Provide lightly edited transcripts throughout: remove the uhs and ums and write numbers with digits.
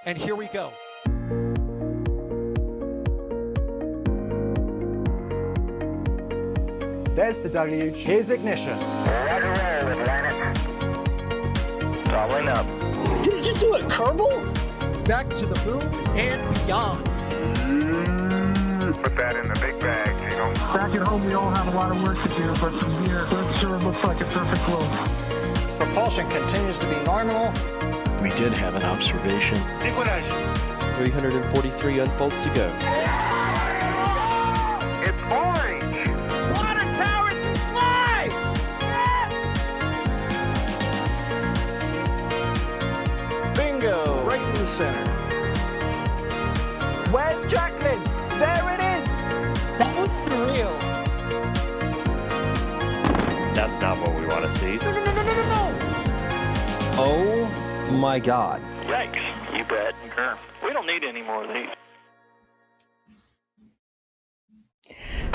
And here we go. There's the deluge. Here's ignition. Following up. Did it just do a Kerbal? Back to the moon and beyond. Put that in the big bag, Gino. Back at home, we all have a lot of work to do, but from here, it sure looks like a perfect world. Propulsion continues to be normal. We did have an observation. 343 unfolds to go. It's orange. Water towers can fly! Bingo! Right in the center. Where's Jacklyn? There it is! That was surreal. That's not what we want to see. No. Oh my God. Yikes. You bet. We don't need any more of these.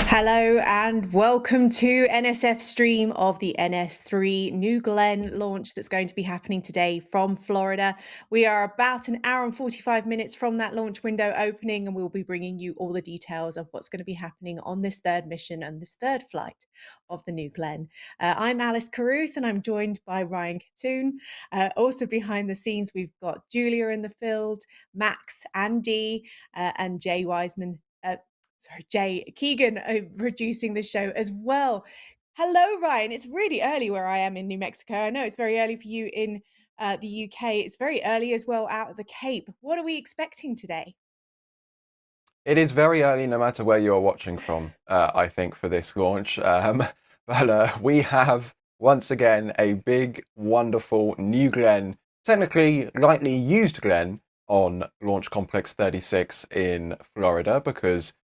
Hello and welcome to NSF stream of the NS3 New Glenn launch that's going to be happening today from Florida. We are about an hour and 45 minutes from that launch window opening, and we'll be bringing you all the details of what's going to be happening on this third mission and this third flight of the New Glenn. I'm Alice Carruth and I'm joined by Ryan Katoon. Also behind the scenes, we've got Julia in the field, Max, Andy, and Jay Wiseman. Jay Keegan producing the show as well. Hello, Ryan. It's really early where I am in New Mexico. I know it's very early for you in the UK. It's very early as well out of the Cape. What are we expecting today? It is very early, no matter where you're watching from, I think, for this launch. But we have, once again, a big, wonderful New Glenn, technically lightly used Glenn, on Launch Complex 36 in Florida, because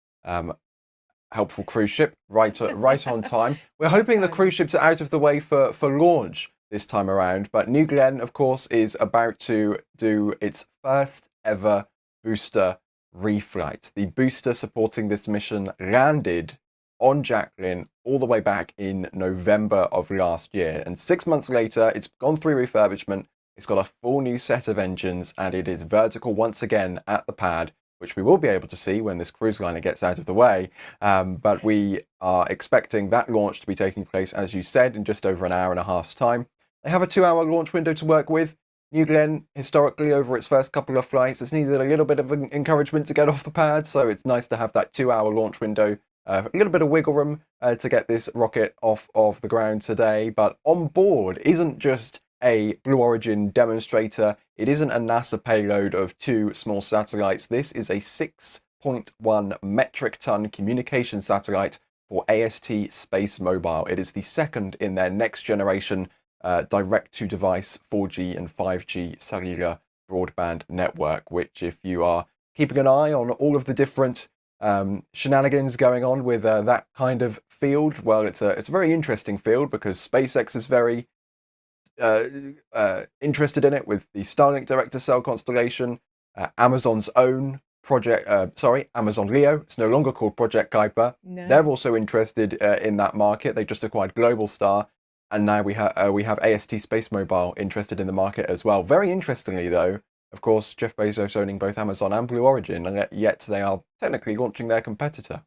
helpful cruise ship, right on time. We're hoping the cruise ships are out of the way for launch this time around, but New Glenn, of course, is about to do its first ever booster reflight. The booster supporting this mission landed on Jacklyn all the way back in November of last year, and 6 months later, it's gone through refurbishment. It's got a full new set of engines, and it is vertical once again at the pad, which we will be able to see when this cruise liner gets out of the way. But we are expecting that launch to be taking place, as you said, in just over an hour and a half's time. They have a 2-hour launch window to work with. New Glenn, historically, over its first couple of flights, has needed a little bit of encouragement to get off the pad, so it's nice to have that 2-hour launch window. A little bit of wiggle room to get this rocket off of the ground today. But on board isn't just a Blue Origin demonstrator. It isn't a NASA payload of 2 small satellites. This is a 6.1 metric ton communication satellite for AST SpaceMobile. It is the second in their next generation direct-to-device 4G and 5G cellular broadband network, which, if you are keeping an eye on all of the different shenanigans going on with that kind of field, well, it's a very interesting field, because SpaceX is very interested in it with the Starlink direct-to-cell constellation. Amazon's own project, Amazon Leo, it's no longer called Project Kuiper. No. They're also interested in that market. They just acquired Globalstar, and now we have AST SpaceMobile interested in the market as well. Very interestingly, though, of course, Jeff Bezos owning both Amazon and Blue Origin, and yet they are technically launching their competitor.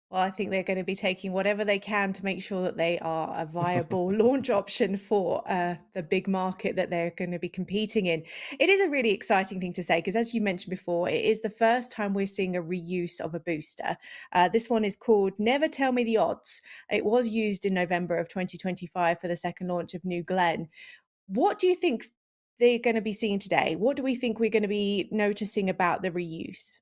Well, I think they're going to be taking whatever they can to make sure that they are a viable launch option for the big market that they're going to be competing in. It is a really exciting thing to say, because as you mentioned before, it is the first time we're seeing a reuse of a booster. This one is called Never Tell Me the Odds. It was used in November of 2025 for the second launch of New Glenn. What do you think they're going to be seeing today? What do we think we're going to be noticing about the reuse?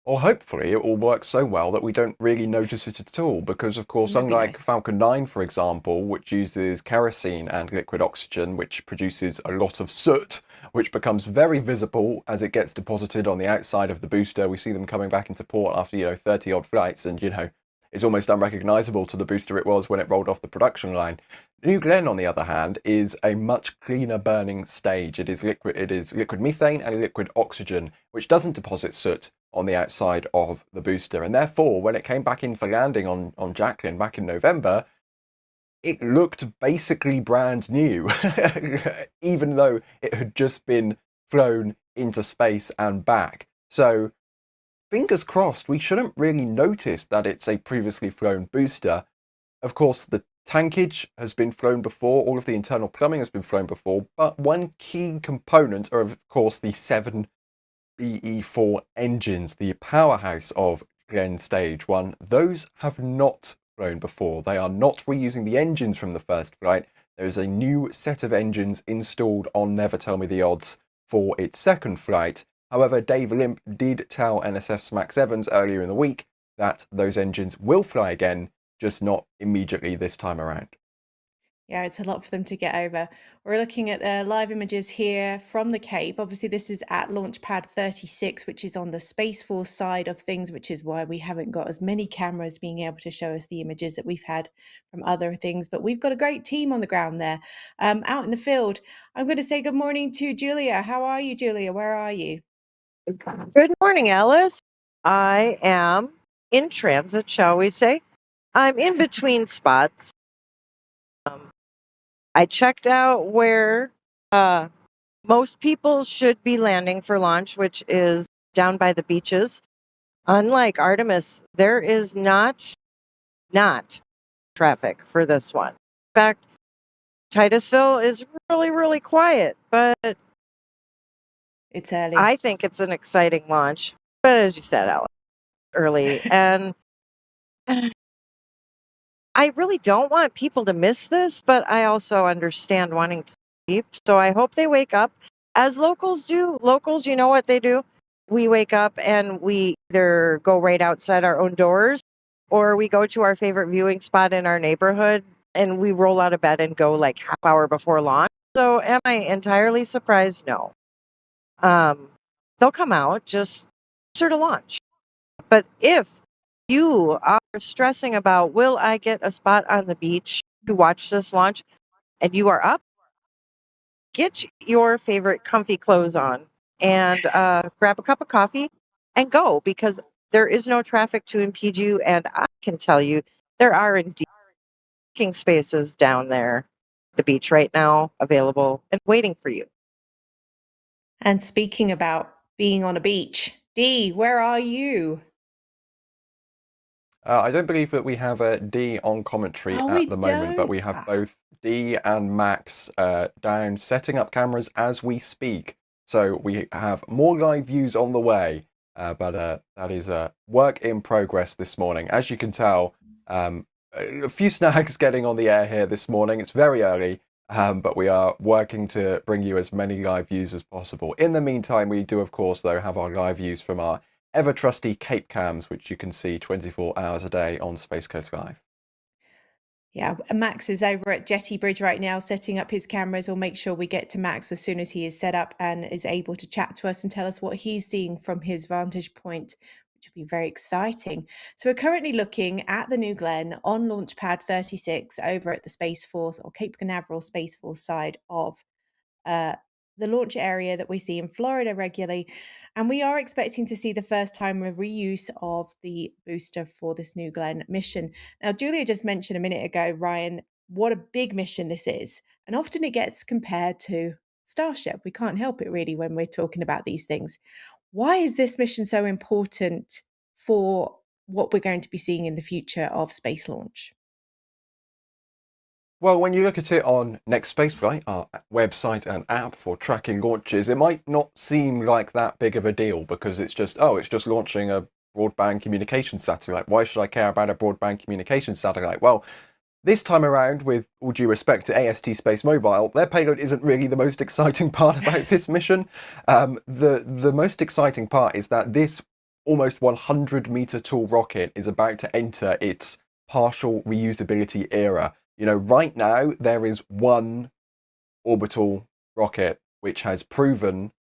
Or hopefully it will work so well that we don't really notice it at all, because of course, unlike Falcon 9, for example, which uses kerosene and liquid oxygen, which produces a lot of soot, which becomes very visible as it gets deposited on the outside of the booster. We see them coming back into port after, 30 odd flights, and it's almost unrecognizable to the booster it was when it rolled off the production line. New Glenn, on the other hand, is a much cleaner burning stage. It is liquid methane and liquid oxygen, which doesn't deposit soot on the outside of the booster. And therefore, when it came back in for landing on Jacklyn back in November, it looked basically brand new, even though it had just been flown into space and back. So fingers crossed, we shouldn't really notice that it's a previously flown booster. Of course, the tankage has been flown before, all of the internal plumbing has been flown before, but one key component are, of course, the 7 BE4 engines, the powerhouse of Glenn Stage 1. Those have not flown before. They are not reusing the engines from the first flight. There is a new set of engines installed on Never Tell Me the Odds for its second flight. However, Dave Limp did tell NSF's Max Evans earlier in the week that those engines will fly again, just not immediately this time around. Yeah, it's a lot for them to get over. We're looking at the live images here from the Cape. Obviously, this is at launch pad 36, which is on the Space Force side of things, which is why we haven't got as many cameras being able to show us the images that we've had from other things. But we've got a great team on the ground there, out in the field. I'm going to say good morning to Julia. How are you, Julia? Where are you? Good morning, Alice. I am in transit, shall we say. I'm in between spots. I checked out where most people should be landing for launch, which is down by the beaches. Unlike Artemis, there is not traffic for this one. In fact, Titusville is really, really quiet, but It's early. I think it's an exciting launch. But as you said, Alex, early. And I really don't want people to miss this, but I also understand wanting to sleep. So I hope they wake up as locals do. Locals, you know what they do? We wake up and we either go right outside our own doors or we go to our favorite viewing spot in our neighborhood and we roll out of bed and go like half hour before launch. So am I entirely surprised? No. They'll come out just closer to launch. But if you are stressing about, will I get a spot on the beach to watch this launch, and you are up, get your favorite comfy clothes on and grab a cup of coffee and go, because there is no traffic to impede you. And I can tell you, there are indeed parking spaces down there, the beach right now, available and waiting for you. And speaking about being on a beach, Dee, where are you? I don't believe that we have Dee on commentary at the moment, but we have both Dee and Max down setting up cameras as we speak. So we have more live views on the way, but that is work in progress this morning. As you can tell, a few snags getting on the air here this morning. It's very early, but we are working to bring you as many live views as possible. In the meantime, we do, of course, though, have our live views from our ever trusty Cape cams, which you can see 24 hours a day on Space Coast Live. Yeah, Max is over at Jetty Bridge right now setting up his cameras. We'll make sure we get to Max as soon as he is set up and is able to chat to us and tell us what he's seeing from his vantage point, which will be very exciting. So we're currently looking at the New Glenn on launch pad 36 over at the Space Force or Cape Canaveral Space Force side of the launch area that we see in Florida regularly. And we are expecting to see the first time of reuse of the booster for this New Glenn mission. Now, Julia just mentioned a minute ago, Ryan, what a big mission this is. And often it gets compared to Starship. We can't help it really when we're talking about these things. Why is this mission so important for what we're going to be seeing in the future of space launch? Well, when you look at it on Next Spaceflight, our website and app for tracking launches, it might not seem like that big of a deal because it's just, it's just launching a broadband communication satellite. Why should I care about a broadband communication satellite? Well, this time around, with all due respect to AST SpaceMobile, their payload isn't really the most exciting part about this mission. The most exciting part is that this almost 100-meter tall rocket is about to enter its partial reusability era. You know, right now there is one orbital rocket which has proven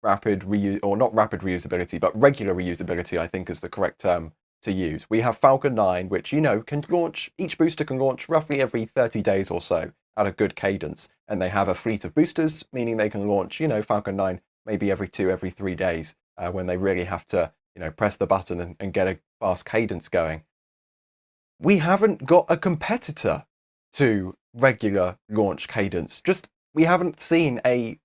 not rapid reusability, but regular reusability, I think is the correct term to use. We have Falcon 9, which, you know, can launch, each booster can launch roughly every 30 days or so at a good cadence. And they have a fleet of boosters, meaning they can launch, you know, Falcon 9 maybe every 3 days when they really have to press the button and get a fast cadence going. We haven't got a competitor to regular launch cadence. We haven't seen a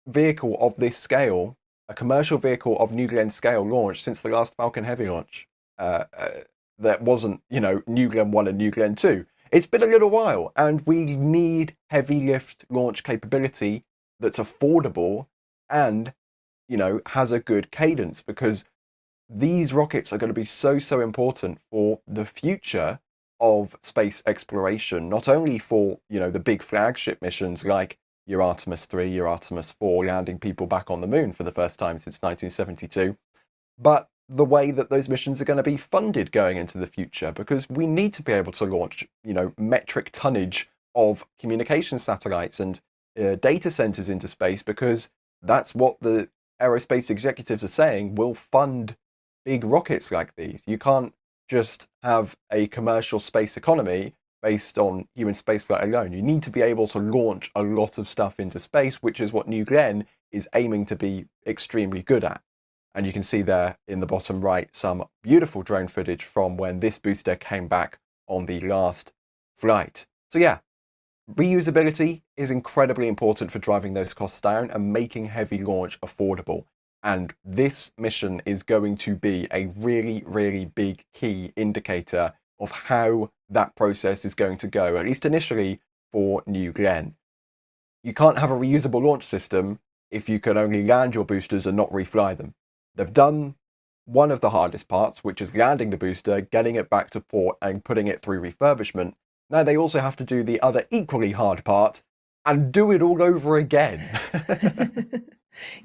vehicle of this scale, a commercial vehicle of New Glenn scale launch since the last Falcon Heavy launch. That wasn't, New Glenn 1 and New Glenn 2. It's been a little while, and we need heavy lift launch capability that's affordable and, has a good cadence, because these rockets are going to be so important for the future of space exploration, not only for, the big flagship missions like your Artemis 3, your Artemis 4, landing people back on the moon for the first time since 1972, but the way that those missions are going to be funded going into the future, because we need to be able to launch, metric tonnage of communication satellites and data centers into space, because that's what the aerospace executives are saying will fund big rockets like these. You can't just have a commercial space economy based on human spaceflight alone. You need to be able to launch a lot of stuff into space, which is what New Glenn is aiming to be extremely good at. And you can see there in the bottom right some beautiful drone footage from when this booster came back on the last flight. So yeah, reusability is incredibly important for driving those costs down and making heavy launch affordable. And this mission is going to be a really big key indicator of how that process is going to go, at least initially for New Glenn. You can't have a reusable launch system if you can only land your boosters and not refly them. They've done one of the hardest parts, which is landing the booster, getting it back to port and putting it through refurbishment. Now they also have to do the other equally hard part and do it all over again.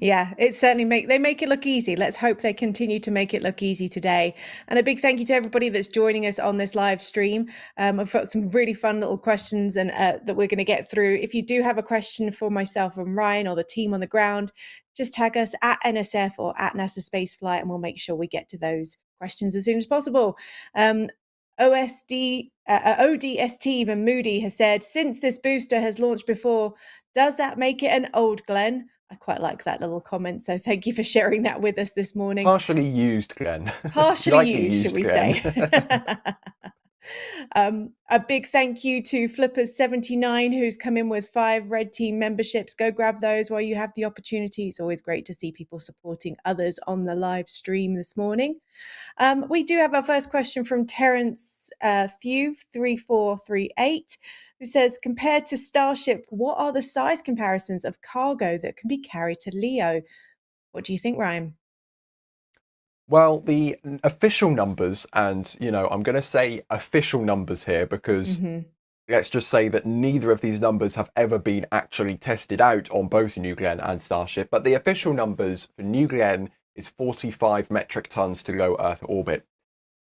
Yeah, it certainly they make it look easy. Let's hope they continue to make it look easy today. And a big thank you to everybody that's joining us on this live stream. I've got some really fun little questions and that we're going to get through. If you do have a question for myself and Ryan or the team on the ground, just tag us at NSF or at NASA Spaceflight, and we'll make sure we get to those questions as soon as possible. ODST even Moody has said, since this booster has launched before, does that make it an old Glenn? I quite like that little comment, so thank you for sharing that with us this morning. Partially used, Glenn. Partially used, should we Glenn. say. A big thank you to Flippers79, who's come in with 5 Red Team memberships. Go grab those while you have the opportunity. It's always great to see people supporting others on the live stream this morning. We do have our first question from Terence Thew, 3438. Who says, compared to Starship, what are the size comparisons of cargo that can be carried to LEO? What do you think, Ryan? Well, the official numbers, and, I'm going to say official numbers here because let's just say that neither of these numbers have ever been actually tested out on both New Glenn and Starship. But the official numbers for New Glenn is 45 metric tons to low Earth orbit.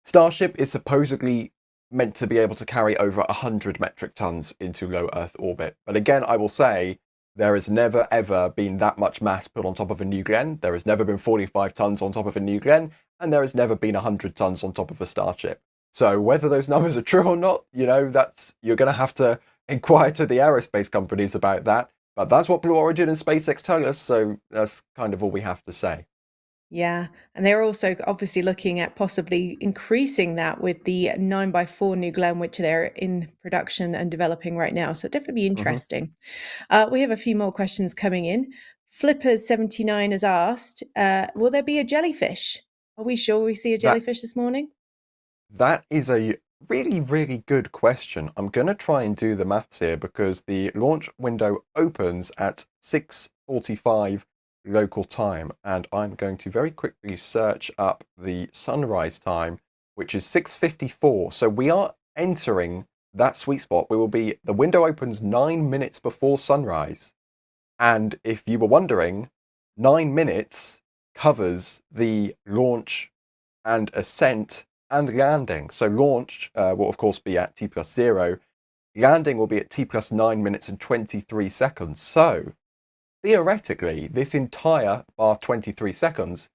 Starship is supposedly meant to be able to carry over 100 metric tons into low Earth orbit. But again, I will say there has never ever been that much mass put on top of a New Glenn. There has never been 45 tons on top of a New Glenn, and there has never been 100 tons on top of a Starship. So whether those numbers are true or not, you're going to have to inquire to the aerospace companies about that. But that's what Blue Origin and SpaceX tell us, so that's kind of all we have to say. Yeah, and they're also obviously looking at possibly increasing that with the 9x4 New Glenn, which they're in production and developing right now. So it'll definitely be interesting. We have a few more questions coming in. Flippers79 has asked, will there be a jellyfish? Are we sure we see a jellyfish this morning? That is a really good question. I'm going to try and do the maths here because the launch window opens at 6:45 local time, and I'm going to very quickly search up the sunrise time, which is 6:54. So we are entering that sweet spot. The window opens 9 minutes before sunrise, and if you were wondering, 9 minutes covers the launch and ascent and landing. So launch will of course be at T+0, landing will be at T+9 minutes and 23 seconds. So theoretically, this entire bar 23 seconds,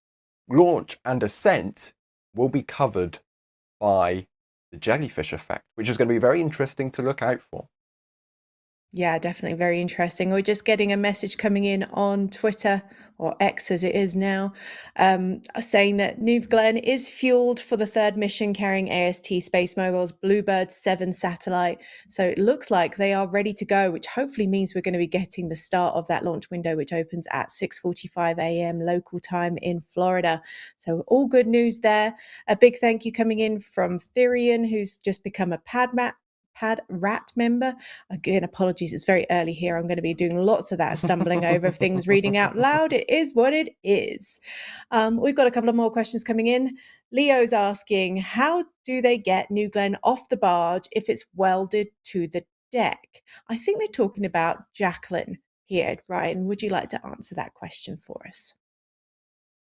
launch and ascent will be covered by the jellyfish effect, which is going to be very interesting to look out for. Yeah, definitely very interesting. We're just getting a message coming in on Twitter, or X as it is now, saying that New Glenn is fueled for the third mission carrying AST SpaceMobile's Bluebird 7 satellite. So it looks like they are ready to go, which hopefully means we're going to be getting the start of that launch window, which opens at 6:45 a.m. local time in Florida. So all good news there. A big thank you coming in from Therian, who's just become a Pad Rat member. Again, apologies, it's very early here. I'm going to be doing lots of that, stumbling over things, reading out loud. It is what it is. We've got a couple of more questions coming in. Leo's asking, how do they get New Glenn off the barge if it's welded to the deck? I think they're talking about Jacklyn here. Ryan, would you like to answer that question for us?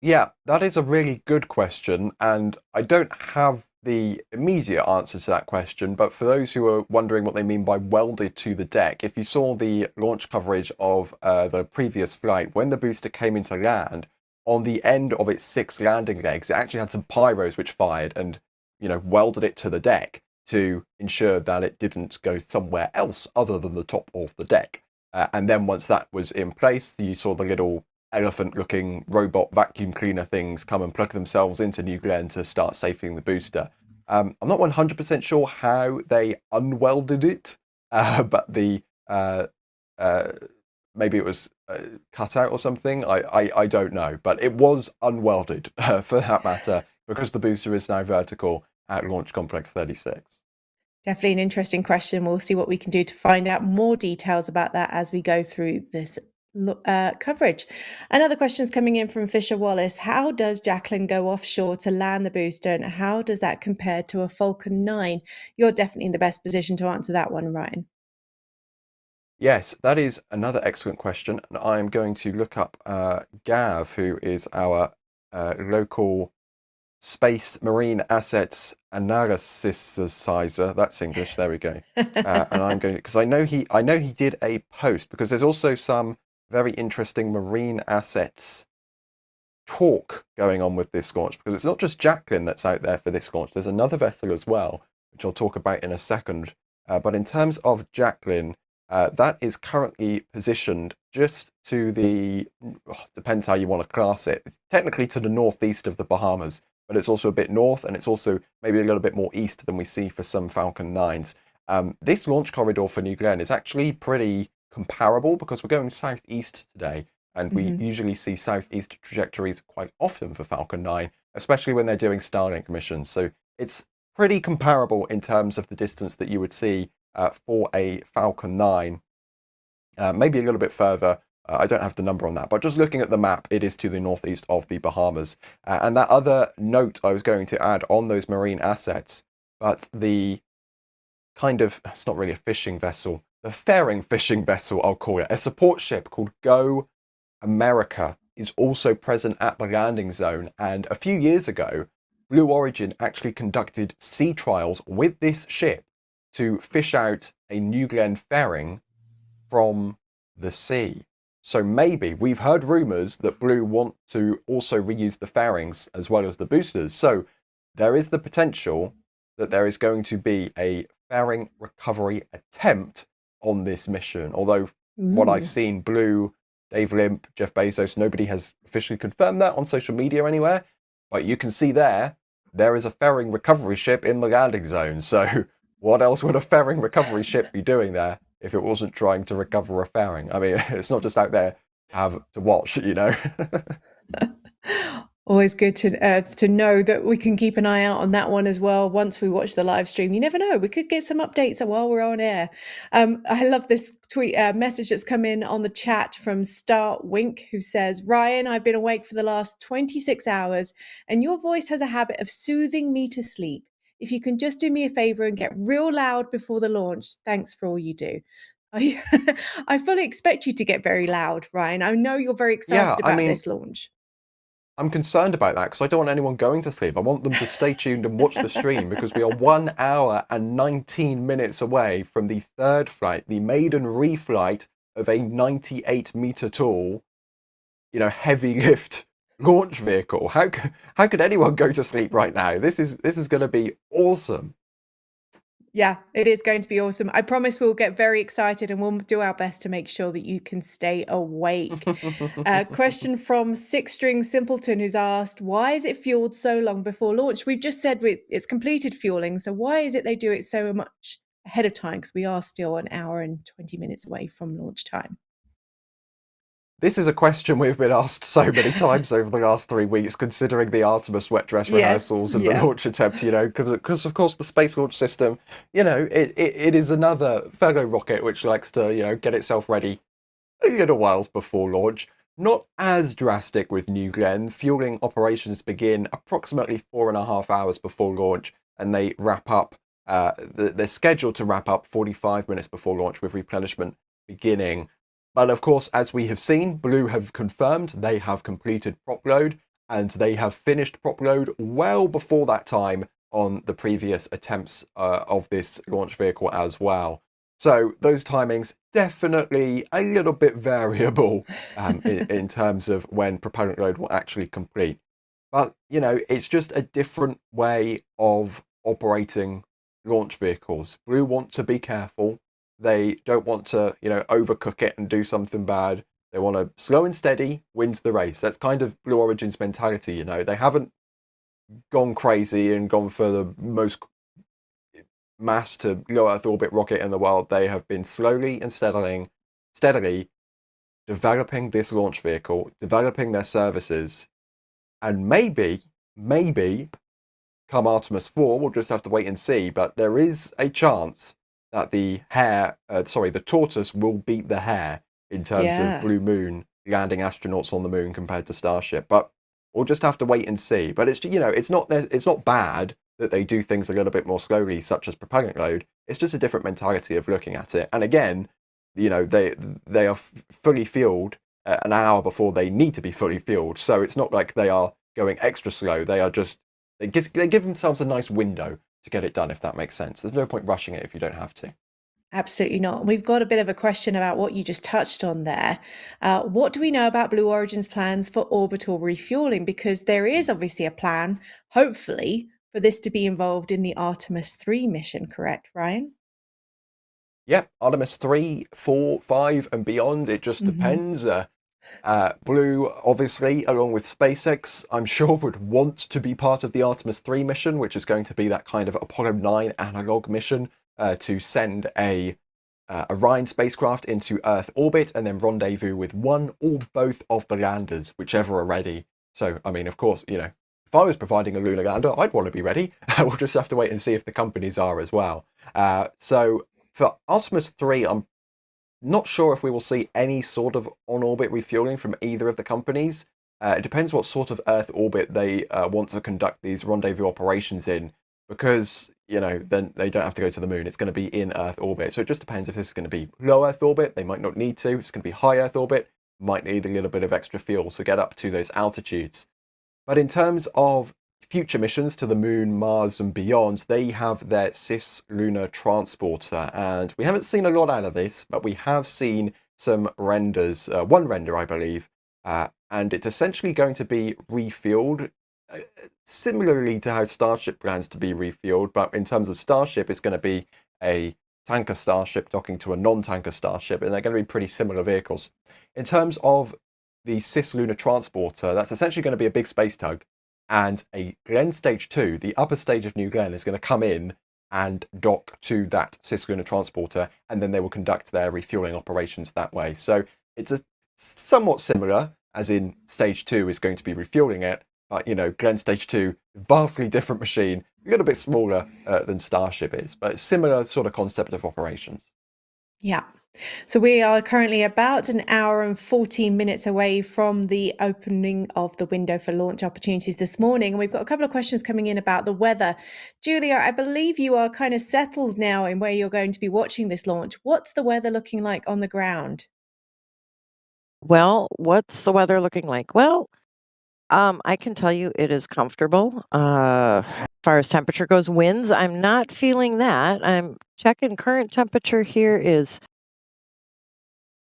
Yeah, that is a really good question, and I don't have the immediate answer to that question, but for those who are wondering what they mean by welded to the deck, if you saw the launch coverage of the previous flight, when the booster came into land, on the end of its 6 landing legs, it actually had some pyros which fired and, welded it to the deck to ensure that it didn't go somewhere else other than the top of the deck. And then once that was in place, you saw the little elephant-looking robot vacuum cleaner things come and plug themselves into New Glenn to start safing the booster. I'm not 100% sure how they unwelded it, but maybe it was cut out or something. I don't know, but it was unwelded for that matter, because the booster is now vertical at Launch Complex 36. Definitely an interesting question. We'll see what we can do to find out more details about that as we go through this coverage. Another question is coming in from Fisher Wallace. How does Jacklyn go offshore to land the booster, and how does that compare to a Falcon 9? You're definitely in the best position to answer that one, Ryan. Yes, that is another excellent question, and I'm going to look up Gav, who is our local space marine assets analysizer. That's English. There we go. And I'm going, because I know he did a post, because there's also some very interesting marine assets talk going on with this launch, because it's not just Jacklyn that's out there for this launch. There's another vessel as well, which I'll talk about in a second. But in terms of Jacklyn, that is currently positioned just to the, depends how you want to class it. It's technically to the northeast of the Bahamas, but it's also a bit north, and it's also maybe a little bit more east than we see for some Falcon 9s. This launch corridor for New Glenn is actually pretty comparable, because we're going southeast today, and we usually see southeast trajectories quite often for Falcon 9, especially when they're doing Starlink missions. So it's pretty comparable in terms of the distance that you would see for a Falcon 9. Maybe a little bit further. I don't have the number on that, but just looking at the map, it is to the northeast of the Bahamas. And that other note I was going to add on those marine assets, but the kind of, it's not really a fishing vessel, the fairing fishing vessel, I'll call it, a support ship called Go America, is also present at the landing zone. And a few years ago, Blue Origin actually conducted sea trials with this ship to fish out a New Glenn fairing from the sea. So maybe, we've heard rumours that Blue want to also reuse the fairings as well as the boosters. So there is the potential that there is going to be a fairing recovery attempt on this mission. Although what I've seen, Blue, Dave Limp, Jeff Bezos, nobody has officially confirmed that on social media anywhere. But you can see there is a fairing recovery ship in the landing zone. So what else would a fairing recovery ship be doing there if it wasn't trying to recover a fairing? I mean, it's not just out there to watch, Always good to know that we can keep an eye out on that one as well. Once we watch the live stream, you never know, we could get some updates while we're on air. I love this tweet message that's come in on the chat from Star Wink, who says, Ryan, I've been awake for the last 26 hours and your voice has a habit of soothing me to sleep. If you can just do me a favor and get real loud before the launch, thanks for all you do. I fully expect you to get very loud, Ryan. I know you're very excited about this launch. I'm concerned about that, because I don't want anyone going to sleep. I want them to stay tuned and watch the stream, because we are 1 hour and 19 minutes away from the third flight, the maiden reflight of a 98-meter tall, heavy lift launch vehicle. How could anyone go to sleep right now? This is going to be awesome. Yeah, it is going to be awesome. I promise we'll get very excited and we'll do our best to make sure that you can stay awake. Question from Six String Simpleton, who's asked, why is it fueled so long before launch? We've just said it's completed fueling, so why is it they do it so much ahead of time? Because we are still an hour and 20 minutes away from launch time. This is a question we've been asked so many times over the last 3 weeks, considering the Artemis wet dress rehearsals and the launch attempt, because of course the Space Launch System, it is another fellow rocket which likes to, get itself ready a little whiles before launch. Not as drastic with New Glenn. Fueling operations begin approximately 4.5 hours before launch, and they wrap up, they're scheduled to wrap up 45 minutes before launch, with replenishment beginning. But of course, as we have seen, Blue have confirmed they have completed prop load, and they have finished prop load well before that time on the previous attempts of this launch vehicle as well. So those timings definitely a little bit variable in terms of when propellant load will actually complete. But, it's just a different way of operating launch vehicles. Blue want to be careful. They don't want to, overcook it and do something bad. They want to slow and steady wins the race. That's kind of Blue Origin's mentality, They haven't gone crazy and gone for the most mass to low Earth orbit rocket in the world. They have been slowly and steadily developing this launch vehicle, developing their services, and maybe come Artemis 4, we'll just have to wait and see, but there is a chance that the tortoise will beat the hare in terms of Blue Moon landing astronauts on the moon compared to Starship. But we'll just have to wait and see. But it's it's not bad that they do things a little bit more slowly, such as propellant load. It's just a different mentality of looking at it. And again, they are fully fueled an hour before they need to be fully fueled. So it's not like they are going extra slow. They are just they give themselves a nice window to get it done, if that makes sense. There's no point rushing it if you don't have to. Absolutely not. We've got a bit of a question about what you just touched on there. What do we know about Blue Origin's plans for orbital refueling? Because there is obviously a plan, hopefully, for this to be involved in the Artemis 3 mission, correct, Ryan? Yeah, Artemis 3, 4, 5 and beyond. It just depends. Blue, obviously, along with SpaceX, I'm sure would want to be part of the Artemis 3 mission, which is going to be that kind of Apollo 9 analog mission to send a Orion spacecraft into Earth orbit and then rendezvous with one or both of the landers, whichever are ready. So, I mean, of course, if I was providing a lunar lander, I'd want to be ready. We'll just have to wait and see if the companies are as well. So for Artemis 3, I'm not sure if we will see any sort of on-orbit refueling from either of the companies. It depends what sort of Earth orbit they want to conduct these rendezvous operations in, because, then they don't have to go to the moon. It's going to be in Earth orbit. So it just depends if this is going to be low Earth orbit. They might not need to. If it's going to be high Earth orbit, might need a little bit of extra fuel to get up to those altitudes. But in terms of future missions to the moon, Mars and beyond, they have their cislunar transporter, and we haven't seen a lot out of this, but we have seen some renders, one render I believe, and it's essentially going to be refueled similarly to how Starship plans to be refueled, but in terms of Starship it's going to be a tanker Starship docking to a non-tanker Starship, and they're going to be pretty similar vehicles. In terms of the cislunar transporter, that's essentially going to be a big space tug, and a Glenn Stage 2, the upper stage of New Glenn, is going to come in and dock to that cislunar transporter, and then they will conduct their refueling operations that way. So it's somewhat similar, as in Stage 2 is going to be refueling it, but, Glenn Stage 2, vastly different machine, a little bit smaller than Starship is, but similar sort of concept of operations. Yeah. So we are currently about an hour and 14 minutes away from the opening of the window for launch opportunities this morning. And we've got a couple of questions coming in about the weather. Julia, I believe you are kind of settled now in where you're going to be watching this launch. What's the weather looking like on the ground? Well, what's the weather looking like? Well, I can tell you it is comfortable. As far as temperature goes, winds, I'm not feeling that. I'm checking current temperature here is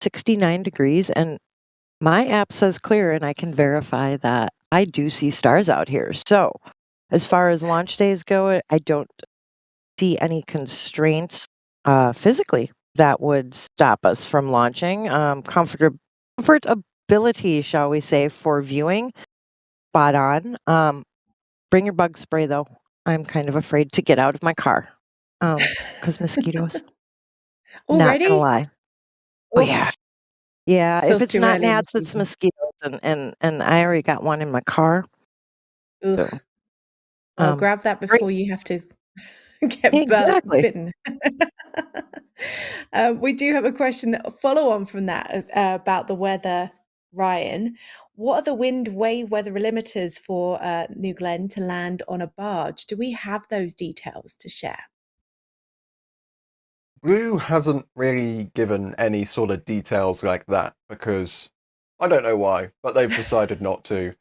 69 degrees, and my app says clear, and I can verify that I do see stars out here. So as far as launch days go, I don't see any constraints physically that would stop us from launching. Comfortability, shall we say, for viewing, spot on. Bring your bug spray, though. I'm kind of afraid to get out of my car because mosquitoes. Not gonna Already? lie. Oh Oof, yeah, yeah. If feels it's too not early in the gnats, it's season. mosquitoes, and I already got one in my car. So, Ugh. Well, um, grab that bring before you have to get exactly. bitten. We do have a question that follow on from that about the weather, Ryan. What are the wind wave weather limiters for New Glenn to land on a barge? Do we have those details to share? Blue hasn't really given any sort of details like that because I don't know why, but they've decided not to.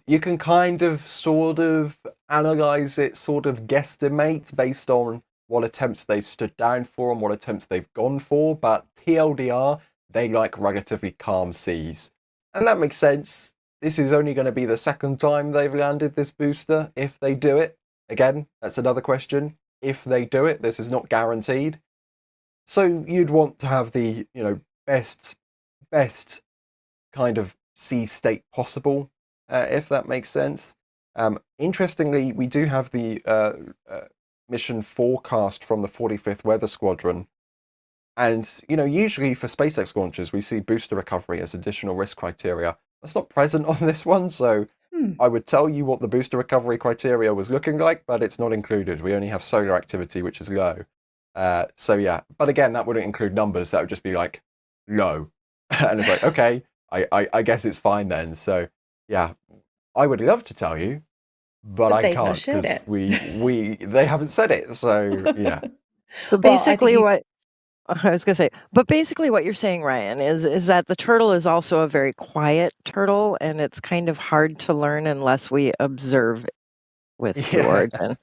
You can kind of sort of analyze it, sort of guesstimate based on what attempts they've stood down for and what attempts they've gone for, but TLDR, they like relatively calm seas. And that makes sense. This is only going to be the second time they've landed this booster if they do it. Again, that's another question. If they do it, this is not guaranteed. So you'd want to have the, best kind of sea state possible, if that makes sense. Interestingly, we do have the mission forecast from the 45th Weather Squadron. And, usually for SpaceX launches, we see booster recovery as additional risk criteria. That's not present on this one, so I would tell you what the booster recovery criteria was looking like, but it's not included. We only have solar activity, which is low. So yeah, but again, that wouldn't include numbers. That would just be like low. And it's like, okay, I guess it's fine then. So yeah, I would love to tell you, but I they've not can't shared because it. they haven't said it. So yeah. So Well, I think basically, you what I was gonna say, but basically, what you're saying, Ryan, is that the turtle is also a very quiet turtle, and it's kind of hard to learn unless we observe it with Blue Yeah. Origin.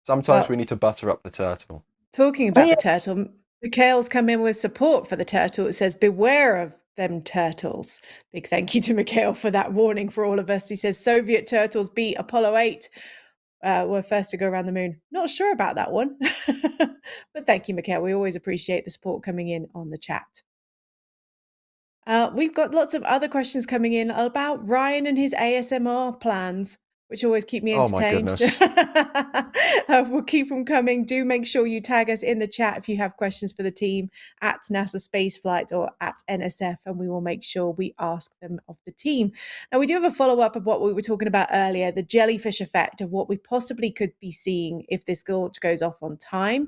Sometimes well, we need to butter up the turtle. talking Oh about yeah, the turtle, Mikhail's come in with support for the turtle. It says, beware of them turtles. Big thank you to Mikhail for that warning for all of us. He says, Soviet turtles beat Apollo 8. Were first to go around the moon. Not sure about that one. But thank you, Mikhail. We always appreciate the support coming in on the chat. We've got lots of other questions coming in about Ryan and his ASMR plans, which always keep me Oh my entertained. goodness. We'll keep them coming. Do make sure you tag us in the chat if you have questions for the team at NASA Spaceflight or at NSF, and we will make sure we ask them of the team. Now, we do have a follow-up of what we were talking about earlier, the jellyfish effect of what we possibly could be seeing if this launch goes off on time.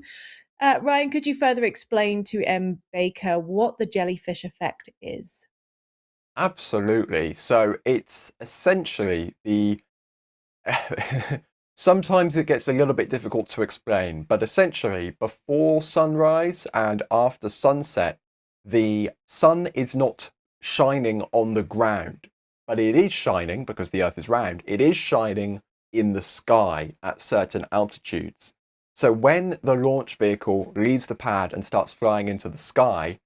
Ryan, could you further explain to M. Baker what the jellyfish effect is? Absolutely. So it's essentially the sometimes it gets a little bit difficult to explain, but essentially before sunrise and after sunset, the sun is not shining on the ground, but it is shining because the Earth is round. It is shining in the sky at certain altitudes. So when the launch vehicle leaves the pad and starts flying into the sky,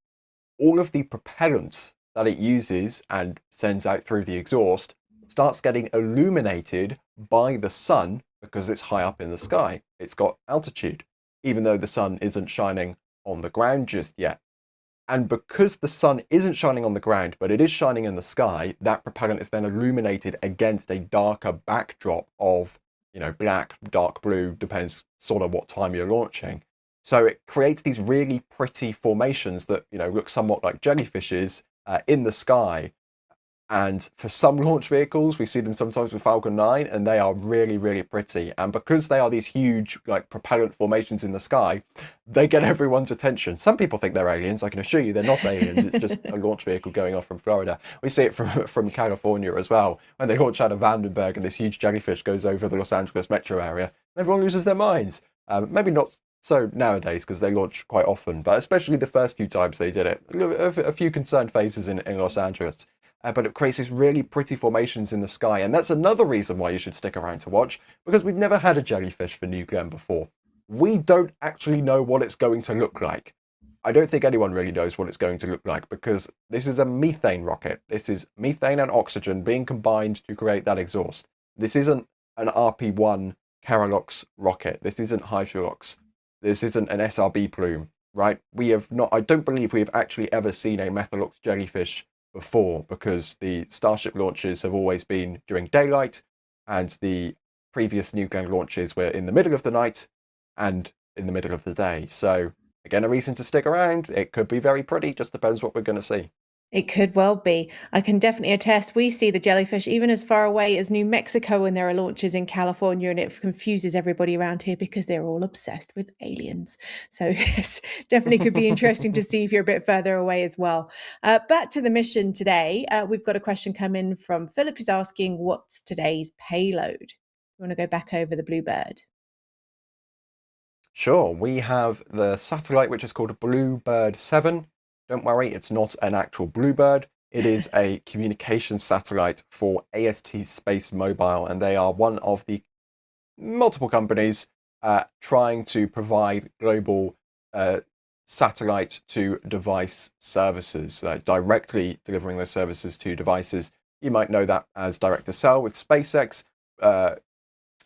all of the propellant that it uses and sends out through the exhaust starts getting illuminated by the sun because it's high up in the sky. It's got altitude, even though the sun isn't shining on the ground just yet. And because the sun isn't shining on the ground, but it is shining in the sky, that propellant is then illuminated against a darker backdrop of, black, dark blue, depends sort of what time you're launching. So it creates these really pretty formations that, look somewhat like jellyfishes in the sky. And for some launch vehicles, we see them sometimes with Falcon 9, and they are really, really pretty. And because they are these huge, propellant formations in the sky, they get everyone's attention. Some people think they're aliens. I can assure you they're not aliens. It's just a launch vehicle going off from Florida. We see it from California as well. When they launch out of Vandenberg and this huge jellyfish goes over the Los Angeles metro area, everyone loses their minds. Maybe not so nowadays because they launch quite often, but especially the first few times they did it, a few concerned faces in Los Angeles. But it creates these really pretty formations in the sky. And that's another reason why you should stick around to watch, because we've never had a jellyfish for New Glenn before. We don't actually know what it's going to look like. I don't think anyone really knows what it's going to look like because this is a methane rocket. This is methane and oxygen being combined to create that exhaust. This isn't an RP-1 Keralox rocket. This isn't Hydrolox. This isn't an SRB plume, right? We have not, I don't believe we have actually ever seen a Methalux jellyfish before, because the Starship launches have always been during daylight, and the previous New Glenn launches were in the middle of the night and in the middle of the day. So again, a reason to stick around. It could be very pretty, just depends what we're going to see. It could well be. I can definitely attest. We see the jellyfish even as far away as New Mexico when there are launches in California, and it confuses everybody around here because they're all obsessed with aliens. So yes, definitely could be interesting to see if you're a bit further away as well. Back to the mission today. We've got a question come in from Philip, who's asking, what's today's payload? You want to go back over the Bluebird? Sure, we have the satellite, which is called Bluebird 7. Don't worry, it's not an actual Bluebird. It is a communication satellite for AST SpaceMobile, and they are one of the multiple companies trying to provide global satellite to device services, directly delivering those services to devices. You might know that as direct to cell with SpaceX.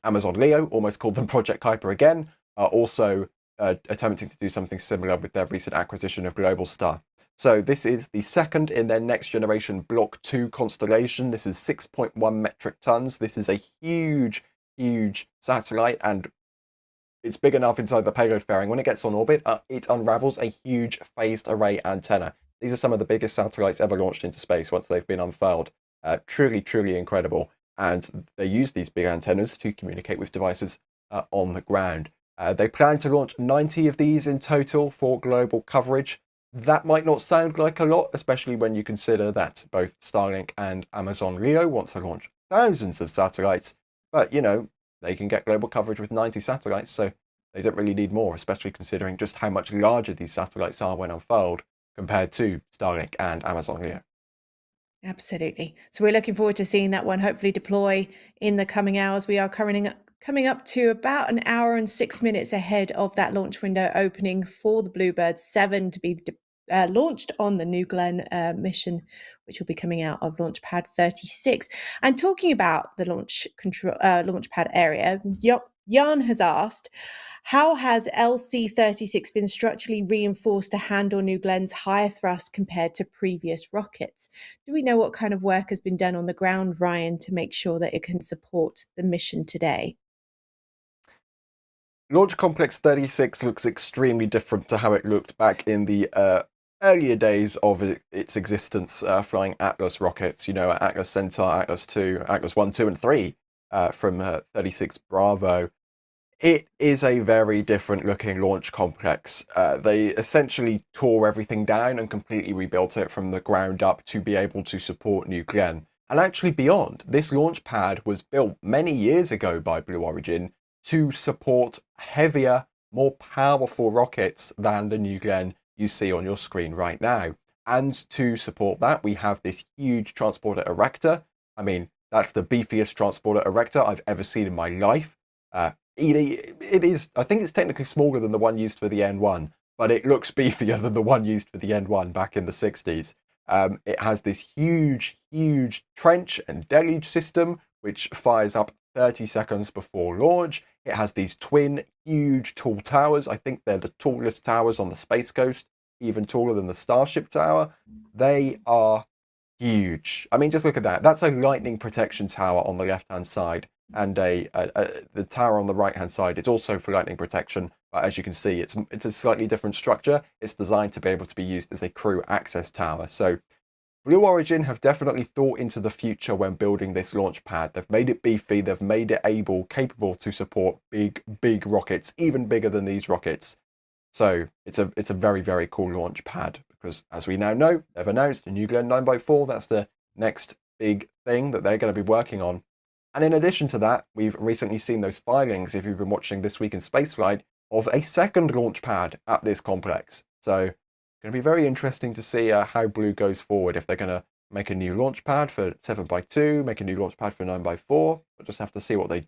Amazon Leo, almost called them Project Kuiper again, are also attempting to do something similar with their recent acquisition of Globalstar. So this is the second in their next generation Block 2 constellation. This is 6.1 metric tons. This is a huge, huge satellite, and it's big enough inside the payload fairing. When it gets on orbit, it unravels a huge phased array antenna. These are some of the biggest satellites ever launched into space once they've been unfurled. Truly, truly incredible. And they use these big antennas to communicate with devices on the ground. They plan to launch 90 of these in total for global coverage. That might not sound like a lot, especially when you consider that both Starlink and Amazon Leo want to launch thousands of satellites. But, you know, they can get global coverage with 90 satellites, so they don't really need more, especially considering just how much larger these satellites are when unfurled compared to Starlink and Amazon Leo. Absolutely. So we're looking forward to seeing that one hopefully deploy in the coming hours. We are coming up to about an hour and 6 minutes ahead of that launch window opening for the Bluebird 7 to be launched on the New Glenn mission, which will be coming out of Launch Pad 36. And talking about the launch pad area, Jan has asked, how has LC-36 been structurally reinforced to handle New Glenn's higher thrust compared to previous rockets? Do we know what kind of work has been done on the ground, Ryan, to make sure that it can support the mission today? Launch Complex 36 looks extremely different to how it looked back in the earlier days of its existence, flying Atlas rockets, you know, Atlas Centaur, Atlas 2, Atlas 1, 2, and 3 from 36 Bravo. It is a very different looking launch complex. They essentially tore everything down and completely rebuilt it from the ground up to be able to support New Glenn. And actually beyond, this launch pad was built many years ago by Blue Origin to support heavier, more powerful rockets than the New Glenn you see on your screen right now. And to support that, we have this huge transporter erector. I mean, that's the beefiest transporter erector I've ever seen in my life. It is, I think it's technically smaller than the one used for the N1, but it looks beefier than the one used for the N1 back in the 60s. It has this huge, huge trench and deluge system, which fires up 30 seconds before launch. It has these twin, huge, tall towers. I think they're the tallest towers on the Space Coast, even taller than the Starship Tower. They are huge. I mean, just look at that. That's a lightning protection tower on the left-hand side, and the tower on the right-hand side is also for lightning protection. But as you can see, it's a slightly different structure. It's designed to be able to be used as a crew access tower. So Blue Origin have definitely thought into the future when building this launch pad. They've made it beefy. They've made it capable to support big, big rockets, even bigger than these rockets. So it's a very, very cool launch pad, because as we now know, they've announced a New Glenn 9x4. That's the next big thing that they're going to be working on. And in addition to that, we've recently seen those filings, if you've been watching This Week in Spaceflight, of a second launch pad at this complex. So it's going to be very interesting to see how Blue goes forward, if they're going to make a new launch pad for 7x2, make a new launch pad for 9x4. We'll just have to see what they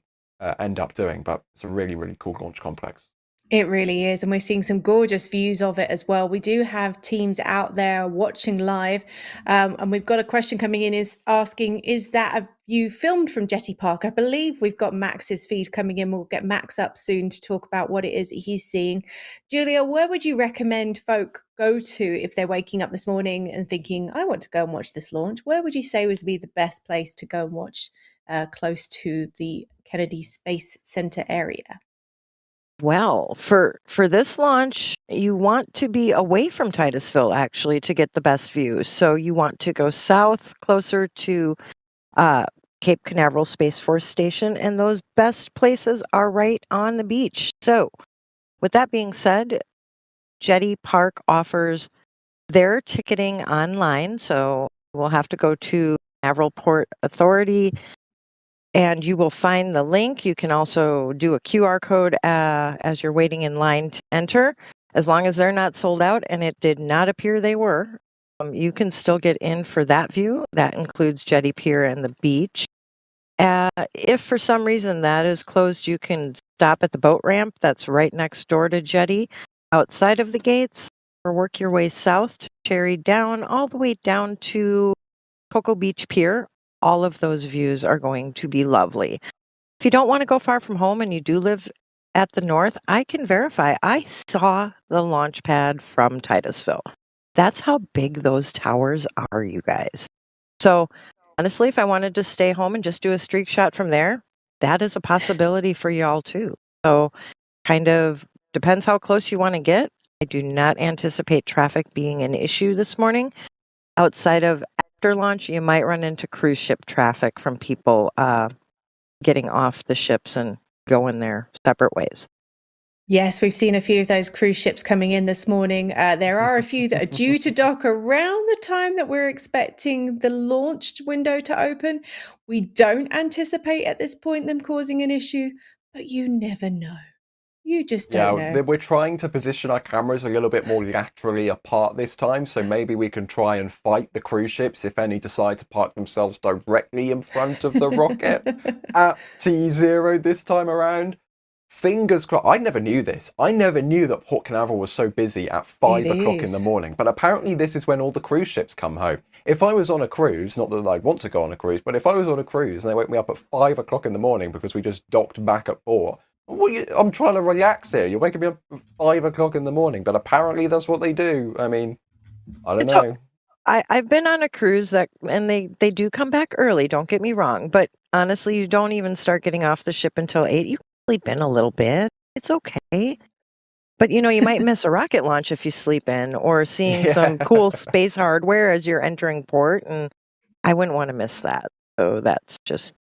end up doing. But it's a really, really cool launch complex. It really is. And we're seeing some gorgeous views of it as well. We do have teams out there watching live. And we've got a question coming in asking, is that a view filmed from Jetty Park. I believe we've got Max's feed coming in. We'll get Max up soon to talk about what it is that he's seeing. Julia, where would you recommend folk go to if they're waking up this morning and thinking, I want to go and watch this launch? Where would you say would be the best place to go and watch close to the Kennedy Space Center area? Well, for this launch, you want to be away from Titusville actually to get the best views. So you want to go south, closer to Cape Canaveral Space Force Station, and those best places are right on the beach. So, with that being said, Jetty Park offers their ticketing online. So we'll have to go to Canaveral Port Authority, and you will find the link. You can also do a QR code as you're waiting in line to enter. As long as they're not sold out, and it did not appear they were, you can still get in for that view. That includes Jetty Pier and the beach. If for some reason that is closed, you can stop at the boat ramp that's right next door to Jetty, outside of the gates, or work your way south to Cherry Down, all the way down to Cocoa Beach Pier. All of those views are going to be lovely. If you don't want to go far from home and you do live at the north, I can verify I saw the launch pad from Titusville. That's how big those towers are, you guys. So honestly, if I wanted to stay home and just do a streak shot from there, that is a possibility for y'all too. So kind of depends how close you want to get. I do not anticipate traffic being an issue this morning. Outside of after launch, you might run into cruise ship traffic from people getting off the ships and going their separate ways. Yes, we've seen a few of those cruise ships coming in this morning. There are a few that are due to dock around the time that we're expecting the launch window to open. We don't anticipate at this point them causing an issue, but you never know. You just don't know. We're trying to position our cameras a little bit more laterally apart this time, so maybe we can try and fight the cruise ships if any decide to park themselves directly in front of the rocket at T0 this time around. Fingers crossed. I never knew this. I never knew that Port Canaveral was so busy at 5 o'clock in the morning. But apparently this is when all the cruise ships come home. If I was on a cruise, not that I'd want to go on a cruise, but if I was on a cruise and they wake me up at 5 o'clock in the morning because we just docked back at port, I'm trying to relax here. You're waking me up at 5 o'clock in the morning, but apparently that's what they do. I mean, I don't know. I've been on a cruise and they do come back early, don't get me wrong. But honestly, you don't even start getting off the ship until 8. You sleep in a little bit. It's okay. But you might miss a rocket launch if you sleep in, or seeing some cool space hardware as you're entering port, and I wouldn't want to miss that. So that's just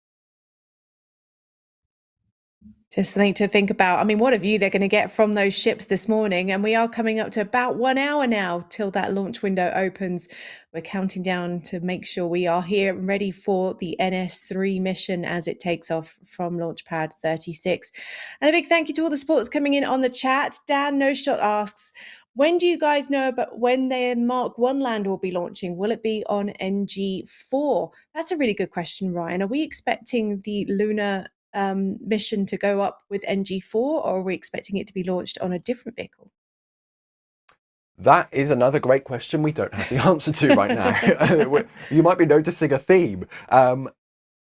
something to think about. I mean, what a view they're going to get from those ships this morning. And we are coming up to about 1 hour now till that launch window opens. We're counting down to make sure we are here and ready for the NS3 mission as it takes off from Launch Pad 36. And a big thank you to all the supporters coming in on the chat. Dan No Shot asks, when do you guys know about when their Mark 1 lander will be launching? Will it be on NG4? That's a really good question, Ryan. Are we expecting the lunar mission to go up with NG4, or are we expecting it to be launched on a different vehicle? That is another great question we don't have the answer to right now. You might be noticing a theme.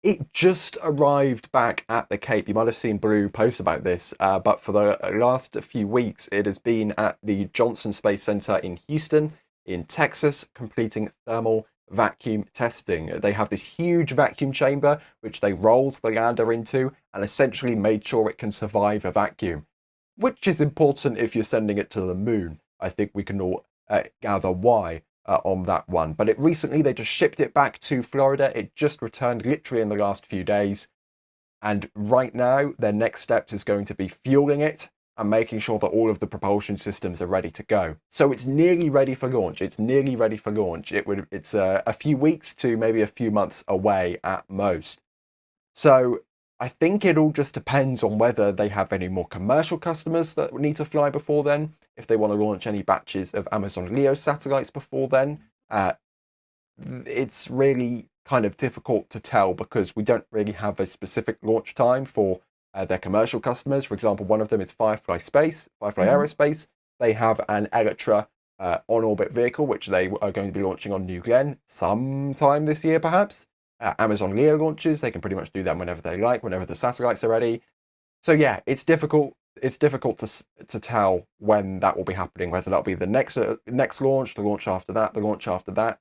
It just arrived back at the Cape. You might have seen Blue post about this, but for the last few weeks, it has been at the Johnson Space Center in Houston, in Texas, completing thermal vacuum testing. They have this huge vacuum chamber which they rolled the lander into and essentially made sure it can survive a vacuum, which is important if you're sending it to the moon. I think we can all gather why on that one. But recently they just shipped it back to Florida. It just returned literally in the last few days, and right now their next steps is going to be fueling it and making sure that all of the propulsion systems are ready to go. So it's nearly ready for launch. It's a few weeks to maybe a few months away at most. So I think it all just depends on whether they have any more commercial customers that need to fly before then, if they want to launch any batches of Amazon LEO satellites before then. It's really kind of difficult to tell because we don't really have a specific launch time for their commercial customers. For example, one of them is Firefly Aerospace. They have an Electra on-orbit vehicle, which they are going to be launching on New Glenn sometime this year, perhaps. Amazon Leo launches. They can pretty much do them whenever they like, whenever the satellites are ready. So yeah, it's difficult. It's difficult to tell when that will be happening. Whether that'll be the next launch, the launch after that, the launch after that.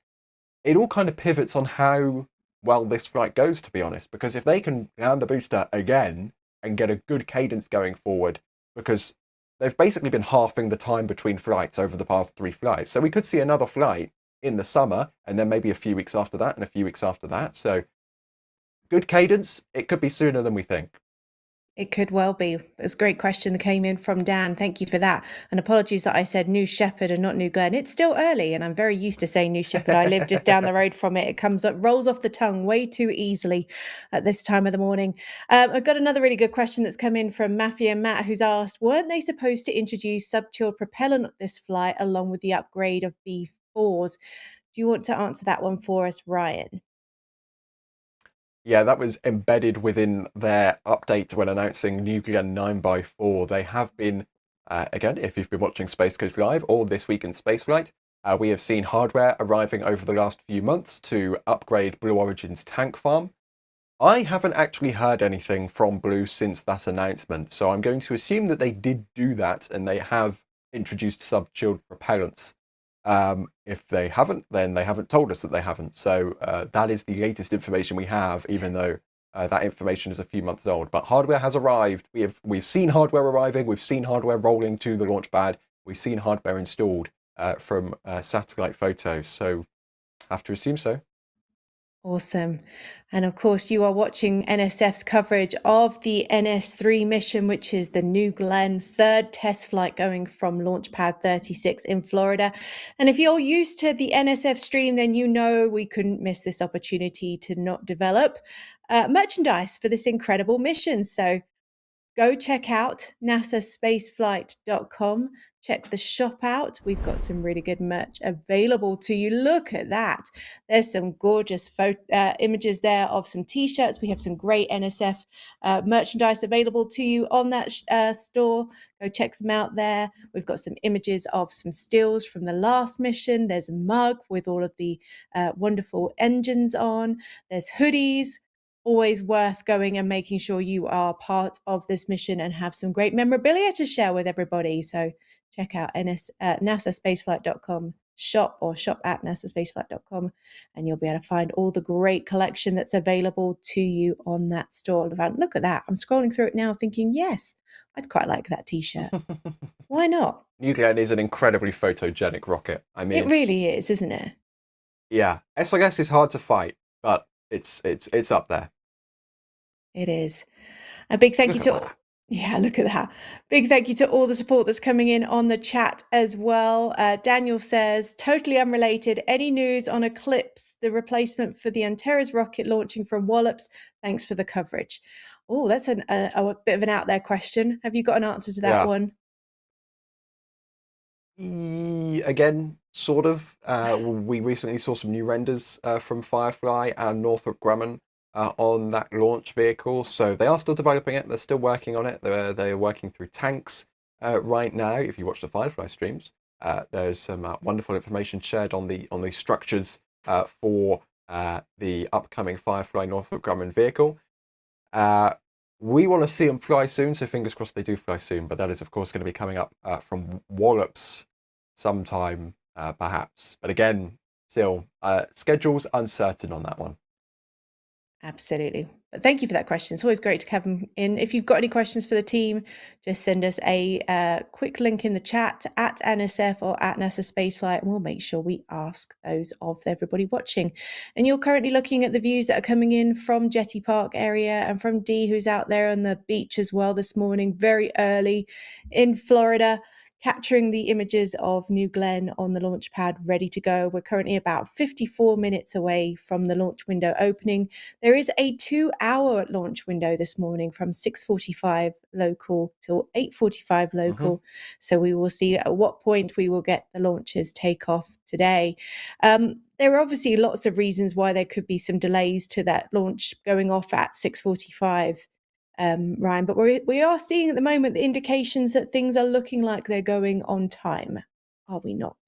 It all kind of pivots on how well this flight goes, to be honest. Because if they can land the booster again and get a good cadence going forward, because they've basically been halving the time between flights over the past 3 flights. So we could see another flight in the summer, and then maybe a few weeks after that, and a few weeks after that. So good cadence. It could be sooner than we think. It could well be. It's a great question that came in from Dan. Thank you for that. And apologies that I said New Shepherd and not New Glen. It's still early, and I'm very used to saying New Shepherd. I live just down the road from it. It comes up, rolls off the tongue way too easily at this time of the morning. I've got another really good question that's come in from Mafia Matt, who's asked, weren't they supposed to introduce sub-chilled propellant on this flight along with the upgrade of B4s? Do you want to answer that one for us, Ryan? Yeah, that was embedded within their update when announcing New Glenn 9x4. They have been, again, if you've been watching Space Coast Live or This Week in Spaceflight, we have seen hardware arriving over the last few months to upgrade Blue Origin's tank farm. I haven't actually heard anything from Blue since that announcement, so I'm going to assume that they did do that and they have introduced sub-chilled propellants. If they haven't, then they haven't told us that they haven't. So that is the latest information we have, even though that information is a few months old. But hardware has arrived. We've seen hardware arriving. We've seen hardware rolling to the launch pad. We've seen hardware installed from satellite photos. So have to assume so. Awesome. And of course, you are watching NSF's coverage of the NS3 mission, which is the New Glenn third test flight going from Launch Pad 36 in Florida. And if you're used to the NSF stream, then you know we couldn't miss this opportunity to not develop merchandise for this incredible mission. So go check out nasaspaceflight.com. Check the shop out. We've got some really good merch available to you. Look at that. There's some gorgeous images there of some t-shirts. We have some great NSF merchandise available to you on that store. Go check them out there. We've got some images of some stills from the last mission. There's a mug with all of the wonderful engines on. There's hoodies. Always worth going and making sure you are part of this mission and have some great memorabilia to share with everybody. So check out nasaspaceflight.com shop or shop at nasaspaceflight.com and you'll be able to find all the great collection that's available to you on that store. Look at that. I'm scrolling through it now thinking, yes, I'd quite like that t-shirt. Why not? New Glenn is an incredibly photogenic rocket. I mean, it really is, isn't it? Yeah. SLS is hard to fight, but it's up there. It is. A big thank you to look at that. Big thank you to all the support that's coming in on the chat as well. Daniel says, totally unrelated. Any news on Eclipse, the replacement for the Antares rocket launching from Wallops? Thanks for the coverage. Oh, that's a bit of an out there question. Have you got an answer to that one? Again, sort of. We recently saw some new renders from Firefly and Northrop Grumman on that launch vehicle. So they are still developing it. They're still working on it. They're working through tanks right now. If you watch the Firefly streams, there's some wonderful information shared on the structures for the upcoming Firefly Northrop Grumman vehicle. We want to see them fly soon, so fingers crossed they do fly soon. But that is, of course, going to be coming up from Wallops sometime, perhaps. But again, still, schedule's uncertain on that one. Absolutely. But thank you for that question. It's always great to have them in. If you've got any questions for the team, just send us a quick link in the chat at NSF or at NASA Spaceflight, and we'll make sure we ask those of everybody watching. And you're currently looking at the views that are coming in from Jetty Park area and from Dee, who's out there on the beach as well this morning, very early in Florida, capturing the images of New Glenn on the launch pad ready to go. We're currently about 54 minutes away from the launch window opening. There is a 2-hour launch window this morning from 6:45 local till 8:45 local. So we will see at what point we will get the launches take off today. There are obviously lots of reasons why there could be some delays to that launch going off at 6:45. Ryan, but we are seeing at the moment the indications that things are looking like they're going on time, are we not?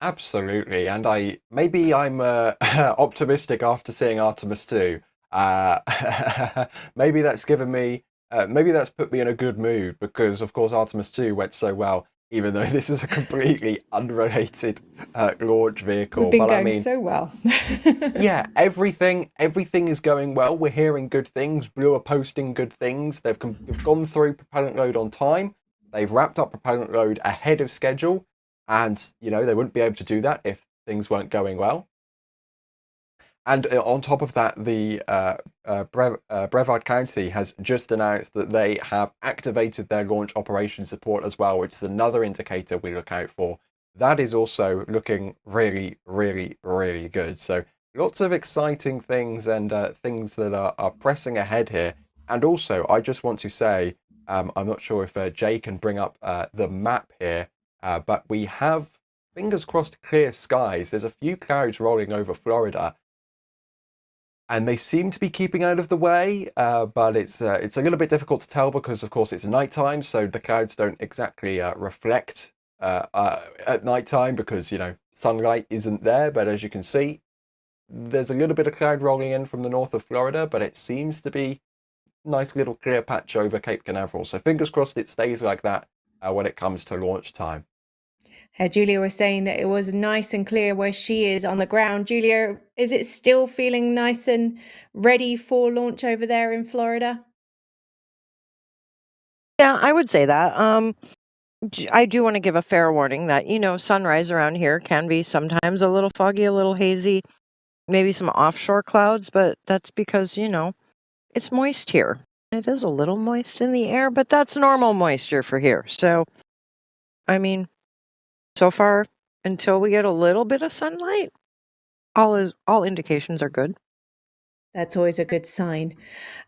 Absolutely, and maybe I'm optimistic after seeing Artemis 2. Maybe that's given me, maybe that's put me in a good mood because, of course, Artemis 2 went so well, even though this is a completely unrelated launch vehicle. We've been But I going mean, so well. yeah, everything is going well. We're hearing good things. Blue are posting good things. They've gone through propellant load on time. They've wrapped up propellant load ahead of schedule. And, you know, they wouldn't be able to do that if things weren't going well. And on top of that, the Brevard County has just announced that they have activated their launch operation support as well, which is another indicator we look out for. That is also looking really, really, really good. So lots of exciting things and things that are pressing ahead here. And also, I just want to say, I'm not sure if Jay can bring up the map here, but we have, fingers crossed, clear skies. There's a few clouds rolling over Florida, and they seem to be keeping out of the way, but it's a little bit difficult to tell because, of course, it's nighttime, so the clouds don't exactly reflect at nighttime because, you know, sunlight isn't there. But as you can see, there's a little bit of cloud rolling in from the north of Florida, but it seems to be a nice little clear patch over Cape Canaveral. So fingers crossed it stays like that when it comes to launch time. Julia was saying that it was nice and clear where she is on the ground. Julia, is it still feeling nice and ready for launch over there in Florida? Yeah, I would say that. I do want to give a fair warning that, you know, sunrise around here can be sometimes a little foggy, a little hazy, maybe some offshore clouds, but that's because, you know, it's moist here. It is a little moist in the air, but that's normal moisture for here. So, I mean, so far, until we get a little bit of sunlight, all indications are good. That's always a good sign.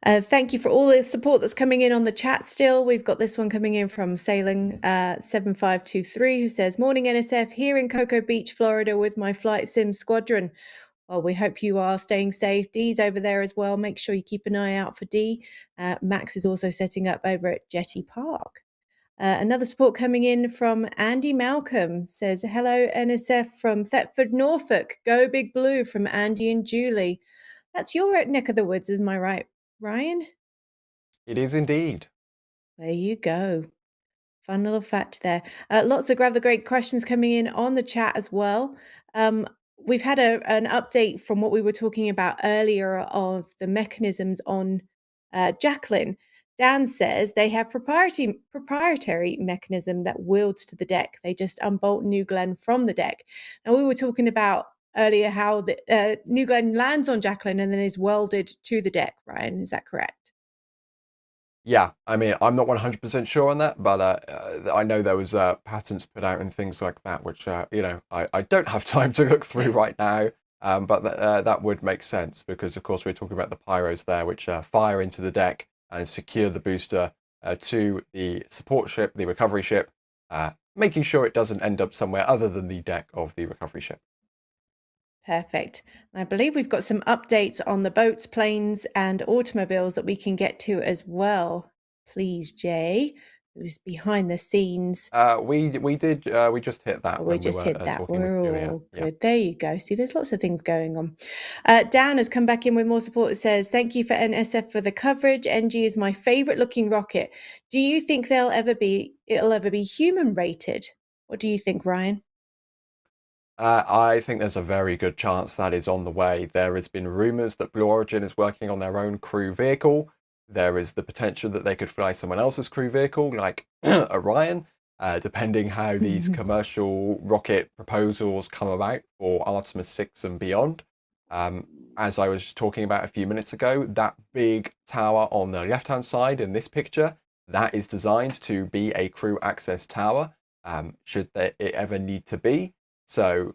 Thank you for all the support that's coming in on the chat still. We've got this one coming in from Sailing 7523 who says, Morning NSF, here in Cocoa Beach, Florida with my flight sim squadron. Well, we hope you are staying safe. Dee's over there as well. Make sure you keep an eye out for Dee. Max is also setting up over at Jetty Park. Another support coming in from Andy Malcolm says, Hello, NSF from Thetford, Norfolk. Go Big Blue from Andy and Julie. That's your neck of the woods, am I right, Ryan? It is indeed. There you go. Fun little fact there. Lots of Grab the Great questions coming in on the chat as well. We've had an update from what we were talking about earlier of the mechanisms on Jacklyn. Dan says they have proprietary mechanism that welds to the deck. They just unbolt New Glenn from the deck. And we were talking about earlier how the New Glenn lands on Jacklyn and then is welded to the deck, Ryan. Is that correct? Yeah, I mean, I'm not 100% sure on that, but I know there was patents put out and things like that, which, you know, I don't have time to look through right now, but that would make sense because, of course, we're talking about the pyros there, which fire into the deck and secure the booster to the support ship, the recovery ship, making sure it doesn't end up somewhere other than the deck of the recovery ship. Perfect. I believe we've got some updates on the boats, planes, and automobiles that we can get to as well. Please, Jay, who's behind the scenes. We just hit that. We just hit that. We're all good. Yeah. There you go. See, there's lots of things going on. Dan has come back in with more support. It says, thank you for NSF for the coverage. NG is my favorite looking rocket. Do you think it'll ever be human rated? What do you think, Ryan? I think there's a very good chance that is on the way. There has been rumors that Blue Origin is working on their own crew vehicle. There is the potential that they could fly someone else's crew vehicle, like Orion, depending how these commercial rocket proposals come about for Artemis 6 and beyond. As I was talking about a few minutes ago, that big tower on the left-hand side in this picture, that is designed to be a crew access tower, should it ever need to be. So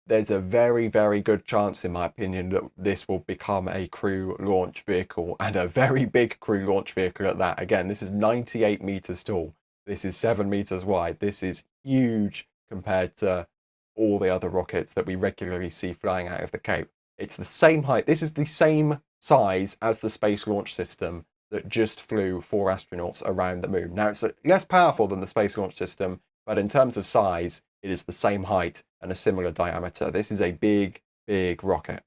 there's a very, very good chance, in my opinion, that this will become a crew launch vehicle, and a very big crew launch vehicle at that. Again, this is 98 meters tall. This is 7 meters wide. This is huge compared to all the other rockets that we regularly see flying out of the Cape. It's the same height. This is the same size as the Space Launch System that just flew 4 astronauts around the moon. Now, it's less powerful than the Space Launch System, but in terms of size, it is the same height and a similar diameter. This is a big, big rocket.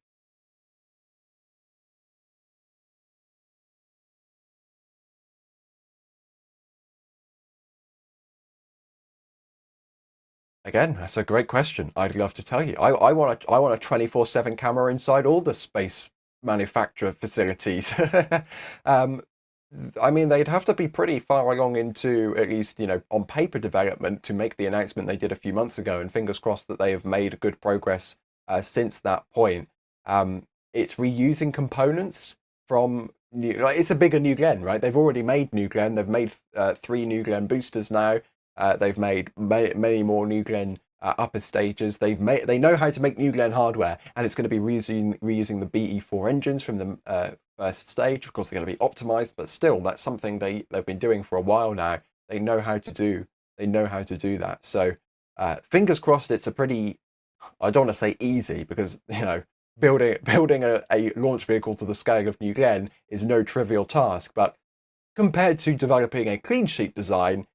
Again, that's a great question. I'd love to tell you. I want a 24/7 camera inside all the space manufacturer facilities. I mean, they'd have to be pretty far along into, at least, on paper development to make the announcement they did a few months ago, and fingers crossed that they have made good progress since that point. It's reusing components from it's a bigger New Glenn, right? They've already made New Glenn. They've made 3 New Glenn boosters now. They've made many more New Glenn upper stages. They know how to make New Glenn hardware, and it's going to be reusing the BE4 engines from the first stage. Of course, they're going to be optimized, but still, that's something they've been doing for a while now. They know how to do that. So fingers crossed. It's a pretty, I don't want to say easy, because building a launch vehicle to the scale of New Glenn is no trivial task, but compared to developing a clean sheet design,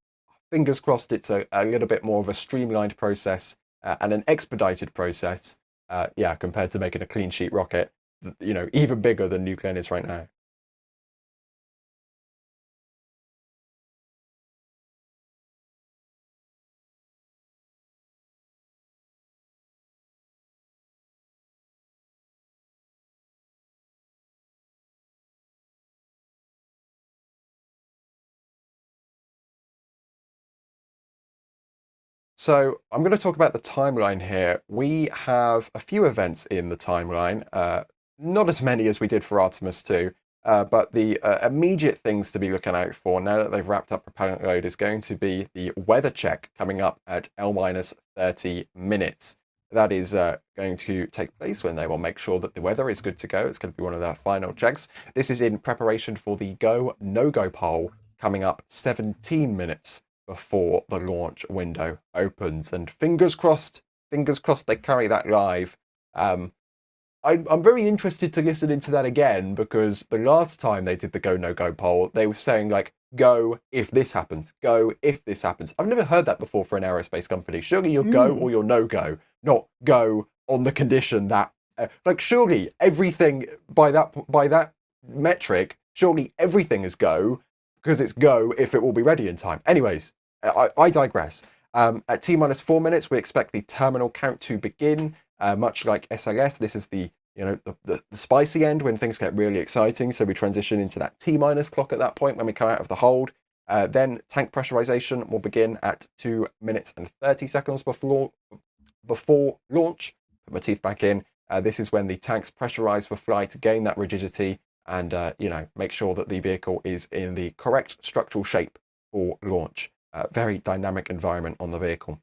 fingers crossed it's a little bit more of a streamlined process and an expedited process, compared to making a clean sheet rocket, even bigger than New Glenn is right now. So I'm going to talk about the timeline here. We have a few events in the timeline, not as many as we did for Artemis 2, but the immediate things to be looking out for now that they've wrapped up propellant load is going to be the weather check coming up at L-30 minutes. That is going to take place when they will make sure that the weather is good to go. It's going to be one of their final checks. This is in preparation for the go, no-go poll coming up 17 minutes before the launch window opens, and fingers crossed they carry that live. I'm very interested to listen into that again, because the last time they did the go no go poll, they were saying like, go if this happens, go if this happens. I've never heard that before for an aerospace company. Surely you'll go or you'll no go, not go on the condition that surely everything by that metric, surely everything is go, because it's go if it will be ready in time. Anyways, I digress. At T-minus 4 minutes, we expect the terminal count to begin. Much like SLS, this is the spicy end when things get really exciting. So we transition into that T-minus clock at that point when we come out of the hold. Then tank pressurization will begin at 2 minutes and 30 seconds before launch. Put my teeth back in. This is when the tanks pressurize for flight to gain that rigidity and make sure that the vehicle is in the correct structural shape for launch. Very dynamic environment on the vehicle.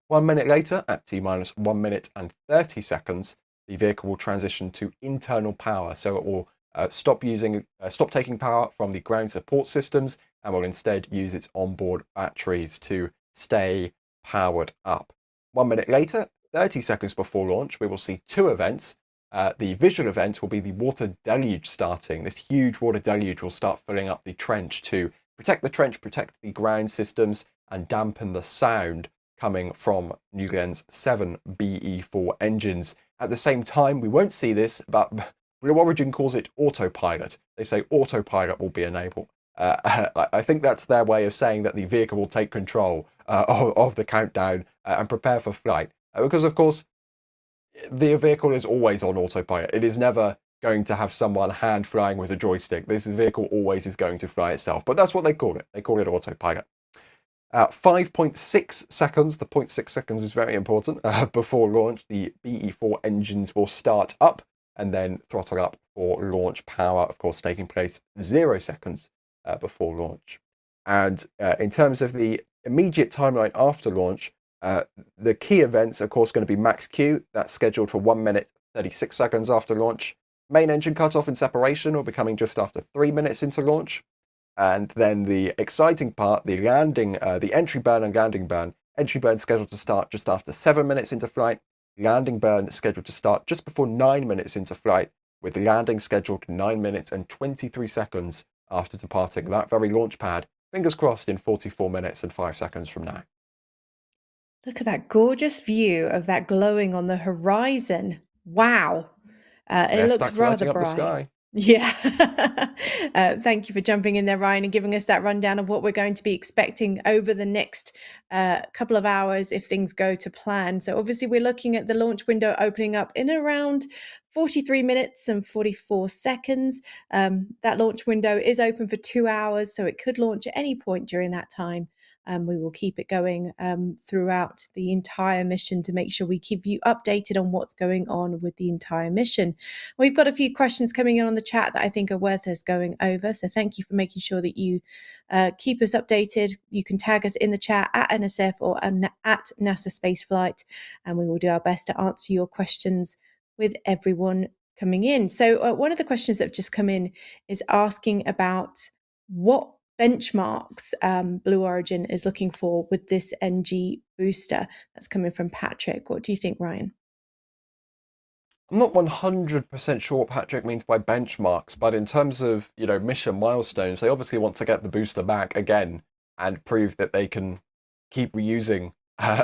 1 minute later, at T-minus 1 minute and 30 seconds, the vehicle will transition to internal power. So it will stop taking power from the ground support systems and will instead use its onboard batteries to stay powered up. 1 minute later, 30 seconds before launch, we will see 2 events. The visual event will be the water deluge starting. This huge water deluge will start filling up the trench to protect the trench, protect the ground systems, and dampen the sound coming from New Glenn's 7 BE4 engines. At the same time, we won't see this, but Blue Origin calls it autopilot. They say autopilot will be enabled. I think that's their way of saying that the vehicle will take control of the countdown and prepare for flight. Because, of course, the vehicle is always on autopilot. It is never going to have someone hand flying with a joystick. This vehicle always is going to fly itself, but that's what they call it. They call it autopilot. 5.6 seconds, the 0.6 seconds is very important, before launch, the BE4 engines will start up and then throttle up for launch power, of course, taking place 0 seconds before launch. And in terms of the immediate timeline after launch, the key events, of course, going to be max Q. That's scheduled for 1 minute 36 seconds after launch. Main engine cutoff and separation will be coming just after 3 minutes into launch. And then the exciting part, the landing, the entry burn and landing burn. Entry burn scheduled to start just after 7 minutes into flight. Landing burn scheduled to start just before 9 minutes into flight, with landing scheduled 9 minutes and 23 seconds after departing that very launch pad. Fingers crossed in 44 minutes and 5 seconds from now. Look at that gorgeous view of that glowing on the horizon. Wow. It looks Stacks rather lighting up the bright. sky. Yeah. Thank you for jumping in there, Ryan, and giving us that rundown of what we're going to be expecting over the next couple of hours if things go to plan. So, obviously, we're looking at the launch window opening up in around 43 minutes and 44 seconds. That launch window is open for 2 hours, so it could launch at any point during that time. We will keep it going throughout the entire mission to make sure we keep you updated on what's going on with the entire mission. We've got a few questions coming in on the chat that I think are worth us going over. So thank you for making sure that you keep us updated. You can tag us in the chat at NSF or at NASA Spaceflight, and we will do our best to answer your questions with everyone coming in. So one of the questions that have just come in is asking about what benchmarks Blue Origin is looking for with this NG booster. That's coming from Patrick. What do you think, Ryan? I'm not 100% sure what Patrick means by benchmarks, but in terms of, mission milestones, they obviously want to get the booster back again and prove that they can keep reusing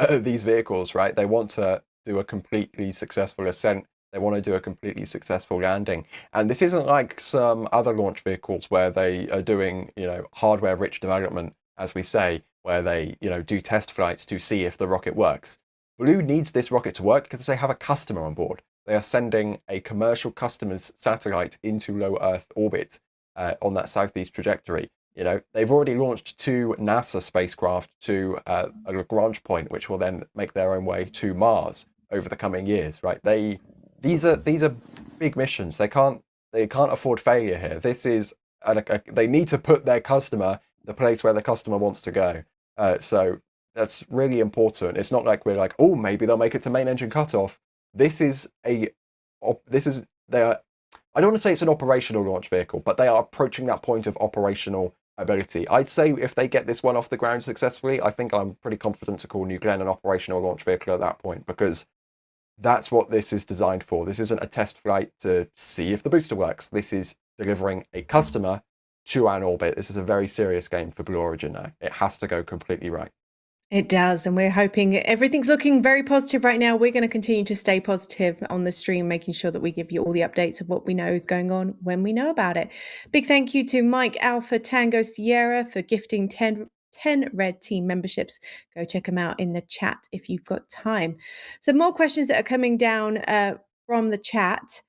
these vehicles, right? They want to do a completely successful ascent. They want to do a completely successful landing. And this isn't like some other launch vehicles where they are doing, hardware-rich development, as we say, where they, do test flights to see if the rocket works. Blue needs this rocket to work because they have a customer on board. They are sending a commercial customer's satellite into low Earth orbit on that southeast trajectory. They've already launched 2 NASA spacecraft to a Lagrange point, which will then make their own way to Mars over the coming years, right? These are big missions. They can't afford failure here. This is they need to put their customer the place where the customer wants to go. So that's really important. It's not like we're like, oh, maybe they'll make it to main engine cutoff. They are. I don't want to say it's an operational launch vehicle, but they are approaching that point of operational ability. I'd say if they get this one off the ground successfully, I think I'm pretty confident to call New Glenn an operational launch vehicle at that point, because that's what this is designed for. This isn't a test flight to see if the booster works. This is delivering a customer to an orbit. This is a very serious game for Blue Origin now. It has to go completely right. It does, and we're hoping everything's looking very positive right now. We're going to continue to stay positive on the stream, making sure that we give you all the updates of what we know is going on when we know about it. Big thank you to Mike Alpha Tango Sierra for gifting 10 Red Team memberships. Go check them out in the chat if you've got time. Some more questions that are coming down from the chat.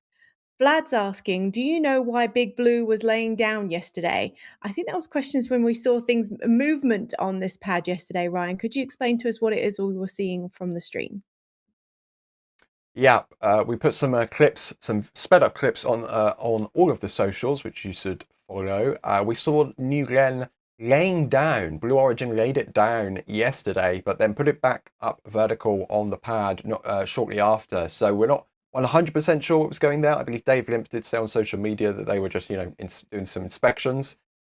Vlad's asking, do you know why Big Blue was laying down yesterday? I think that was questions when we saw movement on this pad yesterday, Ryan. Could you explain to us what it is we were seeing from the stream? Yeah, we put some clips, some sped up clips on all of the socials, which you should follow. We saw New Glenn laying down. Blue Origin laid it down yesterday, but then put it back up vertical on the pad shortly after. So we're not 100% sure what was going there. I believe Dave Limp did say on social media that they were just, doing some inspections.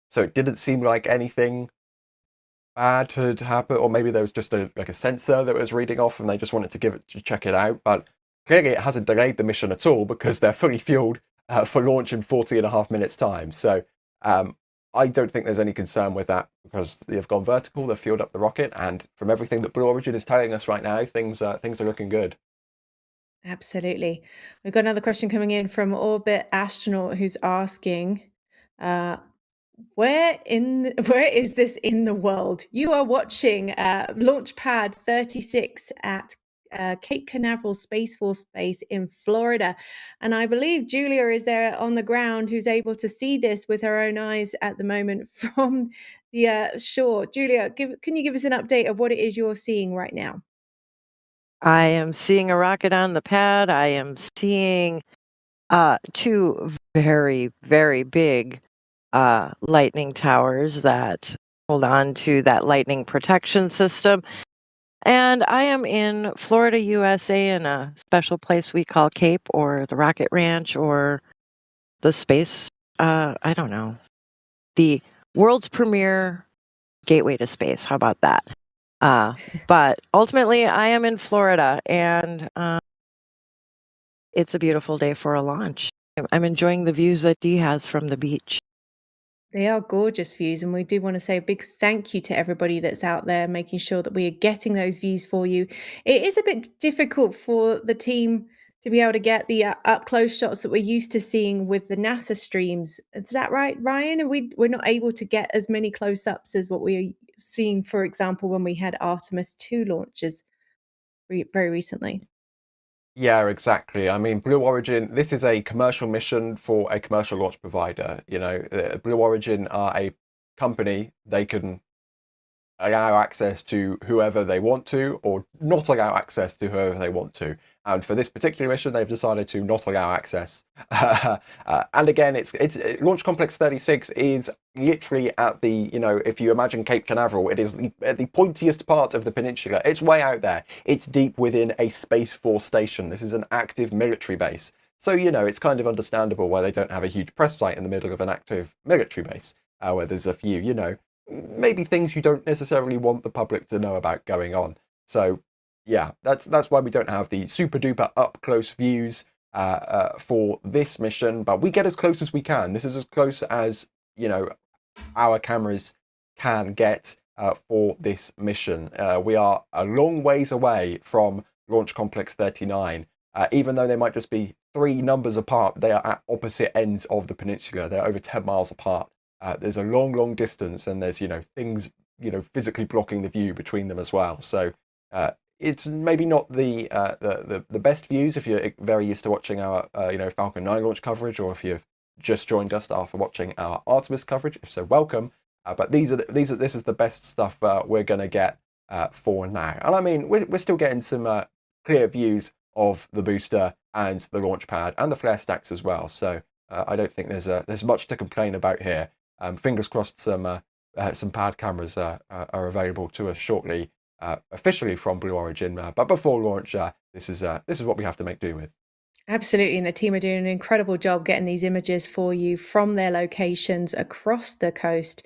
So it didn't seem like anything bad had happened, or maybe there was just a sensor that was reading off and they just wanted to check it out. But clearly it hasn't delayed the mission at all, because they're fully fueled for launch in 40.5 minutes time. So I don't think there's any concern with that, because they've gone vertical, they've fueled up the rocket, and from everything that Blue Origin is telling us right now, things are looking good. Absolutely. We've got another question coming in from Orbit Astronaut, who's asking, where is this in the world? You are watching Launch Pad 36 at Cape Canaveral Space Force Base in Florida. And I believe Julia is there on the ground, who's able to see this with her own eyes at the moment from the shore. Julia, can you give us an update of what it is you're seeing right now? I am seeing a rocket on the pad. I am seeing 2 very, very big lightning towers that hold on to that lightning protection system. And I am in Florida, USA, in a special place we call Cape, or the Rocket Ranch, or the space, I don't know, the world's premier gateway to space. How about that? But ultimately, I am in Florida, and it's a beautiful day for a launch. I'm enjoying the views that Dee has from the beach. They are gorgeous views, and we do want to say a big thank you to everybody that's out there making sure that we are getting those views for you. It is a bit difficult for the team to be able to get the up close shots that we're used to seeing with the NASA streams. Is that right, Ryan? And we're not able to get as many close ups as what we are seeing, for example, when we had Artemis 2 launches very recently. Yeah, exactly. I mean, Blue Origin, this is a commercial mission for a commercial launch provider. Blue Origin are a company. They can allow access to whoever they want to, or not allow access to whoever they want to. And for this particular mission, they've decided to not allow access. And again, it's Launch Complex 36 is literally at the, if you imagine Cape Canaveral, it is at the pointiest part of the peninsula. It's way out there. It's deep within a Space Force station. This is an active military base. So, it's kind of understandable why they don't have a huge press site in the middle of an active military base, where there's a few, maybe things you don't necessarily want the public to know about going on. So yeah, that's why we don't have the super duper up close views for this mission, but we get as close as we can. This is as close as our cameras can get for this mission. We are a long ways away from Launch Complex 39. Even though they might just be 3 numbers apart, they are at opposite ends of the peninsula. They're over 10 miles apart. There's a long distance, and there's things physically blocking the view between them as well. So it's maybe not the best views if you're very used to watching our Falcon 9 launch coverage, or if you've just joined us after watching our Artemis coverage. If so, welcome. But this is the best stuff we're gonna get for now. And I mean, we're still getting some clear views of the booster and the launch pad and the flare stacks as well. So I don't think there's much to complain about here. Fingers crossed some pad cameras are available to us shortly, officially from Blue Origin. But before launch, this is what we have to make do with. Absolutely, and the team are doing an incredible job getting these images for you from their locations across the coast.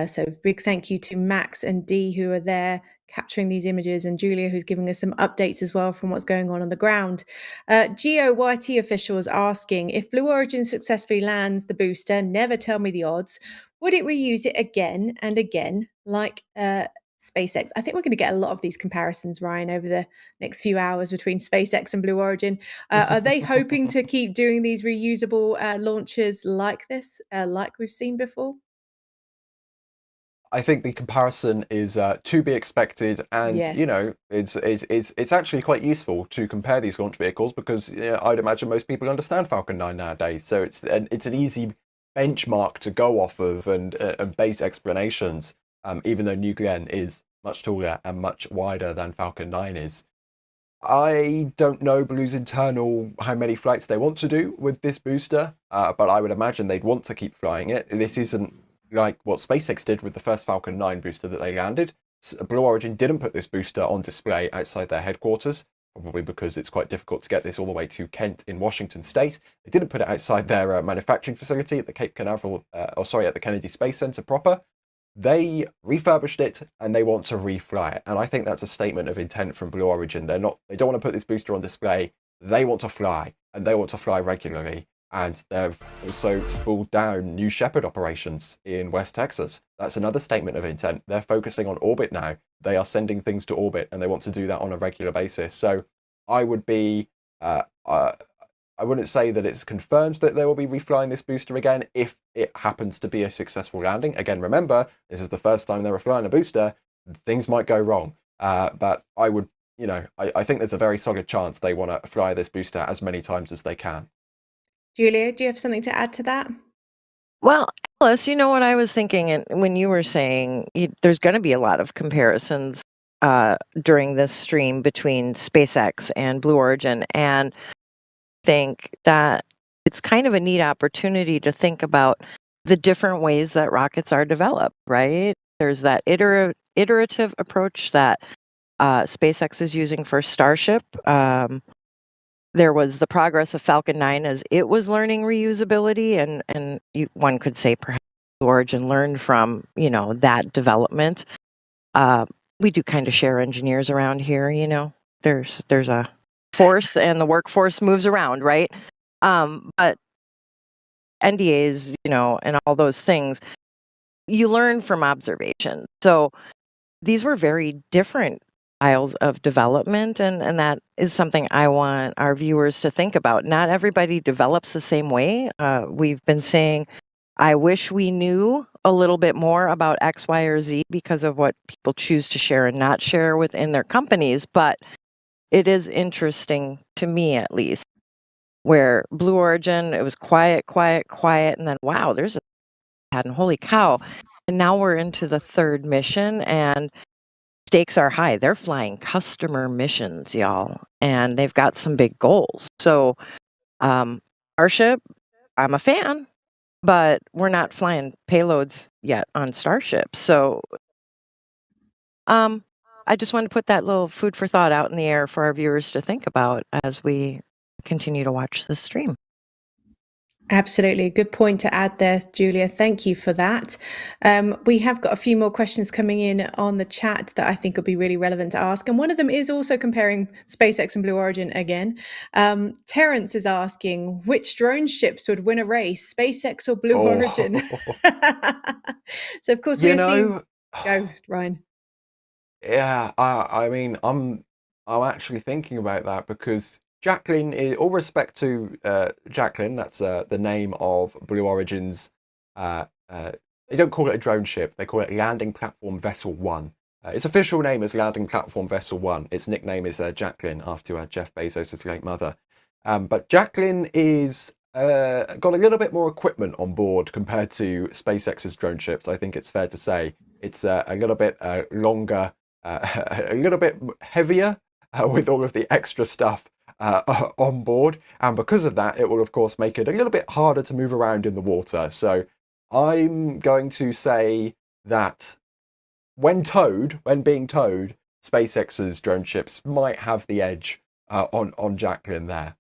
So big thank you to Max and Dee, who are there capturing these images, and Julia, who's giving us some updates as well from what's going on the ground. GeoYT officials asking, if Blue Origin successfully lands the booster, never tell me the odds, would it reuse it again and again like SpaceX? I think we're going to get a lot of these comparisons, Ryan, over the next few hours between SpaceX and Blue Origin. Are they hoping to keep doing these reusable launches like this, like we've seen before? I think the comparison is to be expected, and Yes. it's actually quite useful to compare these launch vehicles, because I'd imagine most people understand Falcon 9 nowadays, so it's an easy benchmark to go off of and base explanations. Even though New Glenn is much taller and much wider than Falcon 9 is. I don't know Blue's internal how many flights they want to do with this booster, but I would imagine they'd want to keep flying it. This isn't like what SpaceX did with the first Falcon 9 booster that they landed. Blue Origin didn't put this booster on display outside their headquarters, probably because it's quite difficult to get this all the way to Kent in Washington State. They didn't put it outside their manufacturing facility at the Cape Canaveral, at the Kennedy Space Center proper. They refurbished it and they want to refly it. And I think that's a statement of intent from Blue Origin. They don't want to put this booster on display. They want to fly, and they want to fly regularly. And they've also spooled down New Shepard operations in West Texas. That's another statement of intent. They're focusing on orbit now. They are sending things to orbit, and they want to do that on a regular basis. So I would be I wouldn't say that it's confirmed that they will be reflying this booster again if it happens to be a successful landing. Again, remember, this is the first time they're flying a booster. Things might go wrong. But I would, I think there's a very solid chance they want to fly this booster as many times as they can. Julia, do you have something to add to that? Well, Alice, you know what I was thinking, and when you were saying there's going to be a lot of comparisons during this stream between SpaceX and Blue Origin, and think that it's kind of a neat opportunity to think about the different ways that rockets are developed, right? There's that iterative approach that SpaceX is using for Starship. There was the progress of Falcon 9 as it was learning reusability, and one could say perhaps Blue Origin learned from that development. We do kind of share engineers around here, There's a force, and the workforce moves around, right? But NDAs, and all those things, you learn from observation. So these were very different styles of development, and that is something I want our viewers to think about. Not everybody develops the same way. We've been saying, I wish we knew a little bit more about X, Y, or Z because of what people choose to share and not share within their companies, but it is interesting to me, at least, where Blue Origin, it was quiet, quiet, quiet, and then wow, there's a pattern, holy cow. And now we're into the third mission, and stakes are high. They're flying customer missions, y'all, and they've got some big goals. So, Starship, I'm a fan, but we're not flying payloads yet on Starship. So, I just wanted to put that little food for thought out in the air for our viewers to think about as we continue to watch the stream. Absolutely. Good point to add there, Julia. Thank you for that. We have got a few more questions coming in on the chat that I think will be really relevant to ask. And one of them is also comparing SpaceX and Blue Origin again. Terence is asking, which drone ships would win a race, SpaceX or Blue Origin? So, of course, we've seen... Go, Ryan. Yeah, I mean, I'm actually thinking about that because Jacklyn, all respect to Jacklyn, that's the name of Blue Origin's, they don't call it a drone ship, they call it Landing Platform Vessel 1. Its official name is Landing Platform Vessel 1. Its nickname is Jacklyn, after Jeff Bezos' late mother. But Jacklyn is got a little bit more equipment on board compared to SpaceX's drone ships, I think it's fair to say. It's a little bit longer, a little bit heavier with all of the extra stuff on board, and because of that it will of course make it a little bit harder to move around in the water. So I'm going to say that when being towed, SpaceX's drone ships might have the edge on Jacklyn there.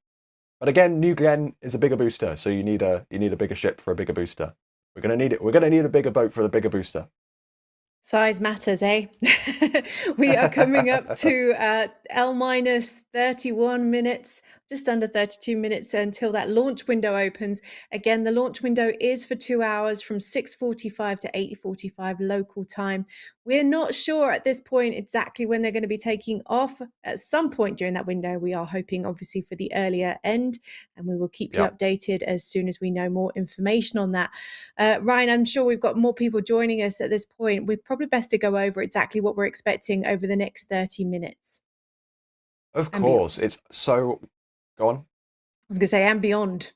But again, New Glenn is a bigger booster, so you need a bigger ship for a bigger booster. We're gonna need a bigger boat for the bigger booster. Size matters, eh? We are coming up to L minus 31 minutes, just under 32 minutes until that launch window opens. Again, the launch window is for 2 hours from 6:45 to 8:45 local time. We're not sure at this point exactly when they're going to be taking off. At some point during that window, we are hoping obviously for the earlier end, and we will keep you updated as soon as we know more information on that. Ryan, I'm sure we've got more people joining us at this point. We're probably best to go over exactly what we're expecting over the next 30 minutes. Of course, it's so... Go on. I was going to say, and beyond.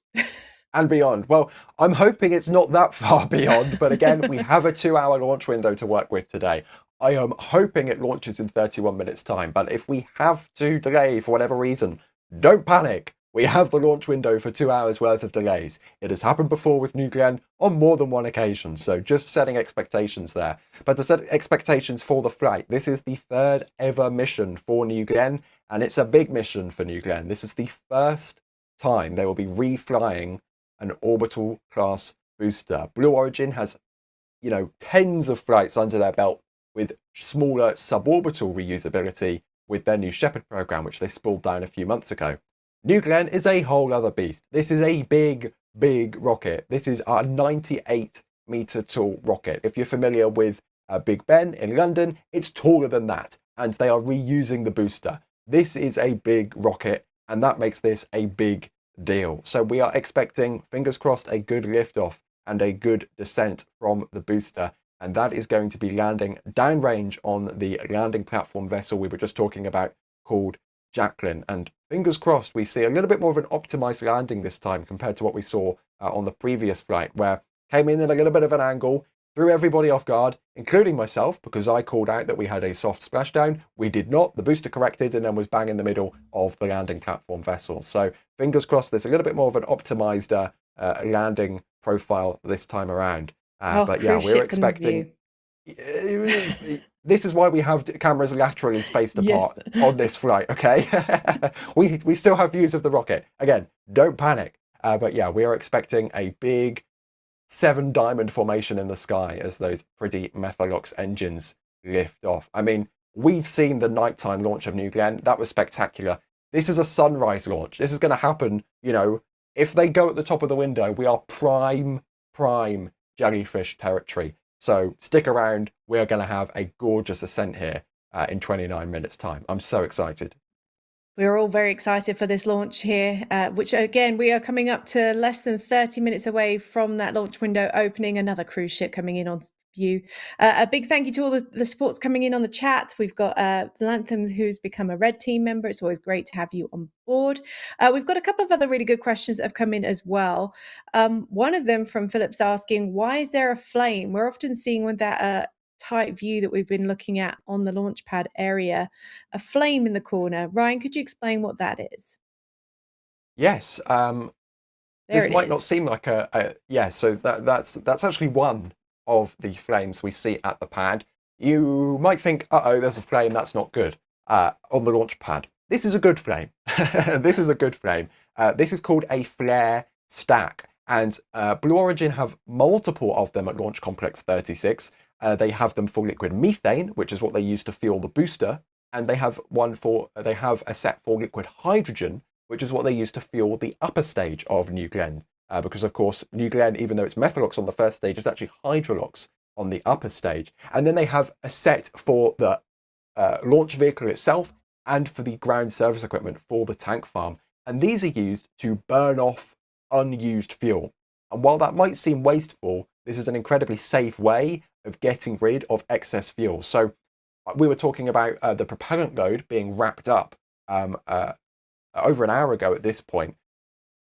And beyond. Well, I'm hoping it's not that far beyond, but again, we have a 2-hour launch window to work with today. I am hoping it launches in 31 minutes time, but if we have to delay for whatever reason, don't panic. We have the launch window for 2 hours worth of delays. It has happened before with New Glenn on more than one occasion, so just setting expectations there. But to set expectations for the flight, this is the third ever mission for New Glenn, and it's a big mission for New Glenn. This is the first time they will be reflying an orbital class booster. Blue Origin has, tens of flights under their belt with smaller suborbital reusability with their new Shepard program, which they spooled down a few months ago. New Glenn is a whole other beast. This is a big, big rocket. This is a 98-meter tall rocket. If you're familiar with Big Ben in London, it's taller than that, and they are reusing the booster. This is a big rocket, and that makes this a big deal. So we are expecting, fingers crossed, a good liftoff and a good descent from the booster, and that is going to be landing downrange on the landing platform vessel we were just talking about called Jacklyn. And fingers crossed we see a little bit more of an optimized landing this time compared to what we saw on the previous flight, where came in at a little bit of an angle, threw everybody off guard, including myself, because I called out that we had a soft splashdown. We did not. The booster corrected and then was bang in the middle of the landing platform vessel. So fingers crossed there's a little bit more of an optimized landing profile this time around. But yeah, we're expecting... This is why we have cameras laterally spaced apart on this flight, okay? we still have views of the rocket. Again, don't panic. But yeah, we are expecting a big 7-diamond formation in the sky as those pretty Methalox engines lift off. I mean, we've seen the nighttime launch of New Glenn. That was spectacular. This is a sunrise launch. This is going to happen, if they go at the top of the window, we are prime jellyfish territory. So stick around. We're going to have a gorgeous ascent here in 29 minutes time. I'm so excited. We're all very excited for this launch here, which again, we are coming up to less than 30 minutes away from that launch window opening. Another cruise ship coming in on view. A big thank you to all the supports coming in on the chat. We've got Lantham, who's become a Red Team member. It's always great to have you on board. We've got a couple of other really good questions that have come in as well. One of them from Philip's asking, why is there a flame? We're often seeing with that tight view that we've been looking at on the launch pad area, a flame in the corner. Ryan, could you explain what that is? Yes. This might not seem like so that's actually one of the flames we see at the pad. You might think, uh-oh, there's a flame, that's not good, on the launch pad. This is a good flame. This is a good flame. This is called a flare stack, and Blue Origin have multiple of them at Launch Complex 36. They have them for liquid methane, which is what they use to fuel the booster, and they have a set for liquid hydrogen, which is what they use to fuel the upper stage of New Glenn. Because of course, New Glenn, even though it's Methalox on the first stage, is actually Hydrolox on the upper stage. And then they have a set for the launch vehicle itself and for the ground service equipment for the tank farm. And these are used to burn off unused fuel. And while that might seem wasteful, this is an incredibly safe way of getting rid of excess fuel. So we were talking about the propellant load being wrapped up over an hour ago at this point.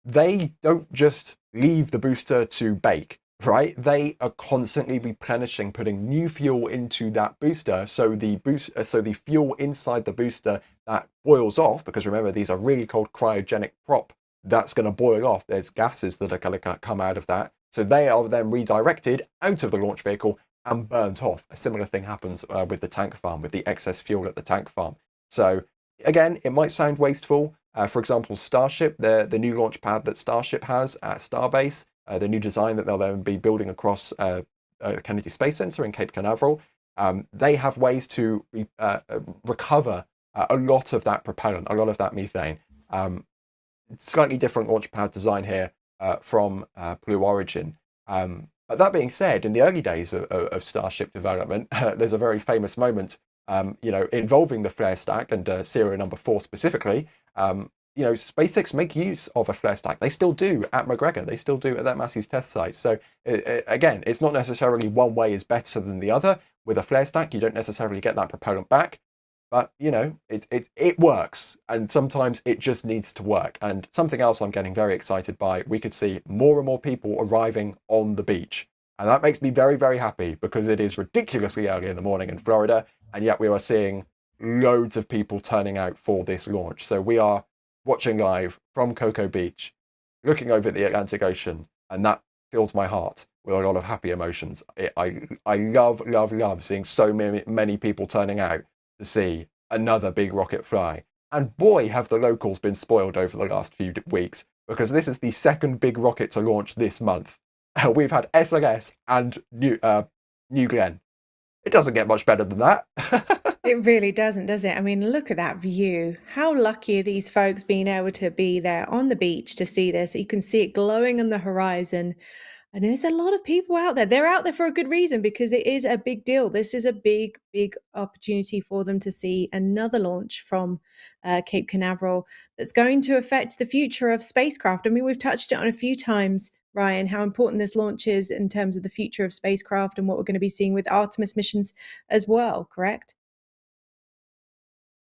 They don't just leave the booster to bake, right? They are constantly replenishing, putting new fuel into that booster. So the fuel inside the booster that boils off, because remember, these are really cold cryogenic prop, that's going to boil off. There's gases that are going to come out of that. So they are then redirected out of the launch vehicle and burnt off. A similar thing happens with the tank farm, with the excess fuel at the tank farm. So again, it might sound wasteful. For example, Starship, the new launch pad that Starship has at Starbase, the new design that they'll then be building across Kennedy Space Center in Cape Canaveral, they have ways to recover a lot of that propellant, a lot of that methane. Slightly different launch pad design here from Blue Origin. But that being said, in the early days of Starship development, there's a very famous moment, involving the flare stack and serial number 4 specifically. SpaceX make use of a flare stack. They still do at McGregor. They still do at that Massey's test site. So again, it's not necessarily one way is better than the other. With a flare stack, you don't necessarily get that propellant back. But, it works, and sometimes it just needs to work. And something else I'm getting very excited by, we could see more and more people arriving on the beach. And that makes me very, very happy, because it is ridiculously early in the morning in Florida, and yet we are seeing loads of people turning out for this launch. So we are watching live from Cocoa Beach, looking over at the Atlantic Ocean, and that fills my heart with a lot of happy emotions. I love, love, love seeing so many people turning out to see another big rocket fly. And boy, have the locals been spoiled over the last few weeks, because this is the second big rocket to launch this month. We've had SLS and New Glenn. It doesn't get much better than that. It really doesn't, does it? I mean, look at that view. How lucky are these folks being able to be there on the beach to see this? You can see it glowing on the horizon. And there's a lot of people out there. They're out there for a good reason, because it is a big deal. This is a big, big opportunity for them to see another launch from Cape Canaveral that's going to affect the future of spacecraft. I mean, we've touched it on a few times, Ryan, how important this launch is in terms of the future of spacecraft and what we're going to be seeing with Artemis missions as well, correct?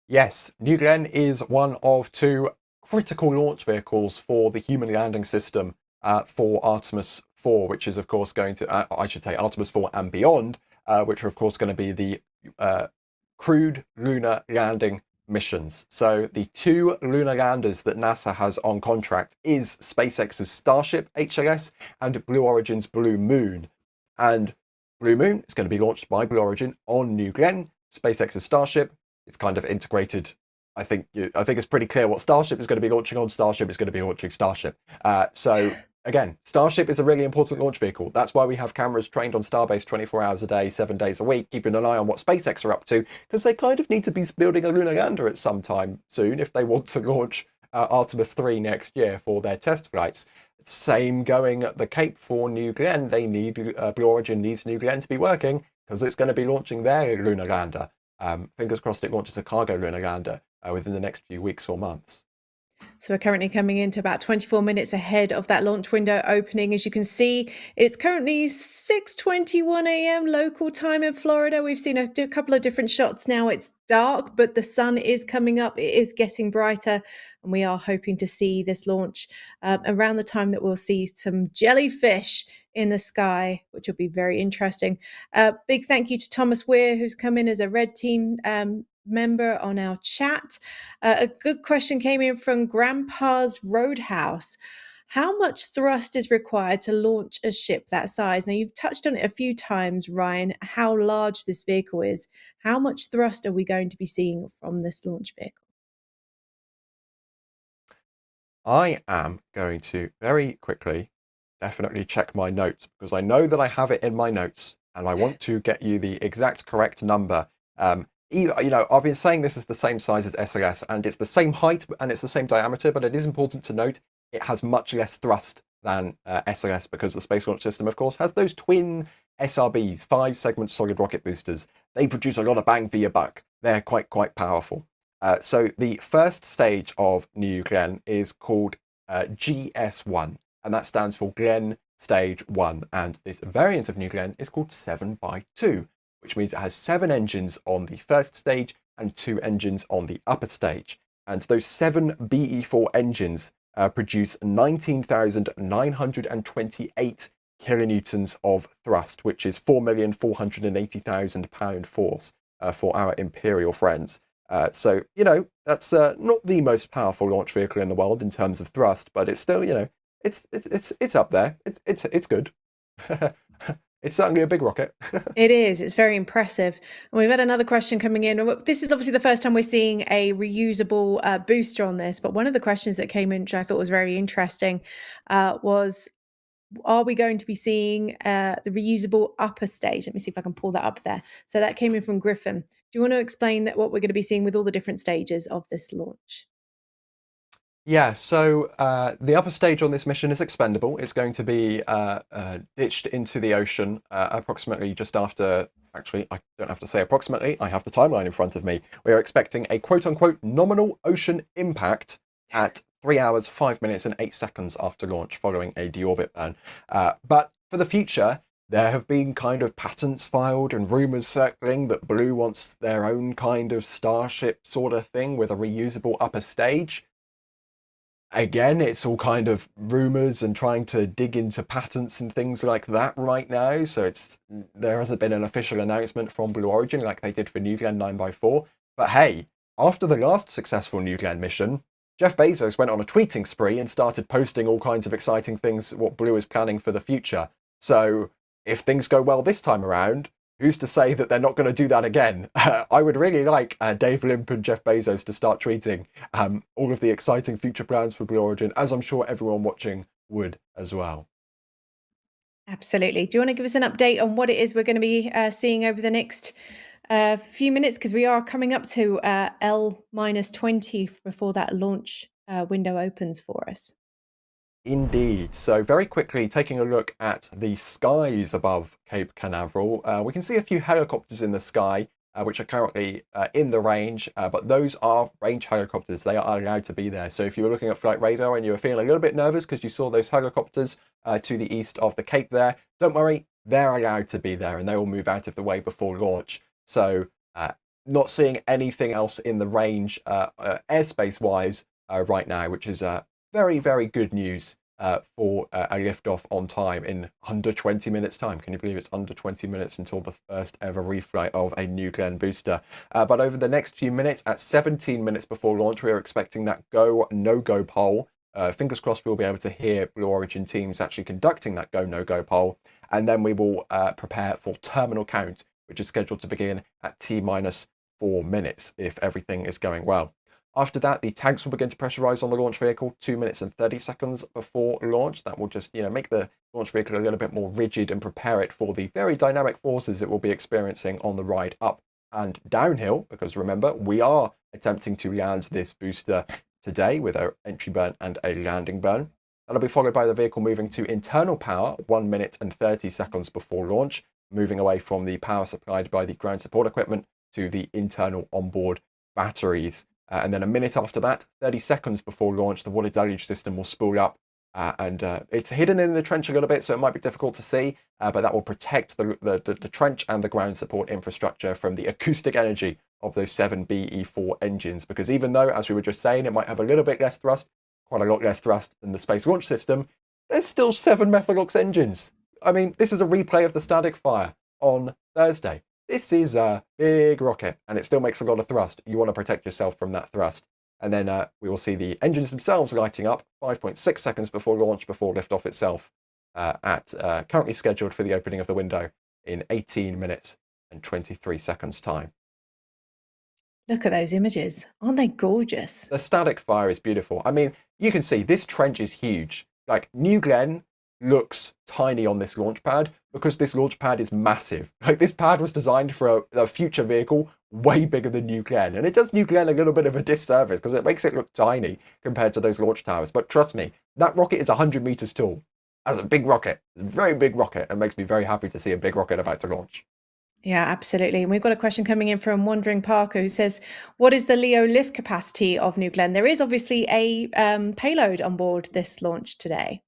Yes, New Glenn is one of 2 critical launch vehicles for the human landing system for Artemis 4, which is of course going to, Artemis 4 and beyond, which are of course going to be the crewed lunar landing missions. So the 2 lunar landers that NASA has on contract is SpaceX's Starship HLS and Blue Origin's Blue Moon. And Blue Moon is going to be launched by Blue Origin on New Glenn. SpaceX's Starship, it's kind of integrated. I think it's pretty clear what Starship is going to be launching on. Starship is going to be launching Starship. So again, Starship is a really important launch vehicle. That's why we have cameras trained on Starbase 24 hours a day, 7 days a week, keeping an eye on what SpaceX are up to, because they kind of need to be building a lunar lander at some time soon if they want to launch Artemis 3 next year for their test flights. Same going at the Cape for New Glenn. They need Blue Origin needs New Glenn to be working because it's going to be launching their lunar lander. Fingers crossed it launches a cargo lunar lander within the next few weeks or months. So we're currently coming into about 24 minutes ahead of that launch window opening. As you can see, it's currently 6:21 a.m. local time in Florida. We've seen a couple of different shots now. It's dark, but the sun is coming up. It is getting brighter, and we are hoping to see this launch around the time that we'll see some jellyfish in the sky, which will be very interesting. Big thank you to Thomas Weir, who's come in as a Red Team member on our chat. A good question came in from Grandpa's Roadhouse. How much thrust is required to launch a ship that size? Now, you've touched on it a few times, Ryan, how large this vehicle is. How much thrust are we going to be seeing from this launch vehicle? I am going to very quickly definitely check my notes because I know that I have it in my notes and I want to get you the exact correct number. I've been saying this is the same size as SLS and it's the same height and it's the same diameter, but it is important to note it has much less thrust than SLS because the Space Launch System, of course, has those twin SRBs, 5-segment solid rocket boosters. They produce a lot of bang for your buck. They're quite powerful. So the first stage of New Glenn is called GS1, and that stands for Glenn Stage 1. And this variant of New Glenn is called 7x2, which means it has 7 engines on the first stage and 2 engines on the upper stage. And those 7 BE4 engines produce 19,928 kilonewtons of thrust, which is 4,480,000 pound force for our Imperial friends. So, that's not the most powerful launch vehicle in the world in terms of thrust, but it's still, it's up there. It's good. It's certainly a big rocket. It is. It's very impressive. And we've had another question coming in. This is obviously the first time we're seeing a reusable booster on this, but one of the questions that came in, which I thought was very interesting, was, are we going to be seeing the reusable upper stage? Let me see if I can pull that up there. So that came in from Griffin. Do you want to explain what we're going to be seeing with all the different stages of this launch? Yeah, so the upper stage on this mission is expendable. It's going to be ditched into the ocean approximately just after, actually, I don't have to say approximately, I have the timeline in front of me. We are expecting a quote-unquote nominal ocean impact at 3 hours, 5 minutes and 8 seconds after launch following a deorbit burn. But for the future, there have been kind of patents filed and rumours circling that Blue wants their own kind of Starship sort of thing with a reusable upper stage. Again, it's all kind of rumours and trying to dig into patents and things like that right now. So there hasn't been an official announcement from Blue Origin like they did for New Glenn 9x4. But hey, after the last successful New Glenn mission, Jeff Bezos went on a tweeting spree and started posting all kinds of exciting things what Blue is planning for the future. So if things go well this time around, who's to say that they're not going to do that again? I would really like Dave Limp and Jeff Bezos to start tweeting all of the exciting future plans for Blue Origin, as I'm sure everyone watching would as well. Absolutely. Do you want to give us an update on what it is we're going to be seeing over the next few minutes? Because we are coming up to L-20 before that launch window opens for us. Indeed. So very quickly, taking a look at the skies above Cape Canaveral, we can see a few helicopters in the sky, which are currently in the range, but those are range helicopters. They are allowed to be there. So if you were looking at flight radar and you were feeling a little bit nervous because you saw those helicopters to the east of the Cape there, don't worry, they're allowed to be there and they will move out of the way before launch. So not seeing anything else in the range airspace-wise right now, which is very, very good news for a liftoff on time in under 20 minutes time. Can you believe it's under 20 minutes until the first ever reflight of a New Glenn booster? But over the next few minutes, at 17 minutes before launch, we are expecting that go, no-go poll. Fingers crossed we'll be able to hear Blue Origin teams actually conducting that go, no-go poll. And then we will prepare for terminal count, which is scheduled to begin at T-4 minutes if everything is going well. After that, the tanks will begin to pressurize on the launch vehicle 2 minutes and 30 seconds before launch. That will just, make the launch vehicle a little bit more rigid and prepare it for the very dynamic forces it will be experiencing on the ride up and downhill. Because remember, we are attempting to land this booster today with an entry burn and a landing burn. That'll be followed by the vehicle moving to internal power 1 minute and 30 seconds before launch, moving away from the power supplied by the ground support equipment to the internal onboard batteries. And then a minute after that, 30 seconds before launch, the water deluge system will spool up. And it's hidden in the trench a little bit, so it might be difficult to see, but that will protect the trench and the ground support infrastructure from the acoustic energy of those 7 BE4 engines. Because even though, as we were just saying, it might have a little bit less thrust, quite a lot less thrust than the Space Launch System, there's still 7 Methalox engines. I mean, this is a replay of the static fire on Thursday. This is a big rocket, and it still makes a lot of thrust. You want to protect yourself from that thrust. And then we will see the engines themselves lighting up 5.6 seconds before launch, before liftoff itself, currently scheduled for the opening of the window in 18 minutes and 23 seconds time. Look at those images. Aren't they gorgeous? The static fire is beautiful. I mean, you can see this trench is huge. Like, New Glenn looks tiny on this launch pad because this launch pad is massive. Like, this pad was designed for a future vehicle way bigger than New Glenn, and it does New Glenn a little bit of a disservice because it makes it look tiny compared to those launch towers. But trust me, that rocket is 100 meters tall. That's a big rocket. It's a very big rocket, and makes me very happy to see a big rocket about to launch. Yeah, absolutely. And we've got a question coming in from Wandering Parker who says, what is the LEO lift capacity of New Glenn? There is obviously a payload on board this launch today.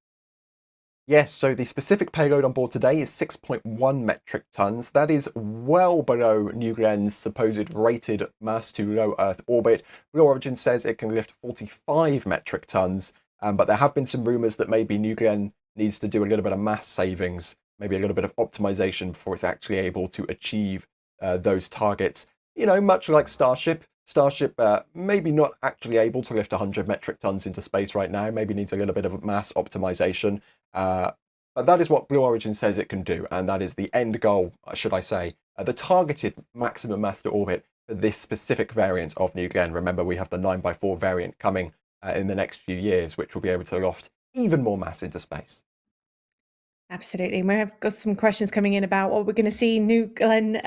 Yes, so the specific payload on board today is 6.1 metric tons. That is well below New Glenn's supposed rated mass to low Earth orbit. Blue Origin says it can lift 45 metric tons, but there have been some rumours that maybe New Glenn needs to do a little bit of mass savings, maybe a little bit of optimization before it's actually able to achieve those targets. You know, much like Starship. Starship maybe not actually able to lift 100 metric tons into space right now, maybe needs a little bit of mass optimization. But that is what Blue Origin says it can do, and that is the end goal, should I say, the targeted maximum mass to orbit for this specific variant of New Glenn. Remember, we have the 9x4 variant coming in the next few years, which will be able to loft even more mass into space. Absolutely. And we have got some questions coming in about what we're going to see New Glenn,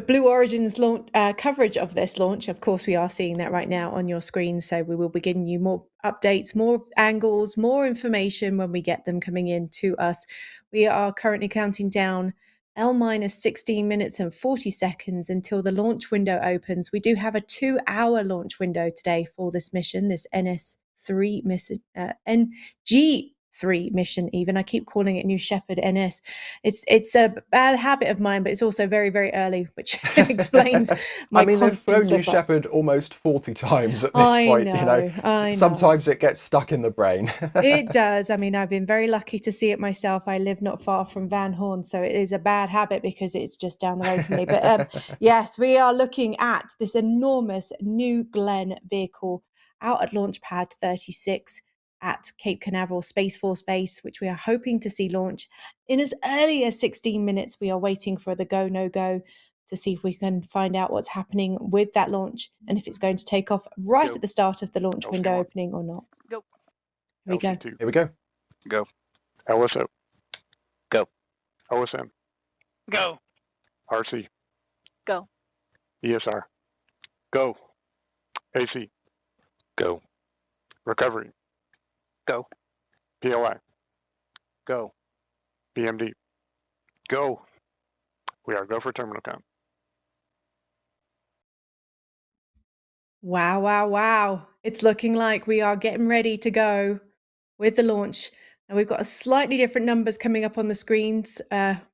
Blue Origin's launch, coverage of this launch. Of course, we are seeing that right now on your screen. So we will be giving you more updates, more angles, more information when we get them coming in to us. We are currently counting down L-minus 16 minutes and 40 seconds until the launch window opens. We do have a 2-hour launch window today for this mission, this NS3 mission, NG3 mission even. I keep calling it New Shepard NS. It's a bad habit of mine, but it's also very, very early, which explains my I mean, they've flown New slip-ups. Shepard almost 40 times at this point. I know. Sometimes it gets stuck in the brain. It does. I mean, I've been very lucky to see it myself. I live not far from Van Horn, so it is a bad habit because it's just down the road from me. But yes, we are looking at this enormous New Glenn vehicle out at Launch Pad 36 at Cape Canaveral Space Force Base, which we are hoping to see launch in as early as 16 minutes. We are waiting for the go, no go to see if we can find out what's happening with that launch and if it's going to take off right at the start of the launch window opening or not. Go. Here we go. Here we go. Go. LSO. Go. OSM. Go. RC. Go. ESR. Go. AC. Go. Recovery. Go. PLI. Go. BMD. Go. We are go for terminal count. Wow, wow, wow. It's looking like we are getting ready to go with the launch. And we've got a slightly different numbers coming up on the screens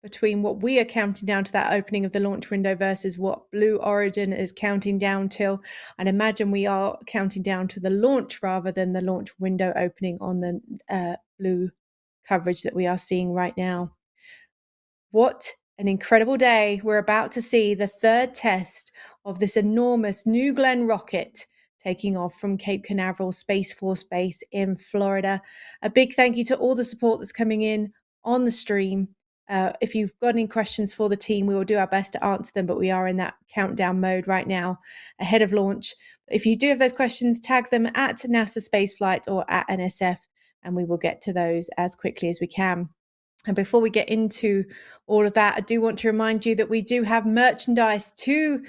between what we are counting down to that opening of the launch window versus what Blue Origin is counting down till. I'd imagine we are counting down to the launch rather than the launch window opening on the blue coverage that we are seeing right now. What an incredible day. We're about to see the third test of this enormous New Glenn rocket taking off from Cape Canaveral Space Force Base in Florida. A big thank you to all the support that's coming in on the stream. If you've got any questions for the team, we will do our best to answer them, but we are in that countdown mode right now ahead of launch. If you do have those questions, tag them at NASA Spaceflight or at NSF, and we will get to those as quickly as we can. And before we get into all of that, I do want to remind you that we do have merchandise to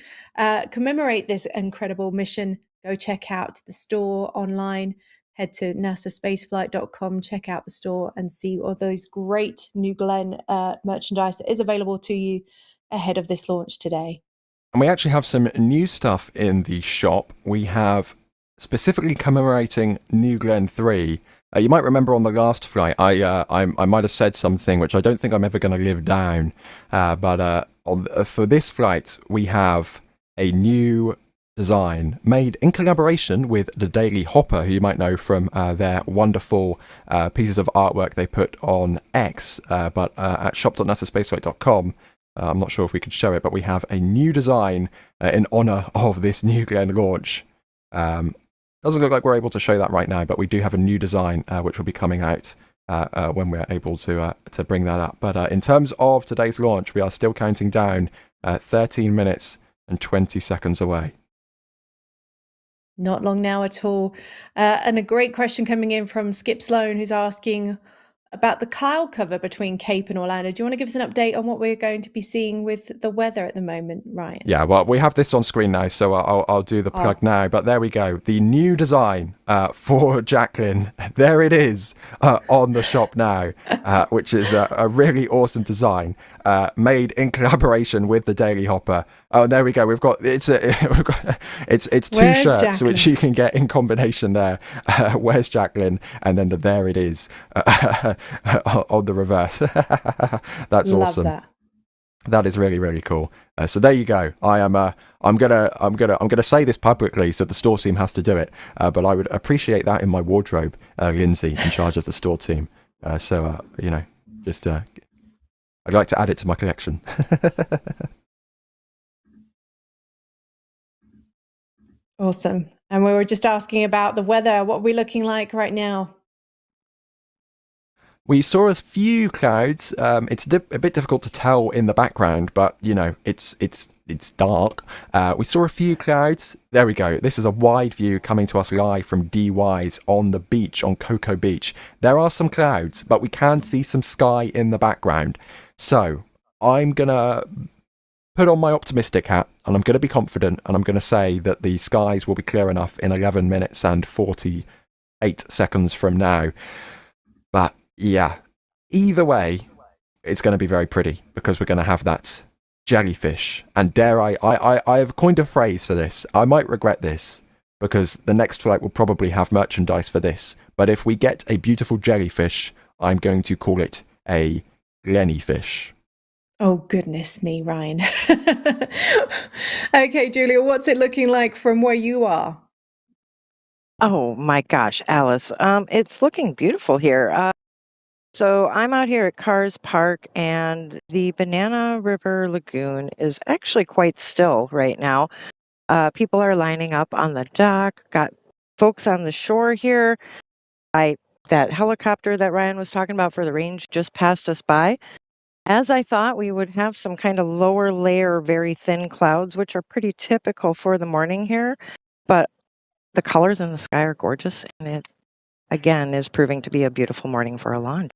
commemorate this incredible mission go check out the store online. Head to nasaspaceflight.com, check out the store and see all those great New Glenn merchandise that is available to you ahead of this launch today. And we actually have some new stuff in the shop. We have specifically commemorating New Glenn 3. You might remember on the last flight, I might have said something which I don't think I'm ever going to live down. But for this flight, we have a new design made in collaboration with the Daily Hopper, who you might know from their wonderful pieces of artwork they put on X, but at shop.nasaspaceflight.com. I'm not sure if we could show it, but we have a new design in honor of this New Glenn launch. Doesn't look like we're able to show that right now, but we do have a new design which will be coming out when we're able to bring that up. But in terms of today's launch, we are still counting down 13 minutes and 20 seconds away. Not long now at all. And a great question coming in from Skip Sloan, who's asking about the cloud cover between Cape and Orlando. Do you want to give us an update on what we're going to be seeing with the weather at the moment, Ryan? Yeah, well, we have this on screen now, so I'll do the plug now. But there we go. The new design for Jacklyn. There it is on the shop now, which is a really awesome design made in collaboration with the Daily Hopper. Oh, and there we go. We've got it's two Where's shirts Jacklyn? which you can get in combination there. Where's Jacklyn? And then there it is on the reverse. That's Love awesome. that. That is really, really cool. So there you go. I'm gonna say this publicly, so the store team has to do it. But I would appreciate that in my wardrobe, Lindsay, in charge of the store team. Just I'd like to add it to my collection. Awesome. And we were just asking about the weather. What are we looking like right now? We saw a few clouds. It's a bit difficult to tell in the background, but it's dark. We saw a few clouds. There we go. This is a wide view coming to us live from DY's on the beach, on Cocoa Beach. There are some clouds, but we can see some sky in the background. So I'm gonna put on my optimistic hat, and I'm going to be confident, and I'm going to say that the skies will be clear enough in 11 minutes and 48 seconds from now. But yeah, either way, it's going to be very pretty, because we're going to have that jellyfish. And dare I have coined a phrase for this. I might regret this, because the next flight will probably have merchandise for this. But if we get a beautiful jellyfish, I'm going to call it a Glennyfish. Oh, goodness me, Ryan. Okay, Julia, what's it looking like from where you are? Oh my gosh, Alice. It's looking beautiful here. So I'm out here at Cars Park, and the Banana River Lagoon is actually quite still right now. People are lining up on the dock. Got folks on the shore here. That helicopter that Ryan was talking about for the range just passed us by. As I thought, we would have some kind of lower layer, very thin clouds, which are pretty typical for the morning here. But the colors in the sky are gorgeous, and it, again, is proving to be a beautiful morning for a launch.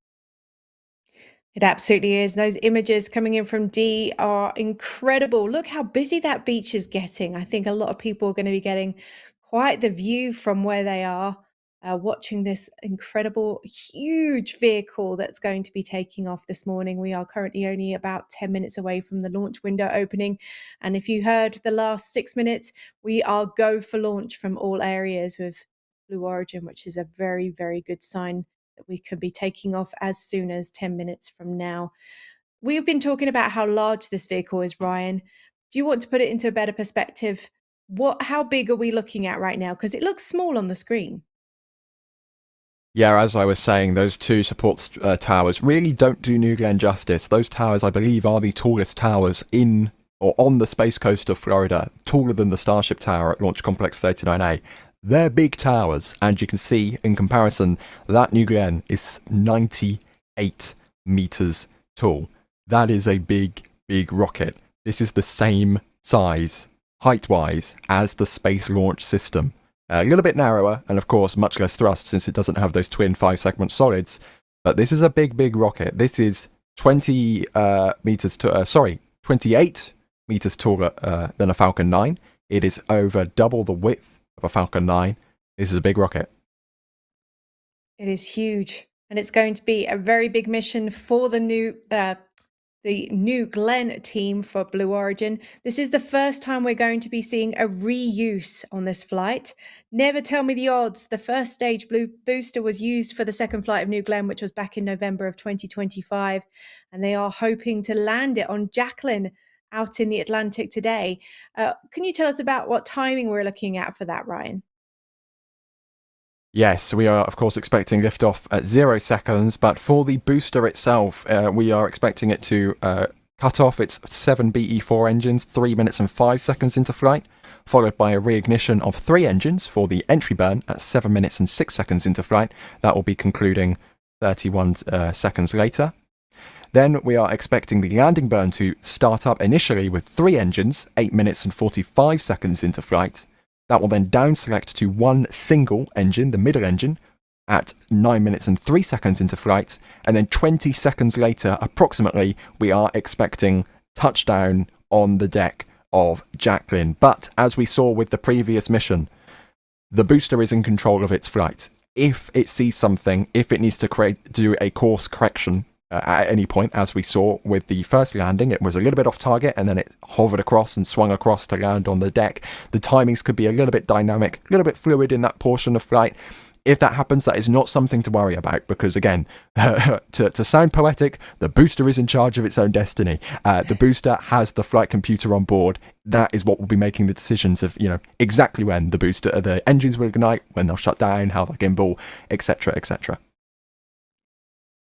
It absolutely is. Those images coming in from D are incredible. Look how busy that beach is getting. I think a lot of people are going to be getting quite the view from where they are, watching this incredible, huge vehicle that's going to be taking off this morning. We are currently only about 10 minutes away from the launch window opening. And if you heard the last 6 minutes, we are go for launch from all areas with Blue Origin, which is a very, very good sign that we could be taking off as soon as 10 minutes from now. We've been talking about how large this vehicle is, Ryan. Do you want to put it into a better perspective? How big are we looking at right now? Because it looks small on the screen. Yeah, as I was saying, those two support towers really don't do New Glenn justice. Those towers, I believe, are the tallest towers in or on the Space Coast of Florida, taller than the Starship Tower at Launch Complex 39A. They're big towers, and you can see, in comparison, that New Glenn is 98 meters tall. That is a big, big rocket. This is the same size, height-wise, as the Space Launch System. A little bit narrower, and of course much less thrust since it doesn't have those twin 5-segment solids. But this is a big, big rocket. This is 28 meters taller than a Falcon 9. It is over double the width of a Falcon 9. This is a big rocket. It is huge, and it's going to be a very big mission for the New Glenn team for Blue Origin. This is the first time we're going to be seeing a reuse on this flight. Never tell me the odds. The first stage Blue booster was used for the second flight of New Glenn, which was back in November of 2025, and they are hoping to land it on Jacklyn out in the Atlantic today. Can you tell us about what timing we're looking at for that, Ryan? Yes, we are, of course, expecting liftoff at 0 seconds, but for the booster itself, we are expecting it to cut off its 7 BE4 engines 3 minutes and 5 seconds into flight, followed by a reignition of 3 engines for the entry burn at 7 minutes and 6 seconds into flight. That will be concluding 31 seconds later. Then we are expecting the landing burn to start up initially with 3 engines, 8 minutes and 45 seconds into flight. That will then down select to 1 single engine, the middle engine, at 9 minutes and 3 seconds into flight. And then 20 seconds later, approximately, we are expecting touchdown on the deck of Jacklyn. But as we saw with the previous mission, the booster is in control of its flight. If it sees something, if it needs to do a course correction, at any point, as we saw with the first landing, it was a little bit off target and then it hovered across and swung across to land on the deck. The timings could be a little bit dynamic, a little bit fluid in that portion of flight. If that happens, that is not something to worry about because, again, to sound poetic, the booster is in charge of its own destiny. The booster has the flight computer on board. That is what will be making the decisions of, exactly when the engines will ignite, when they'll shut down, how they'll gimbal, etc., etc.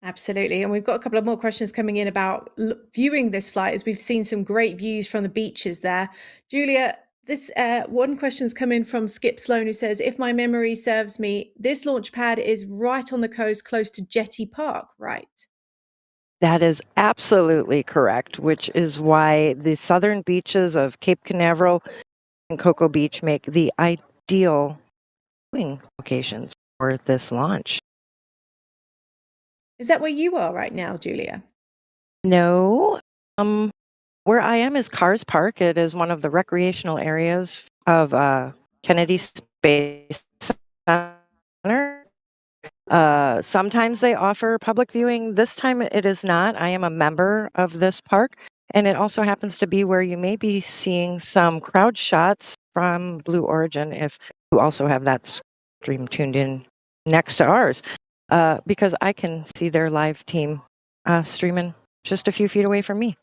Absolutely. And we've got a couple of more questions coming in about viewing this flight, as we've seen some great views from the beaches there. Julia, this one question's come in from Skip Sloan, who says, if my memory serves me, this launch pad is right on the coast close to Jetty Park, right? That is absolutely correct, which is why the southern beaches of Cape Canaveral and Cocoa Beach make the ideal viewing locations for this launch. Is that where you are right now, Julia? No. Where I am is Cars Park. It is one of the recreational areas of Kennedy Space Center. Sometimes they offer public viewing. This time it is not. I am a member of this park, and it also happens to be where you may be seeing some crowd shots from Blue Origin if you also have that stream tuned in next to ours. Because I can see their live team streaming just a few feet away from me.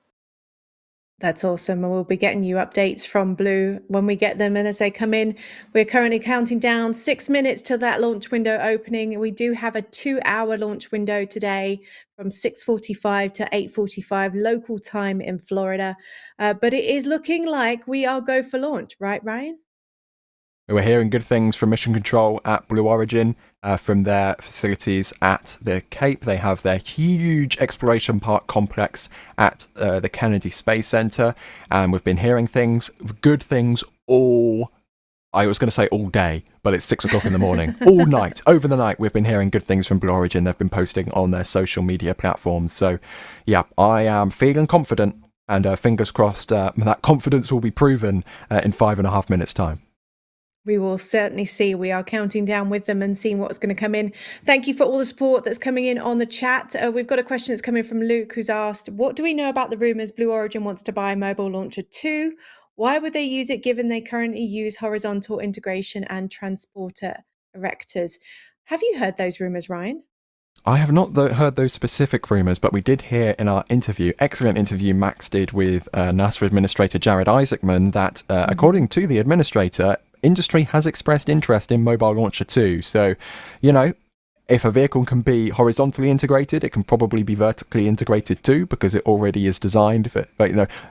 That's awesome. And we'll be getting you updates from Blue when we get them. And as they come in, we're currently counting down 6 minutes till that launch window opening. We do have a 2-hour launch window today from 6:45 to 8:45 local time in Florida. But it is looking like we are go for launch, right, Ryan? We're hearing good things from Mission Control at Blue Origin, from their facilities at the Cape. They have their huge exploration park complex at the Kennedy Space Center, and we've been hearing good things all day, but it's 6 o'clock in the morning. All night, over the night, we've been hearing good things from Blue Origin. They've been posting on their social media platforms. So, yeah, I am feeling confident, and fingers crossed that confidence will be proven in 5.5 minutes' time. We will certainly see. We are counting down with them and seeing what's going to come in. Thank you for all the support that's coming in on the chat. We've got a question that's coming from Luke, who's asked, what do we know about the rumours Blue Origin wants to buy Mobile Launcher 2? Why would they use it given they currently use horizontal integration and transporter erectors? Have you heard those rumours, Ryan? I have not heard those specific rumours, but we did hear in our excellent interview Max did with NASA Administrator Jared Isaacman, that according to the administrator, industry has expressed interest in Mobile Launcher 2. So, if a vehicle can be horizontally integrated, it can probably be vertically integrated too, because it already is designed for,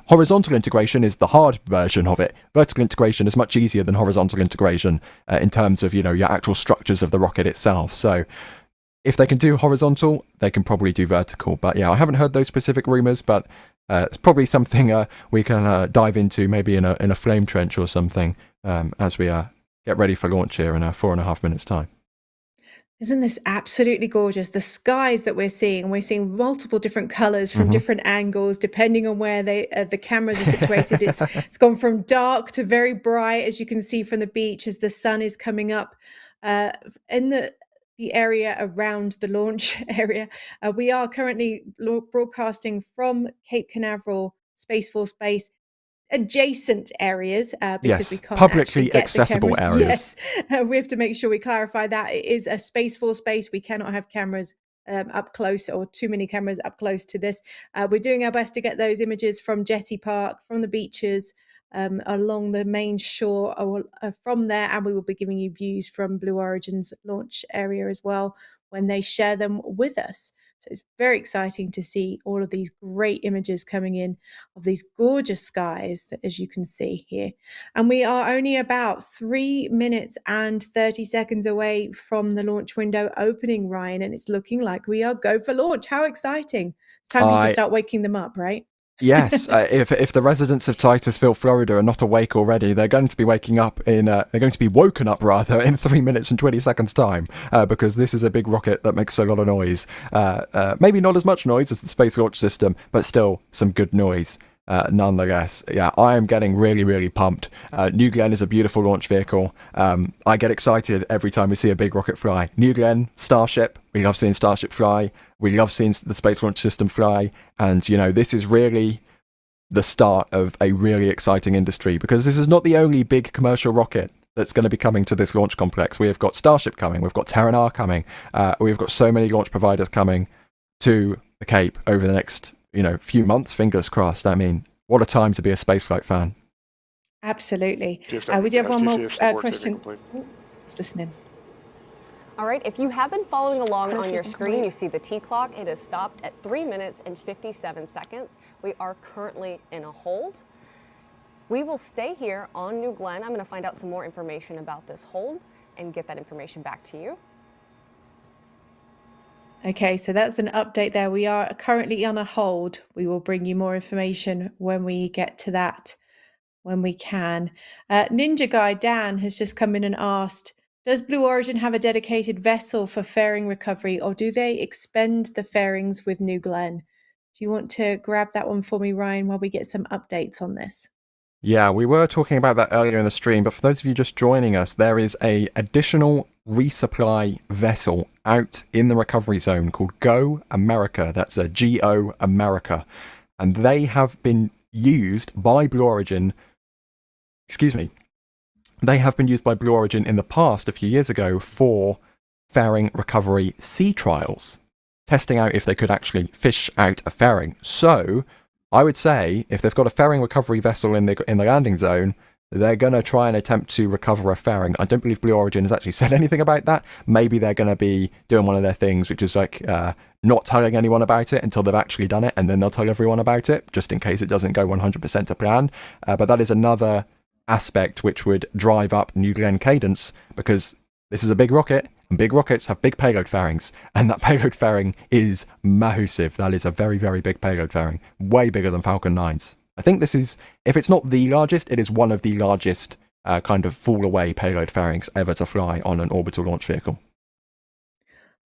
horizontal integration is the hard version of it. Vertical integration is much easier than horizontal integration in terms of, your actual structures of the rocket itself. So, if they can do horizontal, they can probably do vertical. But yeah, I haven't heard those specific rumours, but it's probably something we can dive into maybe in a flame trench or something as we get ready for launch here in 4.5 minutes' time. Isn't this absolutely gorgeous? The skies that we're seeing multiple different colors from different angles, depending on where the cameras are situated. It's gone from dark to very bright, as you can see from the beach, as the sun is coming up in the area around the launch area. We are currently broadcasting from Cape Canaveral Space Force Base, adjacent areas, because we Yes, can't actually publicly get the accessible cameras. areas. Yes, we have to make sure we clarify that it is a Space Force base. We cannot have cameras up close, or too many cameras up close to this. We're doing our best to get those images from Jetty Park, from the beaches, along the main shore, from there, and we will be giving you views from Blue Origin's launch area as well when they share them with us. So it's very exciting to see all of these great images coming in of these gorgeous skies, that, as you can see here. And we are only about 3 minutes and 30 seconds away from the launch window opening, Ryan, and it's looking like we are go for launch. How exciting. It's time for you to start waking them up, right? Yes, if the residents of Titusville, Florida are not awake already, they're going to be waking up they're going to be woken up rather in 3 minutes and 20 seconds time, because this is a big rocket that makes a lot of noise. Maybe not as much noise as the Space Launch System, but still some good noise. Nonetheless, yeah, I am getting really, really pumped. New Glenn is a beautiful launch vehicle. I get excited every time we see a big rocket fly. New Glenn, Starship, we love seeing Starship fly. We love seeing the Space Launch System fly. And, you know, this is really the start of a really exciting industry, because this is not the only big commercial rocket that's going to be coming to this launch complex. We have got Starship coming. We've got Terran coming. We've got so many launch providers coming to the Cape over the next few months, fingers crossed. I mean, what a time to be a spaceflight fan. Absolutely. We do have one more question. Let's listen in. All right, if you have been following along on your screen, you see the T clock. It has stopped at 3 minutes and 57 seconds. We are currently in a hold. We will stay here on New Glenn. I'm going to find out some more information about this hold and get that information back to you. Okay, so that's an update there. We are currently on a hold. We will bring you more information when we get to that, when we can. Ninja Guy Dan has just come in and asked, does Blue Origin have a dedicated vessel for fairing recovery, or do they expend the fairings with New Glenn? Do you want to grab that one for me, Ryan, while we get some updates on this? Yeah, we were talking about that earlier in the stream, but for those of you just joining us, there is a additional resupply vessel out in the recovery zone called Go America. That's a GO America. And they have been used by Blue Origin, they have been used by Blue Origin in the past, a few years ago, for fairing recovery sea trials, testing out if they could actually fish out a fairing. So I would say if they've got a fairing recovery vessel in the landing zone, they're going to try and attempt to recover a fairing. I don't believe Blue Origin has actually said anything about that. Maybe they're going to be doing one of their things, which is like not telling anyone about it until they've actually done it, and then they'll tell everyone about it, just in case it doesn't go 100% to plan. But that is another aspect which would drive up New Glenn cadence, because this is a big rocket, and big rockets have big payload fairings, and that payload fairing is massive. That is a very, very big payload fairing, way bigger than Falcon 9's. I think this is, if it's not the largest, it is one of the largest kind of fall-away payload fairings ever to fly on an orbital launch vehicle.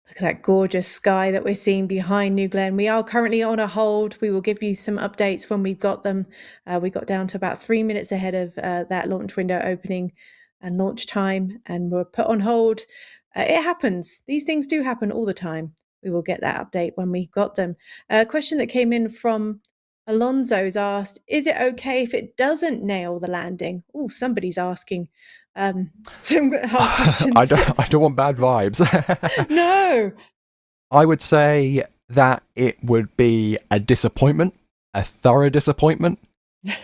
Look at that gorgeous sky that we're seeing behind New Glenn. We are currently on a hold. We will give you some updates when we've got them. We got down to about 3 minutes ahead of that launch window opening and launch time, and we're put on hold. It happens. These things do happen all the time. We will get that update when we've got them. A question that came in from Alonso's asked, is it okay if it doesn't nail the landing? Oh, somebody's asking some hard questions. I don't want bad vibes. No. I would say that it would be a disappointment, a thorough disappointment,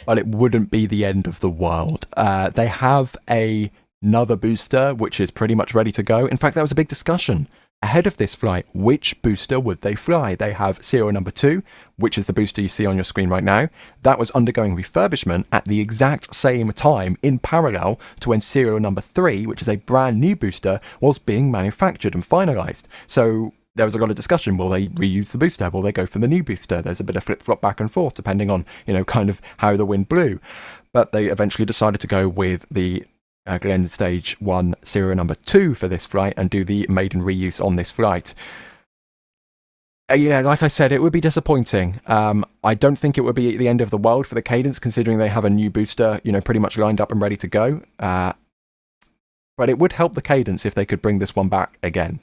but it wouldn't be the end of the world. They have another booster which is pretty much ready to go. In fact, there was a big discussion ahead of this flight. Which booster would they fly? They have serial number 2, which is the booster you see on your screen right now. That was undergoing refurbishment at the exact same time in parallel to when serial number 3, which is a brand new booster, was being manufactured and finalized. So there was a lot of discussion. Will they reuse the booster? Will they go for the new booster? There's a bit of flip-flop back and forth depending on, kind of how the wind blew. But they eventually decided to go with the Glenn Stage 1 serial number 2 for this flight and do the maiden reuse on this flight. Yeah, like I said, it would be disappointing. I don't think it would be the end of the world for the Cadence, considering they have a new booster, pretty much lined up and ready to go. But it would help the Cadence if they could bring this one back again.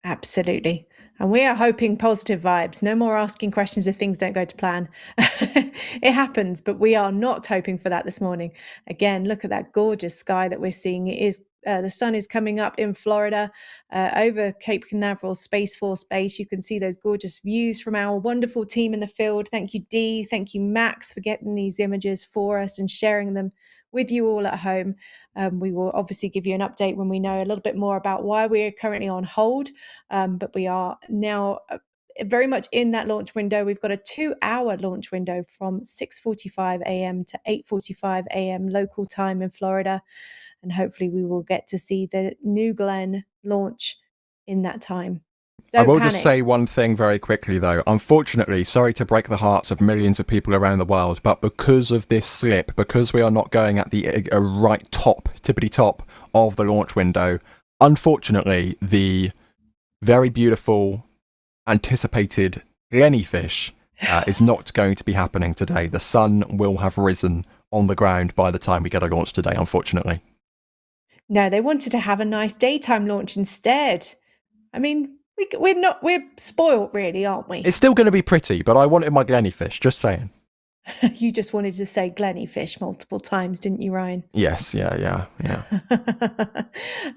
Absolutely. And we are hoping positive vibes. No more asking questions if things don't go to plan. It happens, but we are not hoping for that this morning. Again, look at that gorgeous sky that we're seeing. It is the sun is coming up in Florida over Cape Canaveral Space Force Base. You can see those gorgeous views from our wonderful team in the field. Thank you, Dee. Thank you, Max, for getting these images for us and sharing them with you all at home. We will obviously give you an update when we know a little bit more about why we're currently on hold, but we are now very much in that launch window. We've got a 2-hour launch window from 6:45 a.m. to 8:45 a.m. local time in Florida, and hopefully we will get to see the New Glenn launch in that time. I will just say one thing very quickly, though. Unfortunately, sorry to break the hearts of millions of people around the world, but because of this slip, because we are not going at the right top, tippity top of the launch window, unfortunately, the very beautiful, anticipated jellyfish is not going to be happening today. The sun will have risen on the ground by the time we get a launch today, unfortunately. No, they wanted to have a nice daytime launch instead. I mean, we're spoiled, really, aren't we? It's still going to be pretty, but I wanted my jellyfish, just saying. You just wanted to say jellyfish multiple times, didn't you, Ryan? Yes, yeah.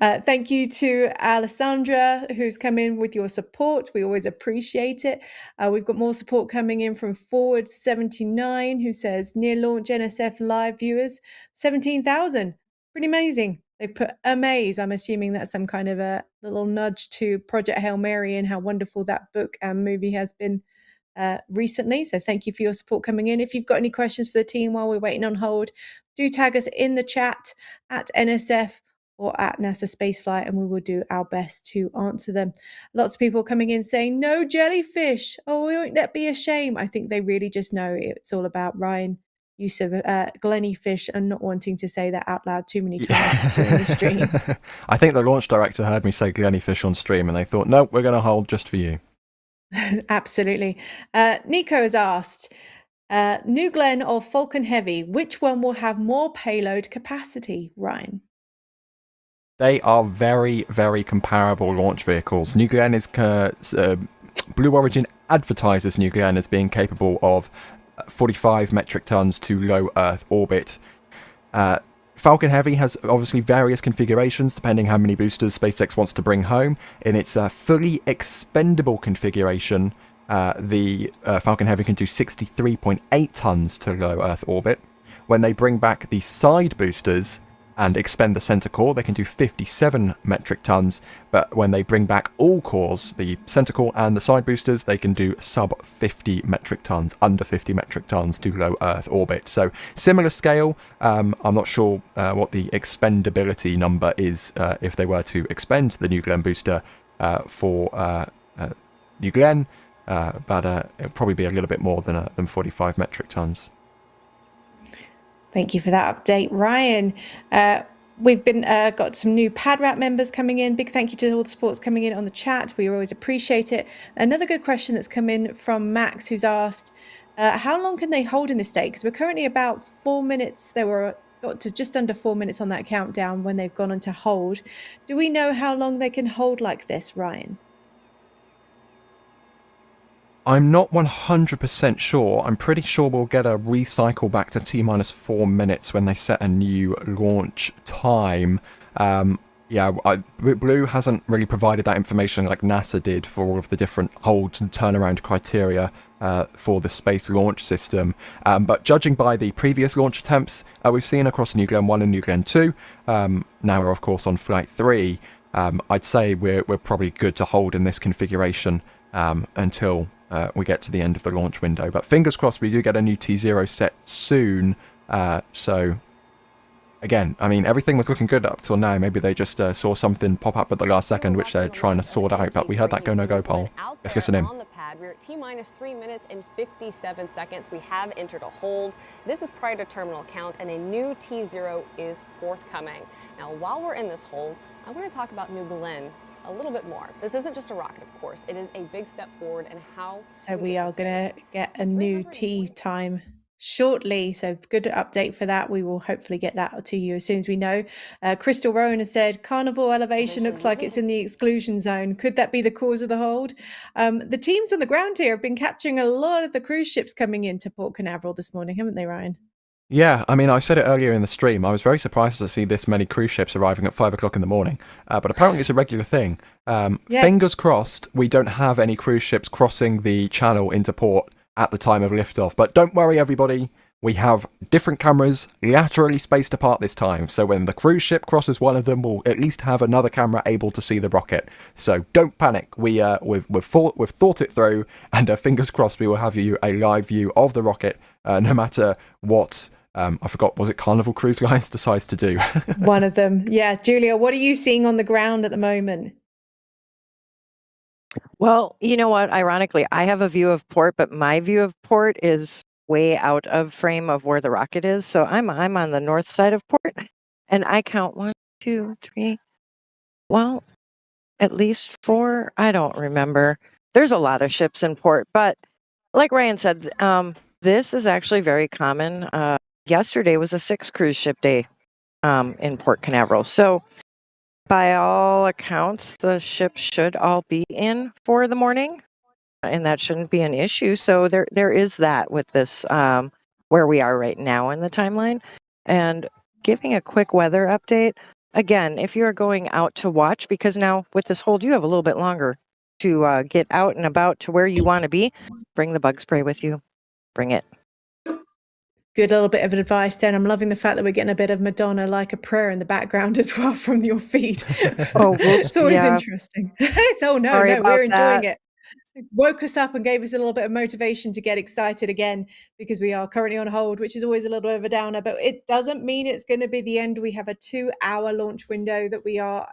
Thank you to Alessandra, who's come in with your support. We always appreciate it. We've got more support coming in from Forward79, who says, near launch NSF live viewers, 17,000. Pretty amazing. They put amaze. I'm assuming that's some kind of a little nudge to Project Hail Mary and how wonderful that book and movie has been recently. So thank you for your support coming in. If you've got any questions for the team while we're waiting on hold, do tag us in the chat at NSF or at NASA Spaceflight, and we will do our best to answer them. Lots of people coming in saying, no jellyfish. Oh, won't that be a shame? I think they really just know it's all about Ryan use of jellyfish and not wanting to say that out loud too many times during the stream. I think the launch director heard me say jellyfish on stream and they thought, nope, we're going to hold just for you. Absolutely. Nico has asked, New Glenn or Falcon Heavy, which one will have more payload capacity, Ryan? They are very, very comparable launch vehicles. New Glenn is... Blue Origin advertises New Glenn as being capable of 45 metric tons to low Earth orbit. Falcon Heavy has obviously various configurations depending how many boosters SpaceX wants to bring home. In its fully expendable configuration, the Falcon Heavy can do 63.8 tons to low Earth orbit. When they bring back the side boosters and expend the center core, they can do 57 metric tons, but when they bring back all cores, the center core and the side boosters, they can do sub 50 metric tons, under 50 metric tons to low Earth orbit. So similar scale. I'm not sure what the expendability number is if they were to expend the New Glenn booster for New Glenn, but it'll probably be a little bit more than 45 metric tons. Thank you for that update, Ryan. We've got some new PadRat members coming in. Big thank you to all the supports coming in on the chat. We always appreciate it. Another good question that's come in from Max, who's asked, how long can they hold in this state? Because we're currently about 4 minutes. They were got to just under 4 minutes on that countdown when they've gone into hold. Do we know how long they can hold like this, Ryan? I'm not 100% sure. I'm pretty sure we'll get a recycle back to T-minus 4 minutes when they set a new launch time. Blue hasn't really provided that information like NASA did for all of the different hold and turnaround criteria for the space launch system. But judging by the previous launch attempts we've seen across New Glenn 1 and New Glenn 2, now we're of course on Flight 3, I'd say we're probably good to hold in this configuration until we get to the end of the launch window. But fingers crossed we do get a new T0 set soon. So again, I mean, everything was looking good up till now. Maybe they just saw something pop up at the last second, which they're trying to sort out. But we heard that go no-go poll. Let's listen in. pad. We're at T-minus 3 minutes and 57 seconds. We have entered a hold. This is prior to terminal count, and a new T0 is forthcoming. Now, while we're in this hold, I want to talk about New Glenn a little bit more. This isn't just a rocket, of course. It is a big step forward in how So we are going to get a new tea time shortly. So good update for that. We will hopefully get that to you as soon as we know. Crystal Rowan has said Carnival elevation looks like it's in the exclusion zone. Could that be the cause of the hold? The teams on the ground here have been capturing a lot of the cruise ships coming into Port Canaveral this morning, haven't they, Ryan? Yeah, I mean, I said it earlier in the stream. I was very surprised to see this many cruise ships arriving at 5 o'clock in the morning. But apparently it's a regular thing. Fingers crossed we don't have any cruise ships crossing the channel into port at the time of liftoff. But don't worry, everybody. We have different cameras laterally spaced apart this time. So when the cruise ship crosses one of them, we'll at least have another camera able to see the rocket. So don't panic. We've thought it through. And fingers crossed we will have you a live view of the rocket no matter what... I forgot, was it Carnival Cruise Lines decides to do? One of them. Yeah. Julia, what are you seeing on the ground at the moment? Well, you know what? Ironically, I have a view of port, but my view of port is way out of frame of where the rocket is. So I'm on the north side of port, and I count 1, 2, 3. Well, at least 4. I don't remember. There's a lot of ships in port, but like Ryan said, this is actually very common. Yesterday was a 6 cruise ship day in Port Canaveral. So by all accounts, the ships should all be in for the morning, and that shouldn't be an issue. So there is that with this where we are right now in the timeline. And giving a quick weather update, again, if you're going out to watch, because now with this hold, you have a little bit longer to get out and about to where you want to be, bring the bug spray with you. Bring it. Good little bit of advice there. And I'm loving the fact that we're getting a bit of Madonna like a prayer in the background as well from your feed. Oh, whoops, it's always yeah. interesting. Oh, no, Sorry no, we're about enjoying that. it. Woke us up and gave us a little bit of motivation to get excited again because we are currently on hold, which is always a little bit of a downer, but it doesn't mean it's going to be the end. We have a 2-hour launch window that we are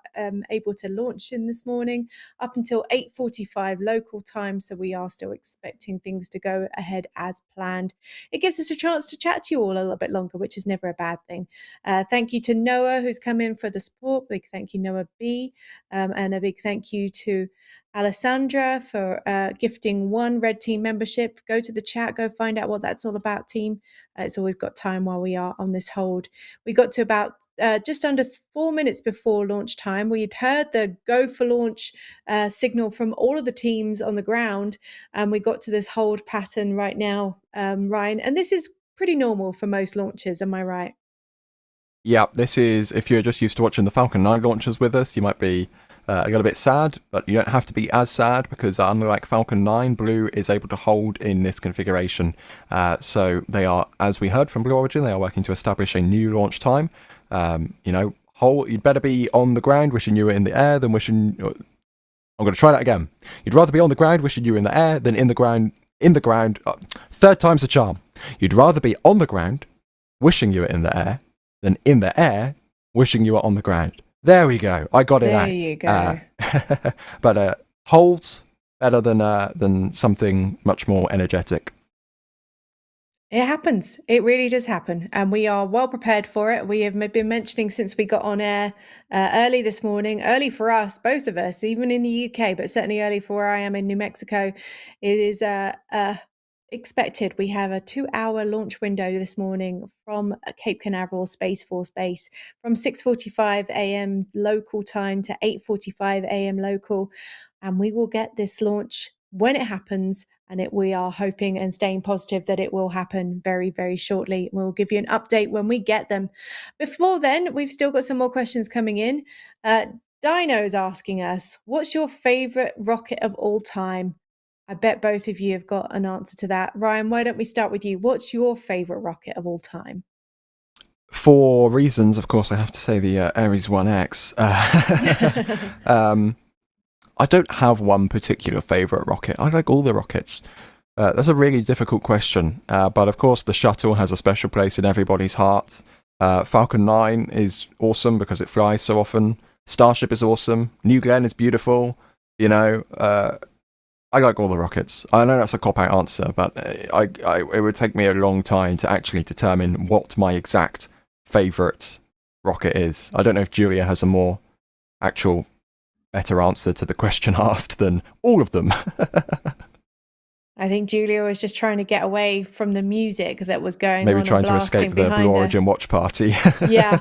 able to launch in this morning up until 8:45 local time. So we are still expecting things to go ahead as planned. It gives us a chance to chat to you all a little bit longer, which is never a bad thing. Thank you to Noah, who's come in for the support. Big thank you, Noah B. And a big thank you to Alessandra for gifting 1 Red Team membership. Go to the chat, go find out what that's all about, team. It's always got time while we are on this hold. We got to about just under 4 minutes before launch time. We'd heard the go for launch signal from all of the teams on the ground, and we got to this hold pattern right now, Ryan. And this is pretty normal for most launches, am I right? Yeah, this is, if you're just used to watching the Falcon 9 launches with us, you might be a little bit sad, but you don't have to be as sad because unlike Falcon 9, Blue is able to hold in this configuration. So they are, as we heard from Blue Origin, they are working to establish a new launch time. You'd better be on the ground wishing you were in the air than wishing... I'm going to try that again. You'd rather be on the ground wishing you were in the air than in the ground. Third time's the charm. You'd rather be on the ground wishing you were in the air than in the air wishing you were on the ground. There we go. I got it out. There you go. But holds better than something much more energetic. It happens. It really does happen. And we are well prepared for it. We have been mentioning since we got on air early this morning, early for us, both of us, even in the UK, but certainly early for where I am in New Mexico. It is expected. We have a 2-hour launch window this morning from Cape Canaveral Space Force Base from 6:45 a.m. local time to 8:45 a.m. local. And we will get this launch when it happens. And we are hoping and staying positive that it will happen very, very shortly. We'll give you an update when we get them. Before then, we've still got some more questions coming in. Dino's asking us, what's your favorite rocket of all time? I bet both of you have got an answer to that. Ryan, why don't we start with you? What's your favorite rocket of all time? For reasons, of course, I have to say the Ares 1X. I don't have one particular favourite rocket. I like all the rockets. That's a really difficult question. But of course, the shuttle has a special place in everybody's hearts. Falcon 9 is awesome because it flies so often. Starship is awesome. New Glenn is beautiful. I like all the rockets. I know that's a cop-out answer, but it would take me a long time to actually determine what my exact favourite rocket is. I don't know if Julia has a more actual better answer to the question asked than all of them. I think Julia was just trying to get away from the music that was going on. Maybe and trying to blasting escape the behind Blue her. Origin watch party. Yeah,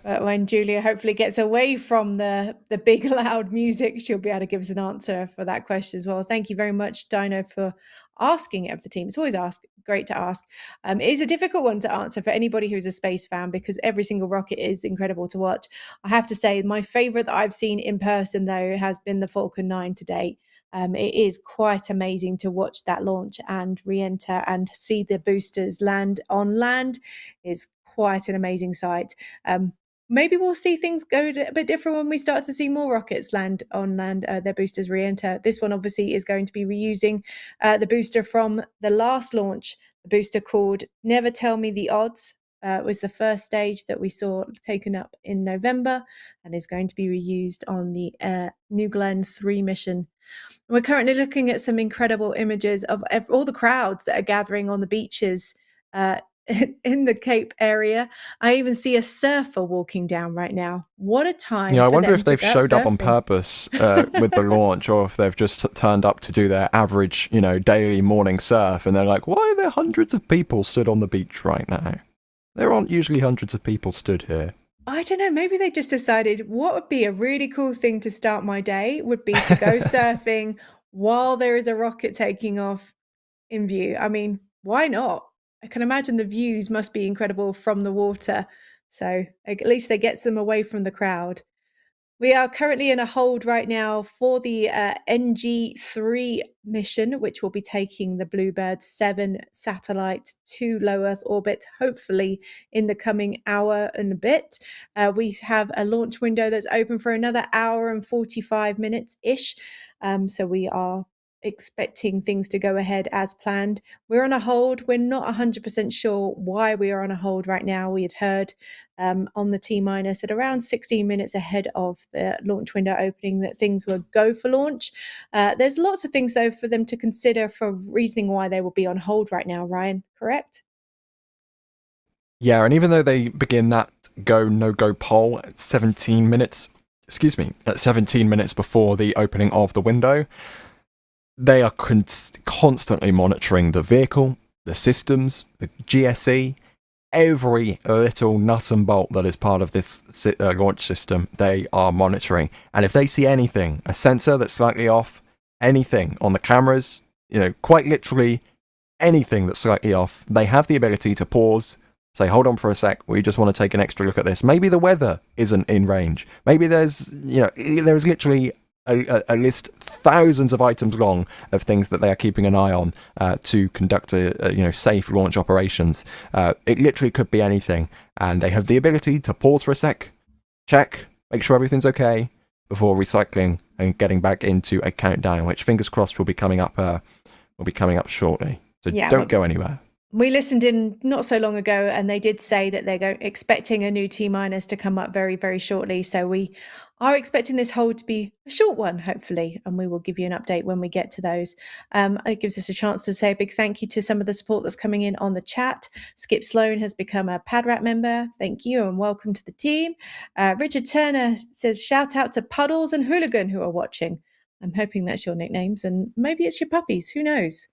but when Julia hopefully gets away from the big loud music, she'll be able to give us an answer for that question as well. Thank you very much, Dino, for asking it of the team. It's always great to ask. It is a difficult one to answer for anybody who's a space fan because every single rocket is incredible to watch. I have to say my favorite that I've seen in person, though, has been the Falcon 9 to date. It is quite amazing to watch that launch and re-enter and see the boosters land on land. Is quite an amazing sight. Maybe we'll see things go a bit different when we start to see more rockets land on land, their boosters re-enter. This one obviously is going to be reusing the booster from the last launch, the booster called Never Tell Me the Odds. Was the first stage that we saw taken up in November and is going to be reused on the New Glenn 3 mission. We're currently looking at some incredible images of all the crowds that are gathering on the beaches in the Cape area. I even see a surfer walking down right now. What a time. Yeah, I for wonder them if to they've go showed up on surfing. purpose with the launch, or if they've just turned up to do their average, daily morning surf, and they're like, why are there hundreds of people stood on the beach right now? There aren't usually hundreds of people stood here. I don't know, maybe they just decided what would be a really cool thing to start my day would be to go surfing while there is a rocket taking off in view. I mean, why not? I can imagine the views must be incredible from the water. So at least they get them away from the crowd. We are currently in a hold right now for the NG3 mission, which will be taking the Bluebird 7 satellite to low Earth orbit, hopefully in the coming hour and a bit. We have a launch window that's open for another hour and 45 minutes-ish. So we are expecting things to go ahead as planned. We're on a hold. We're not 100% sure why we are on a hold right now. We had heard on the T-minus at around 16 minutes ahead of the launch window opening that things were go for launch. There's lots of things, though, for them to consider for reasoning why they will be on hold right now, Ryan, correct? Yeah, and even though they begin that go, no-go poll at 17 minutes, at 17 minutes before the opening of the window, they are constantly monitoring the vehicle, the systems, the GSE, every little nut and bolt that is part of this launch system, they are monitoring. And if they see anything, a sensor that's slightly off, anything on the cameras, quite literally anything that's slightly off, they have the ability to pause, say, hold on for a sec, we just want to take an extra look at this. Maybe the weather isn't in range. Maybe there's literally a list thousands of items long of things that they are keeping an eye on to conduct a safe launch operations. It literally could be anything, and they have the ability to pause for a sec, check, make sure everything's okay before recycling and getting back into a countdown, which fingers crossed will be coming up shortly. So don't go anywhere. We listened in not so long ago, and they did say that they're expecting a new T-minus to come up very, very shortly. So we are expecting this hold to be a short one, hopefully, and we will give you an update when we get to those. It gives us a chance to say a big thank you to some of the support that's coming in on the chat. Skip Sloan has become a PADRAT member. Thank you and welcome to the team. Richard Turner says, shout out to Puddles and Hooligan who are watching. I'm hoping that's your nicknames, and maybe it's your puppies. Who knows?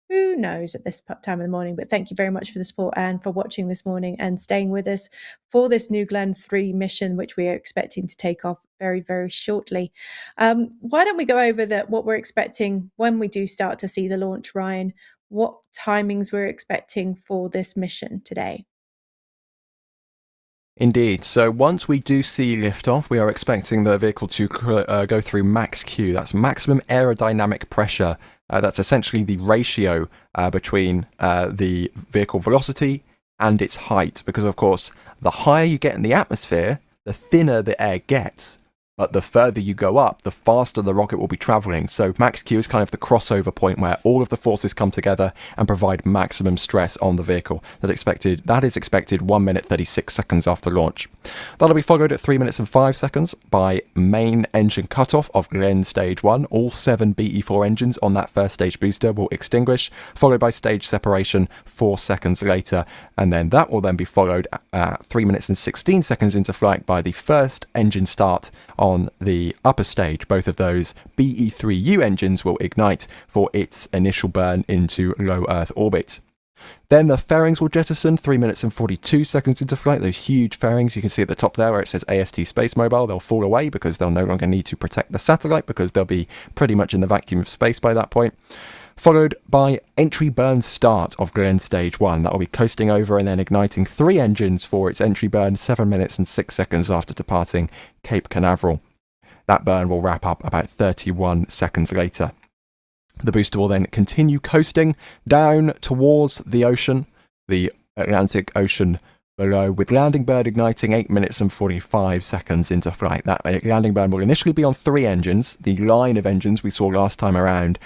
Who knows at this time of the morning, but thank you very much for the support and for watching this morning and staying with us for this New Glenn 3 mission, which we are expecting to take off very, very shortly. Why don't we go over what we're expecting when we do start to see the launch, Ryan? What timings we're expecting for this mission today? Indeed. So once we do see liftoff, we are expecting the vehicle to go through max Q. That's maximum aerodynamic pressure. That's essentially the ratio between the vehicle velocity and its height. Because, of course, the higher you get in the atmosphere, the thinner the air gets. But the further you go up, the faster the rocket will be traveling. So max Q is kind of the crossover point where all of the forces come together and provide maximum stress on the vehicle. That is expected 1 minute 36 seconds after launch. That'll be followed at 3 minutes and 5 seconds by main engine cutoff of Glenn Stage 1. All 7 BE4 engines on that first stage booster will extinguish, followed by stage separation 4 seconds later. And then that will then be followed 3 minutes and 16 seconds into flight by the first engine start on the upper stage. Both of those BE3U engines will ignite for its initial burn into low Earth orbit. Then the fairings will jettison 3 minutes and 42 seconds into flight. Those huge fairings you can see at the top there where it says AST SpaceMobile, they'll fall away because they'll no longer need to protect the satellite because they'll be pretty much in the vacuum of space by that point. Followed by entry burn start of Glenn Stage 1. That will be coasting over and then igniting 3 engines for its entry burn 7 minutes and 6 seconds after departing Cape Canaveral. That burn will wrap up about 31 seconds later. The booster will then continue coasting down towards the ocean, the Atlantic Ocean below, with landing burn igniting 8 minutes and 45 seconds into flight. That landing burn will initially be on 3 engines. The line of engines we saw last time around,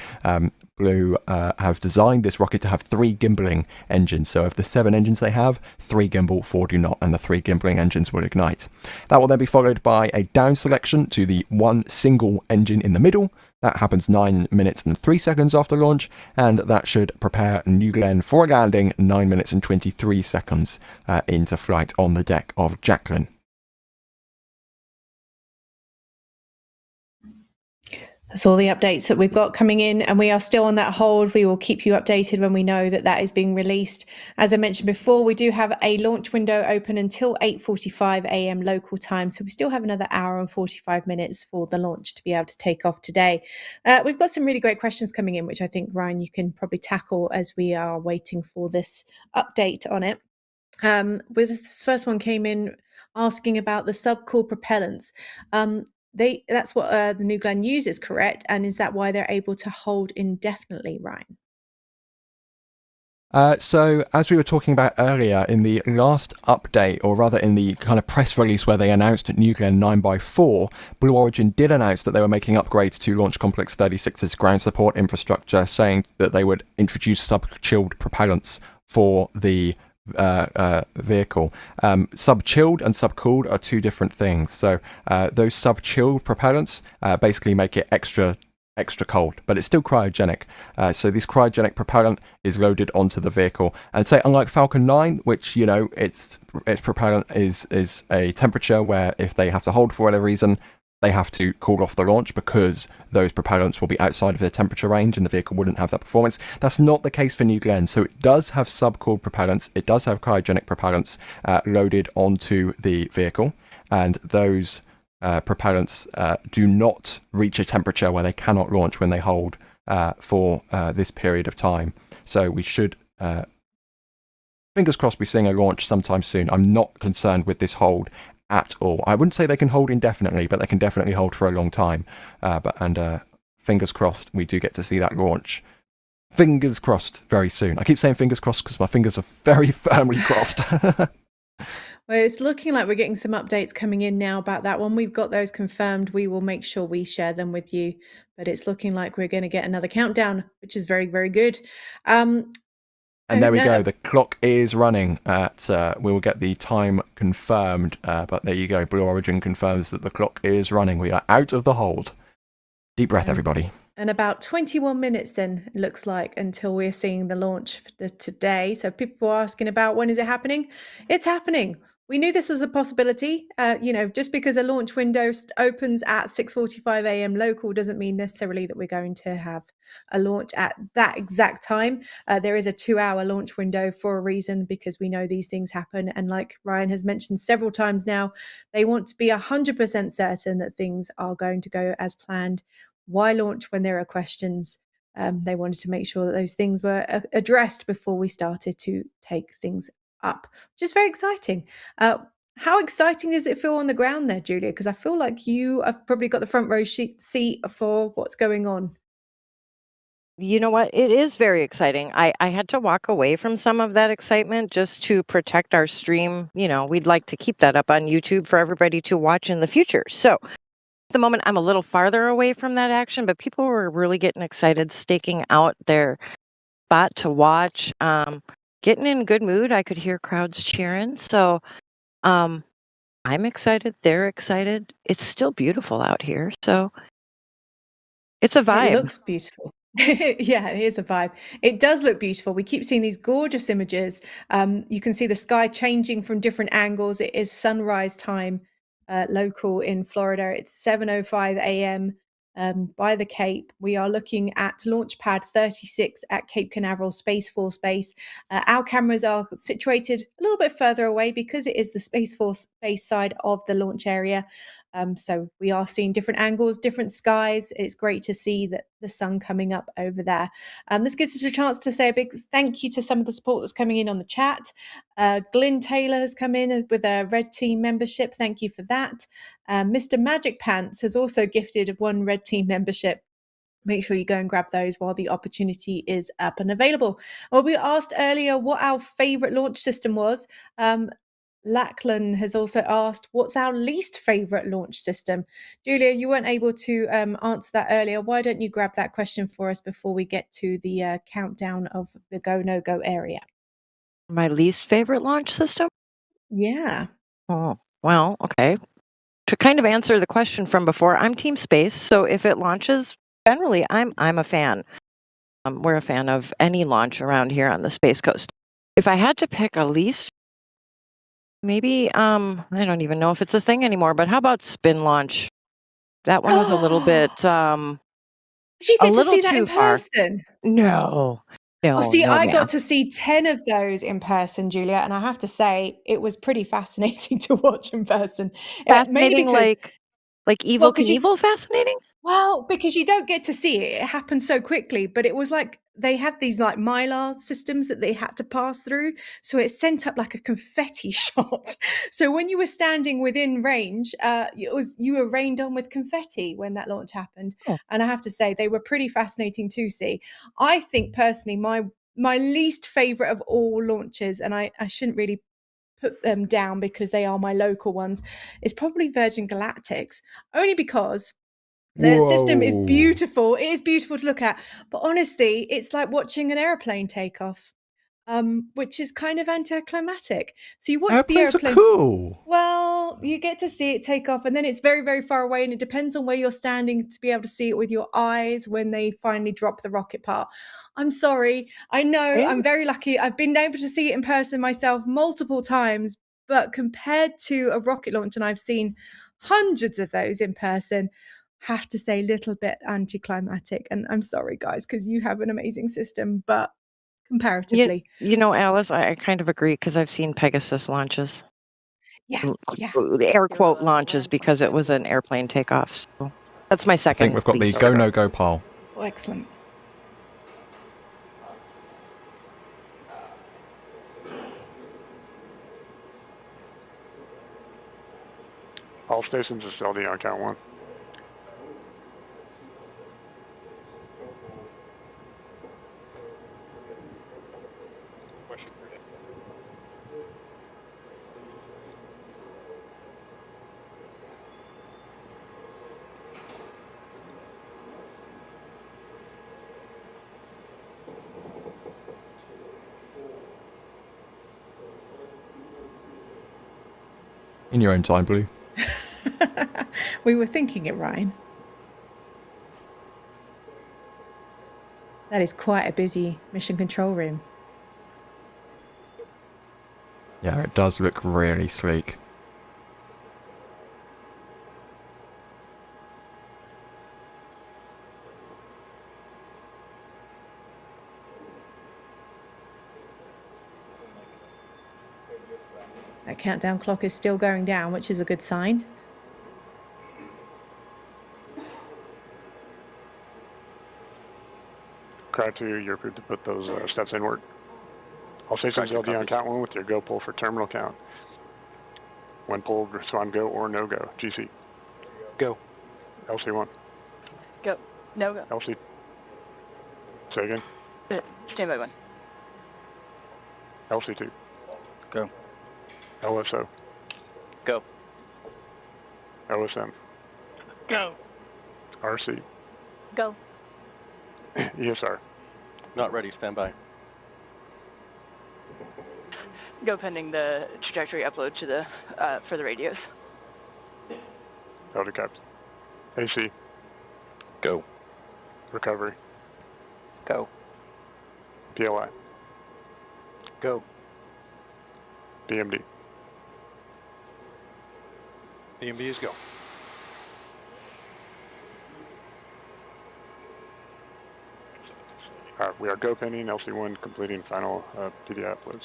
Blue have designed this rocket to have 3 gimbaling engines. So of the 7 engines they have, 3 gimbal, 4 do not, and the 3 gimbaling engines will ignite. That will then be followed by a down selection to the 1 single engine in the middle. That happens 9 minutes and 3 seconds after launch, and that should prepare New Glenn for a landing 9 minutes and 23 seconds into flight on the deck of Jacklyn. That's all the updates that we've got coming in, and we are still on that hold. We will keep you updated when we know that that is being released. As I mentioned before, we do have a launch window open until 8:45 a.m. local time, so we still have another hour and 45 minutes for the launch to be able to take off today. We've got some really great questions coming in, which I think, Ryan, you can probably tackle as we are waiting for this update on it. With this first one came in asking about the subcool propellants. That's what the New Glenn uses, correct? And is that why they're able to hold indefinitely, Ryan? So, as we were talking about earlier, in the last update, or rather in the kind of press release where they announced New Glenn 9x4, Blue Origin did announce that they were making upgrades to Launch Complex 36's ground support infrastructure, saying that they would introduce sub-chilled propellants for the vehicle. Sub-chilled and sub-cooled are 2 different things. So those sub-chilled propellants basically make it extra cold, but it's still cryogenic. So this cryogenic propellant is loaded onto the vehicle, and say unlike Falcon 9, which, you know, its propellant is a temperature where if they have to hold for whatever reason, they have to cool off the launch because those propellants will be outside of their temperature range and the vehicle wouldn't have that performance. That's not the case for New Glenn. So it does have subcooled propellants. It does have cryogenic propellants loaded onto the vehicle. And those propellants do not reach a temperature where they cannot launch when they hold for this period of time. So we should, fingers crossed, be seeing a launch sometime soon. I'm not concerned with this hold at all. I wouldn't say they can hold indefinitely, but they can definitely hold for a long time. Fingers crossed, we do get to see that launch. Fingers crossed very soon. I keep saying fingers crossed because my fingers are very firmly crossed. Well, it's looking like we're getting some updates coming in now about that one. We've got those confirmed. We will make sure we share them with you. But it's looking like we're going to get another countdown, which is very, very good. And there we go. The clock is running. We will get the time confirmed. But there you go. Blue Origin confirms that the clock is running. We are out of the hold. Deep breath, everybody. And about 21 minutes then, it looks like, until we're seeing the launch for today. So people are asking about when is it happening? It's happening. We knew this was a possibility. Just because a launch window opens at 6:45 a.m. local doesn't mean necessarily that we're going to have a launch at that exact time. There is a 2-hour launch window for a reason, because we know these things happen. And like Ryan has mentioned several times now, they want to be 100% certain that things are going to go as planned. Why launch when there are questions? They wanted to make sure that those things were addressed before we started to take things up, which is very exciting. How exciting does it feel on the ground there, Julia? Because I feel like you have probably got the front row seat for what's going on. You know what? It is very exciting. I had to walk away from some of that excitement just to protect our stream. We'd like to keep that up on YouTube for everybody to watch in the future. So the moment I'm a little farther away from that action, but people were really getting excited, staking out their spot to watch, getting in good mood. I could hear crowds cheering. So I'm excited. They're excited. It's still beautiful out here. So it's a vibe. It looks beautiful. Yeah, it is a vibe. It does look beautiful. We keep seeing these gorgeous images. You can see the sky changing from different angles. It is sunrise time, local in Florida. It's 7:05 a.m. By the Cape. We are looking at Launch Pad 36 at Cape Canaveral Space Force Base. Our cameras are situated a little bit further away because it is the Space Force Base side of the launch area. So we are seeing different angles, different skies. It's great to see that the sun coming up over there. This gives us a chance to say a big thank you to some of the support that's coming in on the chat. Glyn Taylor has come in with a Red Team membership. Thank you for that. Mr. Magic Pants has also gifted 1 Red Team membership. Make sure you go and grab those while the opportunity is up and available. Well, we asked earlier what our favorite launch system was. Jacklyn has also asked, what's our least favorite launch system? Julia, you weren't able to answer that earlier. Why don't you grab that question for us before we get to the countdown of the go, no go area? My least favorite launch system? Yeah. Oh, well, okay. To kind of answer the question from before, I'm Team Space. So if it launches, generally, I'm a fan. We're a fan of any launch around here on the Space Coast. If I had to pick a least, maybe, I don't even know if it's a thing anymore, but how about spin launch? That one was a little bit, Did you a get to little see that in too far. person? No, Oh, see, no, I ma'am. got to see 10 of those in person, Julia, and I have to say it was pretty fascinating to watch in person. Mainly Fascinating, because, like Evil well, because you, Knievel fascinating? well, because you don't get to see it. It happens so quickly, but it was like they had these like mylar systems that they had to pass through. So it sent up like a confetti shot. So when you were standing within range, you were rained on with confetti when that launch happened. Oh. And I have to say they were pretty fascinating to see. I think personally my least favorite of all launches, and I shouldn't really put them down because they are my local ones, is probably Virgin Galactic's, only because the system is beautiful. It is beautiful to look at. But honestly, it's like watching an airplane take off, which is kind of anticlimactic. So you watch the Airplanes airplane. are cool. Well, you get to see it take off, and then it's very, very far away, and it depends on where you're standing to be able to see it with your eyes when they finally drop the rocket part. I'm sorry. I know I'm very lucky. I've been able to see it in person myself multiple times, but compared to a rocket launch, and I've seen hundreds of those in person, have to say a little bit anticlimactic. And I'm sorry, guys, because you have an amazing system, but comparatively. You know, Alice, I kind of agree because I've seen Pegasus launches. Yeah, yeah. Air quote launches because it was an airplane takeoff. So that's my I second. think we've got the least. go, no go pile. Oh, excellent. All stations is LD on count 1. In your own time, Blue. We were thinking it, Ryan. That is quite a busy mission control room. Yeah, it does look really sleek. That countdown clock is still going down, which is a good sign. Crowd 2, you're approved to put those steps inward. All stations LD on count 1 with your go pull for terminal count. When pulled, respond go or no go. GC. Go. LC1. Go. No go. LC. Say again. Stand by 1. LC2. Go. LSO. Go. LSM. Go. RC. Go. ESR. Not ready. Stand by. Go pending the trajectory upload to the for the radios. Delta Caps. AC. Go. Recovery. Go. PLI. Go. DMD. DMB is go. We are go pending, LC1 completing final PDI uploads.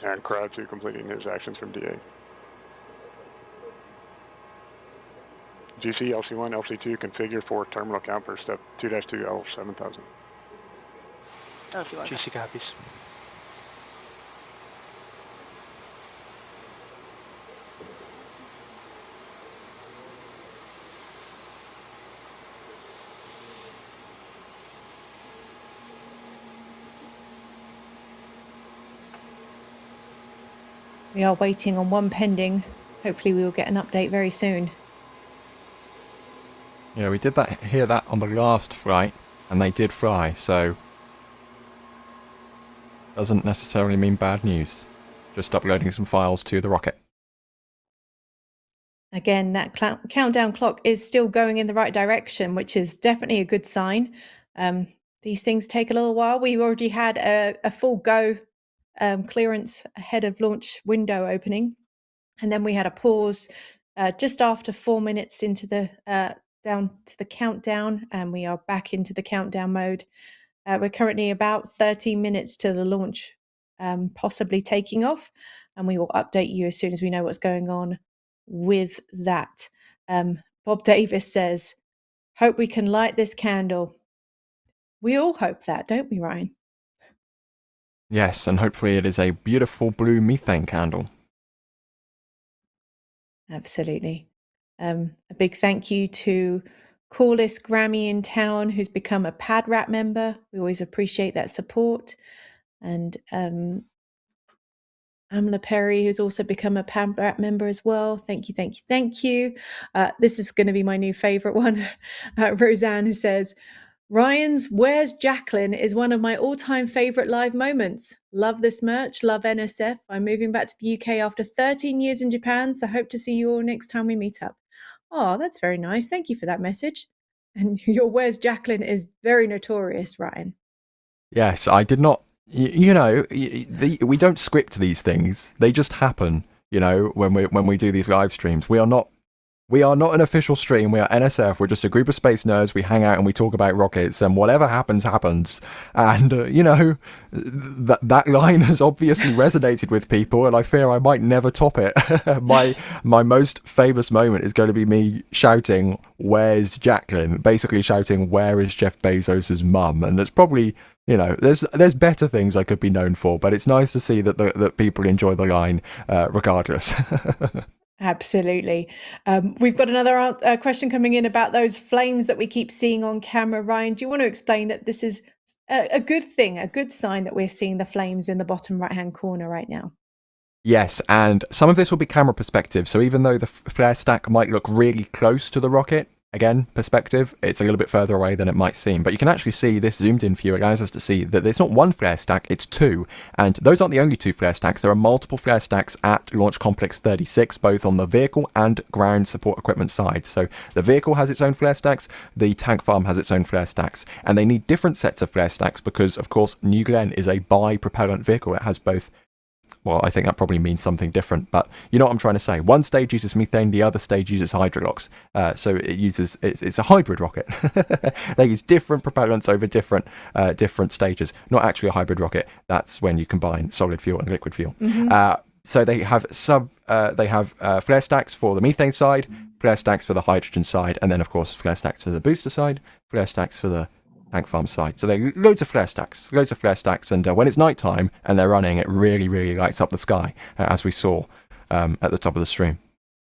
And Crowd 2 completing his actions from DA. GC, LC1, LC2 configure for terminal count for step 2-2 L7000. GC copies. We are waiting on one pending. Hopefully we will get an update very soon. Yeah, we did hear that on the last flight, and they did fly, so doesn't necessarily mean bad news. Just uploading some files to the rocket. Again, that countdown clock is still going in the right direction, which is definitely a good sign. These things take a little while. We already had a full go clearance ahead of launch window opening, and then we had a pause just after 4 minutes into the down to the countdown, and we are back into the countdown mode. We're currently about 13 minutes to the launch possibly taking off, and we will update you as soon as we know what's going on with that. Bob Davis says, hope we can light this candle. We all hope that, don't we, Ryan? Yes, and hopefully it is a beautiful blue methane candle. Absolutely. A big thank you to Coolest Grammy in Town, who's become a Pad Rap member. We always appreciate that support. And Amla Perry, who's also become a Pad Rap member as well. Thank you, thank you, thank you. This is going to be my new favorite one. Roseanne, who says, Ryan's Where's Jacklyn is one of my all-time favorite live moments. Love this merch, love NSF. I'm moving back to the UK after 13 years in Japan, so hope to see you all next time we meet up. Oh, that's very nice. Thank you for that message. And your Where's Jacklyn is very notorious, Ryan. Yes, I did not, we don't script these things. They just happen, when we do these live streams. We are not an official stream. We are NSF. We're just a group of space nerds. We hang out and we talk about rockets, and whatever happens, happens. And, that line has obviously resonated with people, and I fear I might never top it. My most famous moment is going to be me shouting, "Where's Jacklyn?" Basically shouting, "Where is Jeff Bezos' mum?" And it's probably, there's better things I could be known for, but it's nice to see that people enjoy the line regardless. Absolutely. We've got another question coming in about those flames that we keep seeing on camera. Ryan, do you want to explain that this is a good thing, a good sign that we're seeing the flames in the bottom right-hand corner right now? Yes, and some of this will be camera perspective. So even though the flare stack might look really close to the rocket, again, perspective, it's a little bit further away than it might seem. But you can actually see this zoomed in view allows us to see that it's not one flare stack, it's two. And those aren't the only two flare stacks. There are multiple flare stacks at Launch Complex 36, both on the vehicle and ground support equipment side. So the vehicle has its own flare stacks, the tank farm has its own flare stacks. And they need different sets of flare stacks because, of course, New Glenn is a bi-propellant vehicle. It has both. Well, I think that probably means something different, but you know what I'm trying to say. One stage uses methane, the other stage uses hydrolox. So it's a hybrid rocket. They use different propellants over different stages. Not actually a hybrid rocket. That's when you combine solid fuel and liquid fuel. Mm-hmm. So they have flare stacks for the methane side, flare stacks for the hydrogen side, and then of course flare stacks for the booster side, flare stacks for the tank farm side. So there loads of flare stacks, and when it's nighttime and they're running, it really, really lights up the sky, as we saw at the top of the stream.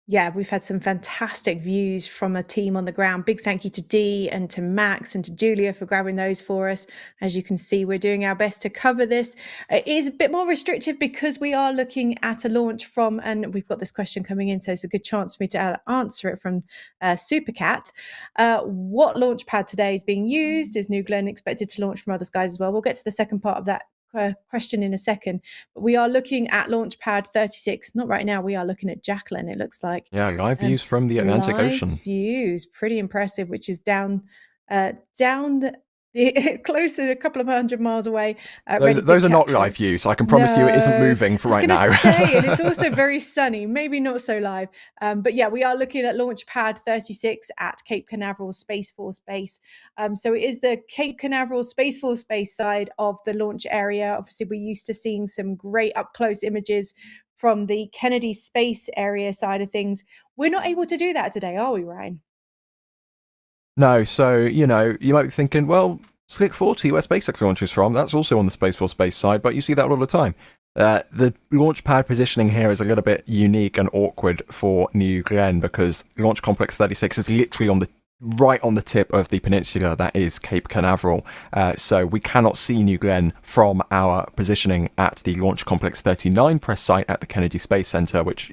Yeah, we've had some fantastic views from a team on the ground. Big thank you to Dee and to Max and to Julia for grabbing those for us. As you can see, we're doing our best to cover this. It is a bit more restrictive because we are looking at a launch from, and we've got this question coming in, so it's a good chance for me to answer it from Supercat. What launch pad today is being used? Is New Glenn expected to launch from other skies as well? We'll get to the second part of that question in a second, but we are looking at launch pad 36. Not right now, we are looking at Jacklyn, it looks like. Yeah, live views from the Atlantic Ocean. Views, pretty impressive, which is down close to a couple of 100 miles away. Those are not live views. I can promise you it isn't moving for right now. I was going to say, and it's also very sunny, maybe not so live. But yeah, we are looking at launch pad 36 at Cape Canaveral Space Force Base. So it is the Cape Canaveral Space Force Base side of the launch area. Obviously, we're used to seeing some great up-close images from the Kennedy Space Area side of things. We're not able to do that today, are we, Ryan? No, so, you might be thinking, well, Slick 40, where SpaceX launches from, that's also on the Space Force Base side, but you see that all the time. The launch pad positioning here is a little bit unique and awkward for New Glenn because Launch Complex 36 is literally right on the tip of the peninsula that is Cape Canaveral. So we cannot see New Glenn from our positioning at the Launch Complex 39 press site at the Kennedy Space Center, which,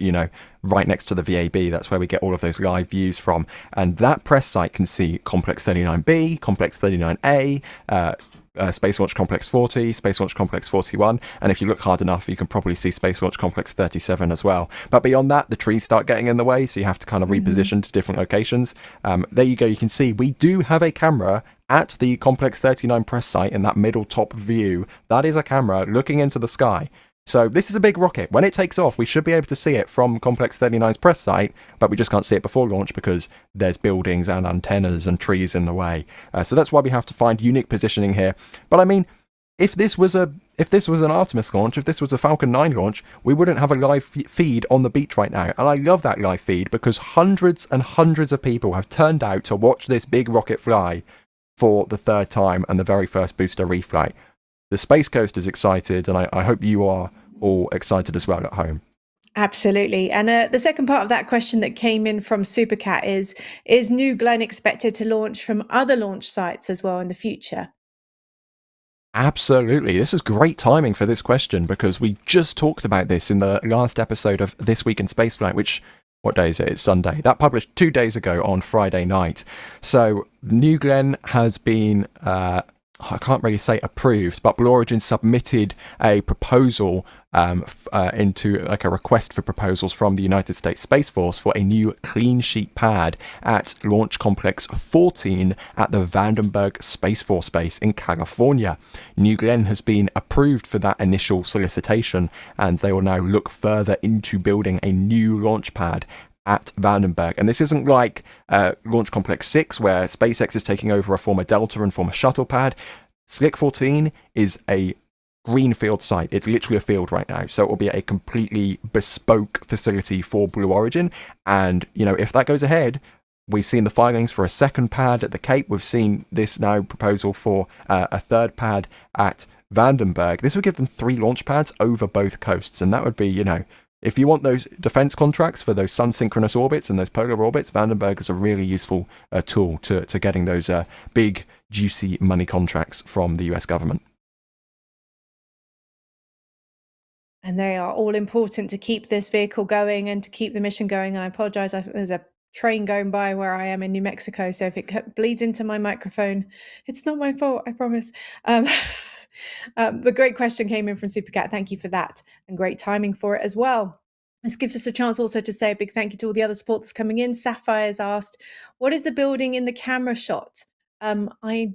right next to the VAB, that's where we get all of those live views from. And that press site can see Complex 39B, Complex 39A, Space Launch Complex 40, Space Launch Complex 41, and if you look hard enough, you can probably see Space Launch Complex 37 as well. But beyond that, the trees start getting in the way, so you have to kind of reposition to different locations. There you go, you can see we do have a camera at the Complex 39 press site in that middle top view. That is a camera looking into the sky. So this is a big rocket. When it takes off, we should be able to see it from Complex 39's press site, but we just can't see it before launch because there's buildings and antennas and trees in the way. So that's why we have to find unique positioning here. But I mean, if this was an Artemis launch, if this was a Falcon 9 launch, we wouldn't have a live feed on the beach right now. And I love that live feed because hundreds and hundreds of people have turned out to watch this big rocket fly for the third time and the very first booster reflight. The Space Coast is excited, and I hope you are all excited as well at home. Absolutely. And the second part of that question that came in from Supercat is New Glenn expected to launch from other launch sites as well in the future? Absolutely. This is great timing for this question because we just talked about this in the last episode of This Week in Spaceflight, which, what day is it? It's Sunday. That published 2 days ago on Friday night. So New Glenn has been... I can't really say approved, but Blue Origin submitted a proposal into like a request for proposals from the United States Space Force for a new clean sheet pad at Launch Complex 14 at the Vandenberg Space Force Base in California. New Glenn has been approved for that initial solicitation, and they will now look further into building a new launch pad at Vandenberg. And this isn't like Launch Complex 6 where SpaceX is taking over a former Delta and former shuttle pad. Slick 14 is a greenfield site. It's literally a field right now. So it will be a completely bespoke facility for Blue Origin. And, if that goes ahead, we've seen the filings for a second pad at the Cape. We've seen this now proposal for a third pad at Vandenberg. This would give them 3 launch pads over both coasts. And that would be, if you want those defense contracts for those sun-synchronous orbits and those polar orbits, Vandenberg is a really useful tool to getting those big, juicy money contracts from the US government. And they are all important to keep this vehicle going and to keep the mission going. And I apologize, there's a train going by where I am in New Mexico. So if it bleeds into my microphone, it's not my fault, I promise. The great question came in from Supercat. Thank you for that, and great timing for it as well. This gives us a chance also to say a big thank you to all the other support that's coming in. Sapphire's asked, what is the building in the camera shot? I'm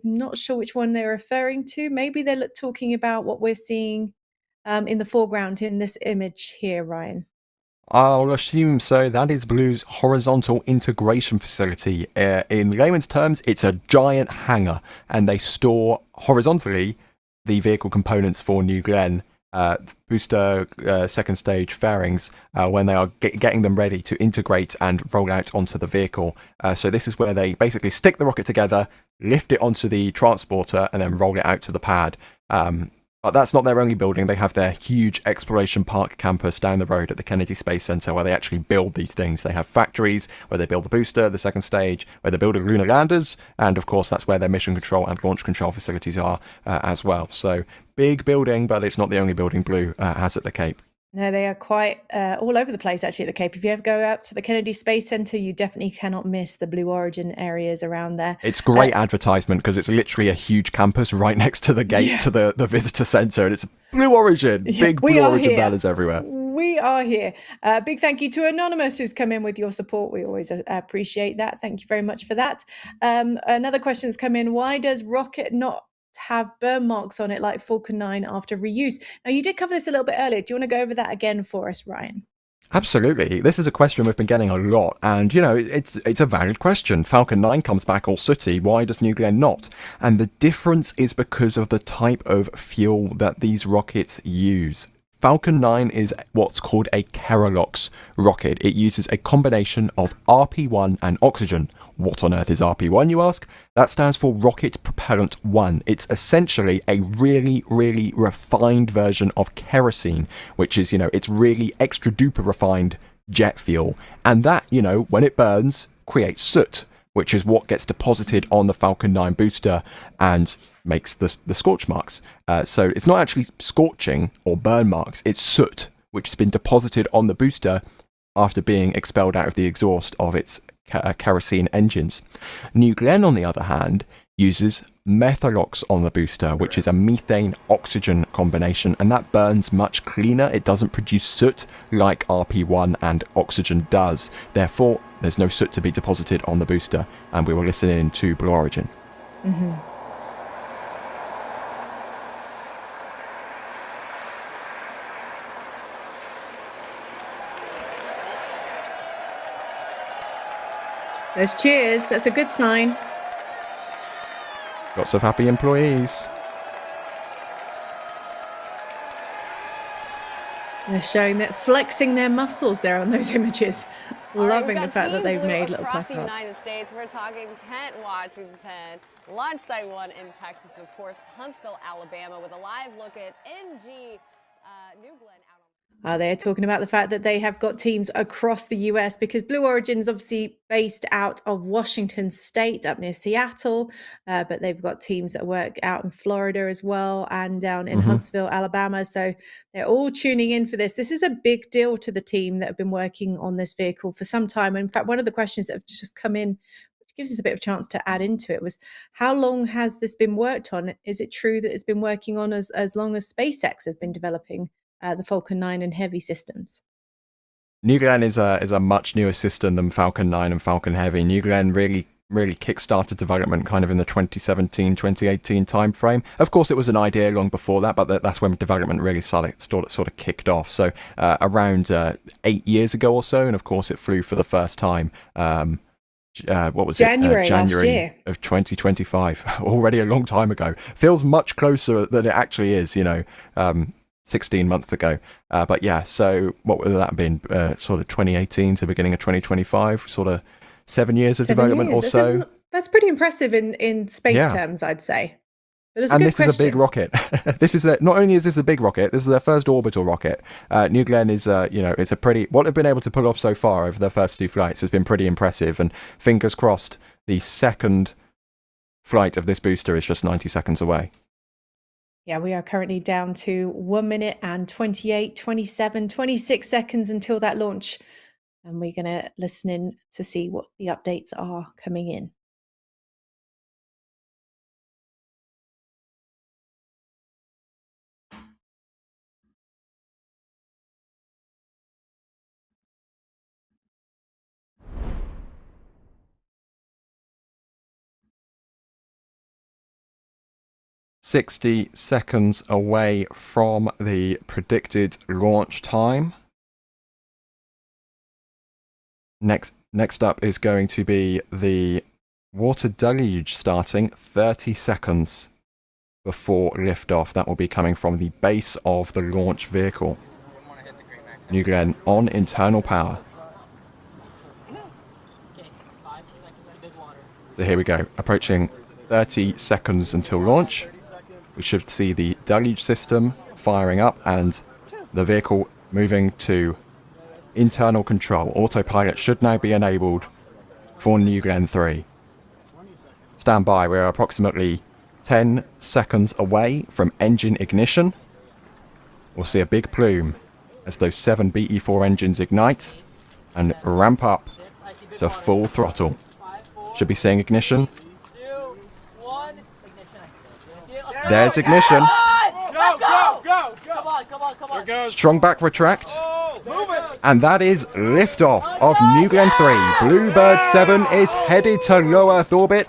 not sure which one they're referring to. Maybe they're talking about what we're seeing in the foreground in this image here, Ryan. I'll assume so. That is Blue's horizontal integration facility. In layman's terms, it's a giant hangar, and they store horizontally the vehicle components for New Glenn, booster second stage fairings, when they are getting them ready to integrate and roll out onto the vehicle. So this is where they basically stick the rocket together, lift it onto the transporter, and then roll it out to the pad. But that's not their only building. They have their huge exploration park campus down the road at the Kennedy Space Center where they actually build these things. They have factories where they build the booster, the second stage, where they build lunar landers, and of course that's where their mission control and launch control facilities are as well. So big building, but it's not the only building Blue has at the Cape. No, they are quite all over the place, actually, at the Cape. If you ever go out to the Kennedy Space Center, you definitely cannot miss the Blue Origin areas around there. It's great advertisement because it's literally a huge campus right next to the gate to the visitor center, and it's Blue Origin, big Blue Origin banners everywhere. We are here. Big thank you to Anonymous who's come in with your support. We always appreciate that. Thank you very much for that. Another question's come in. Why does rocket not have burn marks on it like Falcon 9 after reuse? Now, you did cover this a little bit earlier. Do you want to go over that again for us, Ryan? Absolutely. This is a question we've been getting a lot, and you know, it's a valid question. Falcon 9 comes back all sooty. Why does New Glenn not? And the difference is because of the type of fuel that these rockets use. Falcon 9 is what's called a Kerolox rocket. It uses a combination of RP1 and oxygen. What on earth is RP1, you ask? That stands for Rocket Propellant 1. It's essentially a really, really refined version of kerosene, which is, you know, it's really extra duper refined jet fuel. And that, you know, when it burns, creates soot, which is what gets deposited on the Falcon 9 booster and makes the scorch marks. So it's not actually scorching or burn marks, it's soot, which has been deposited on the booster after being expelled out of the exhaust of its kerosene engines. New Glenn, on the other hand, uses Methalox on the booster, which is a methane-oxygen combination, and that burns much cleaner. It doesn't produce soot like RP1 and oxygen does. Therefore, there's no soot to be deposited on the booster, and we will listen in to Blue Origin. Mm-hmm. There's cheers. That's a good sign. Lots of happy employees. They're showing that, flexing their muscles there on those images. Loving the fact that they've made little across the placards. United States. We're talking Kent, Washington, Launch Site 1 in Texas, and of course, Huntsville, Alabama, with a live look at NG New Glenn out on. They're talking about the fact that they have got teams across the US, because Blue Origin is obviously based out of Washington State, up near Seattle, but they've got teams that work out in Florida as well and down in Huntsville, Alabama. So they're all tuning in for this. This is a big deal to the team that have been working on this vehicle for some time. In fact, one of the questions that have just come in, which gives us a bit of a chance to add into it, was how long has this been worked on? Is it true that it's been working on as long as SpaceX has been developing the Falcon 9 and Heavy systems? New Glenn is a much newer system than Falcon 9 and Falcon Heavy. New Glenn really kick-started development kind of in the 2017-2018 timeframe. Of course, it was an idea long before that, but that's when development really sort of kicked off. So around 8 years ago or so, and of course, it flew for the first time. What was January last year of 2025. Already a long time ago. Feels much closer than it actually is, you know. 16 months ago. But yeah, so what would that have been? Sort of 2018 to beginning of 2025, sort of 7 years of development or so. That's pretty impressive in space terms, I'd say. But it's and a good this question. is a big rocket. Not only is this a big rocket, this is their first orbital rocket. New Glenn is, it's a pretty, what they've been able to pull off so far over their first two flights has been pretty impressive. And fingers crossed, the second flight of this booster is just 90 seconds away. Yeah, we are currently down to 1 minute and 28, 27, 26 seconds until that launch. And we're going to listen in to see what the updates are coming in. "60 seconds away from the predicted launch time. Next up is going to be the water deluge starting 30 seconds before liftoff. That will be coming from the base of the launch vehicle. New Glenn on internal power. So here we go, approaching 30 seconds until launch. we should see the deluge system firing up and the vehicle moving to internal control. Autopilot should now be enabled for New Glenn 3. Stand by, we're approximately 10 seconds away from engine ignition. We'll see a big plume as those 7 BE4 engines ignite and ramp up to full throttle. Should be seeing ignition. There's ignition. Go, go, go, go. Come on. Strong back retract. And that is liftoff of New Glenn 3. Bluebird 7 is headed to low Earth orbit.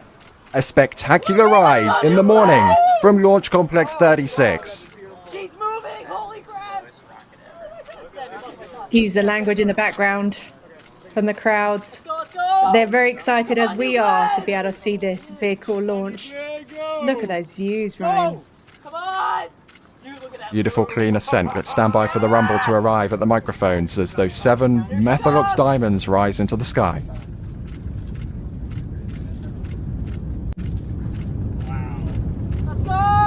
A spectacular rise in the morning from Launch Complex 36. She's moving! Holy crap! Excuse the language in the background from the crowds. They're very excited as we are to be able to see this vehicle launch. Look at those views, Ryan. Come on! Dude, look at that. Beautiful clean ascent. Let's stand by for the rumble to arrive at the microphones as those 7 Methalox diamonds rise into the sky. Let's go!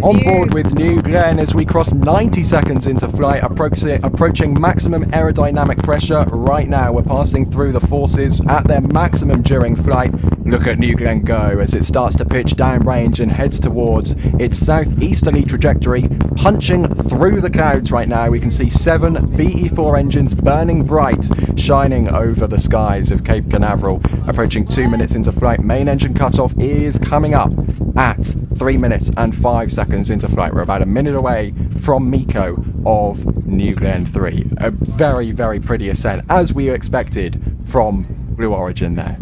On board with New Glenn as we cross 90 seconds into flight, approaching maximum aerodynamic pressure right now. We're passing through the forces at their maximum during flight. Look at New Glenn go as it starts to pitch downrange and heads towards its southeasterly trajectory, punching through the clouds right now. We can see 7 BE4 engines burning bright, shining over the skies of Cape Canaveral. Approaching 2 minutes into flight, main engine cutoff is coming up at 3 minutes and 5 seconds into flight. We're about a minute away from MECO of New Glenn 3. A very, very pretty ascent, as we expected from Blue Origin there.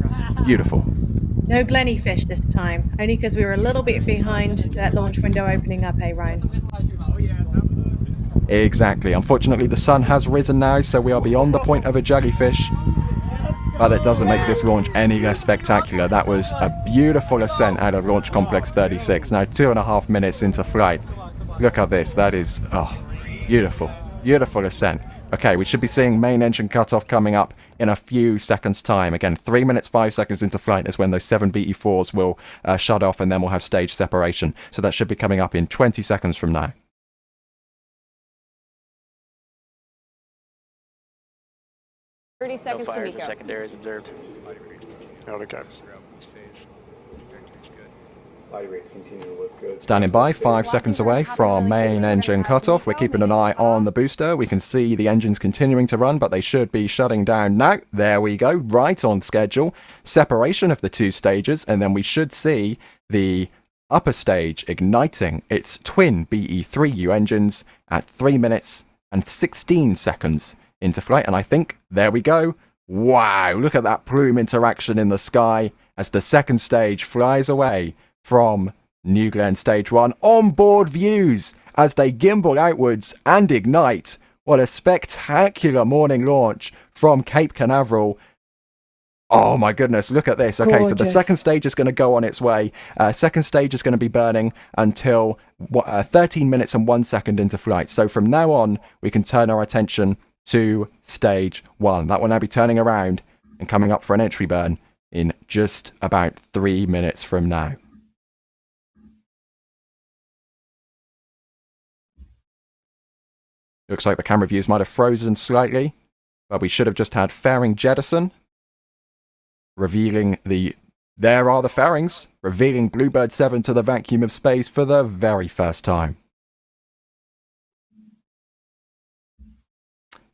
Beautiful. No Glenny fish this time, only because we were a little bit behind that launch window opening up, Ryan? Exactly. Unfortunately, the sun has risen now, so we are beyond the point of a jellyfish. But it doesn't make this launch any less spectacular. That was a beautiful ascent out of Launch Complex 36. Now 2.5 minutes into flight. Look at this. That is, beautiful. Beautiful ascent. Okay, we should be seeing main engine cutoff coming up in a few seconds' time. Again, 3 minutes, 5 seconds into flight is when those 7 BE4s will shut off, and then we'll have stage separation. So that should be coming up in 20 seconds from now. 30 seconds to MECO. Secondaries observed. Okay. Standing by, 5 seconds away from main engine cutoff. We're keeping an eye on the booster. We can see the engines continuing to run, but they should be shutting down now. There we go, right on schedule. Separation of the 2 stages, and then we should see the upper stage igniting its twin BE3U engines at 3 minutes and 16 seconds into flight. And I think, there we go. Wow, look at that plume interaction in the sky as the second stage flies away from New Glenn Stage 1. Onboard views as they gimbal outwards and ignite. What a spectacular morning launch from Cape Canaveral. Oh my goodness, look at this. Okay, Gorgeous. so the second stage is going to go on its way. Second stage is going to be burning until 13 minutes and 1 second into flight. So from now on, we can turn our attention to Stage 1. That will now be turning around and coming up for an entry burn in just about 3 minutes from now. Looks like the camera views might have frozen slightly, but we should have just had fairing jettison, revealing the... There are the fairings, revealing Bluebird 7 to the vacuum of space for the very first time.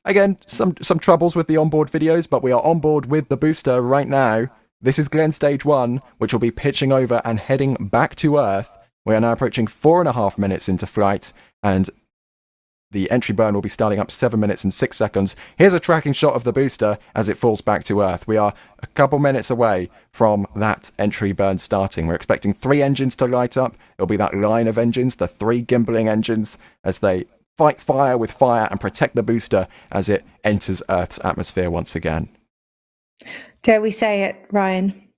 Again, some troubles with the onboard videos, but we are on board with the booster right now. This is Glenn Stage 1, which will be pitching over and heading back to Earth We are now approaching 4.5 minutes into flight, and the entry burn will be starting up 7 minutes and 6 seconds. Here's a tracking shot of the booster as it falls back to Earth. We are a couple minutes away from that entry burn starting. We're expecting 3 engines to light up. It'll be that line of engines, the 3 gimbaling engines, as they fight fire with fire and protect the booster as it enters Earth's atmosphere once again. Dare we say it, Ryan?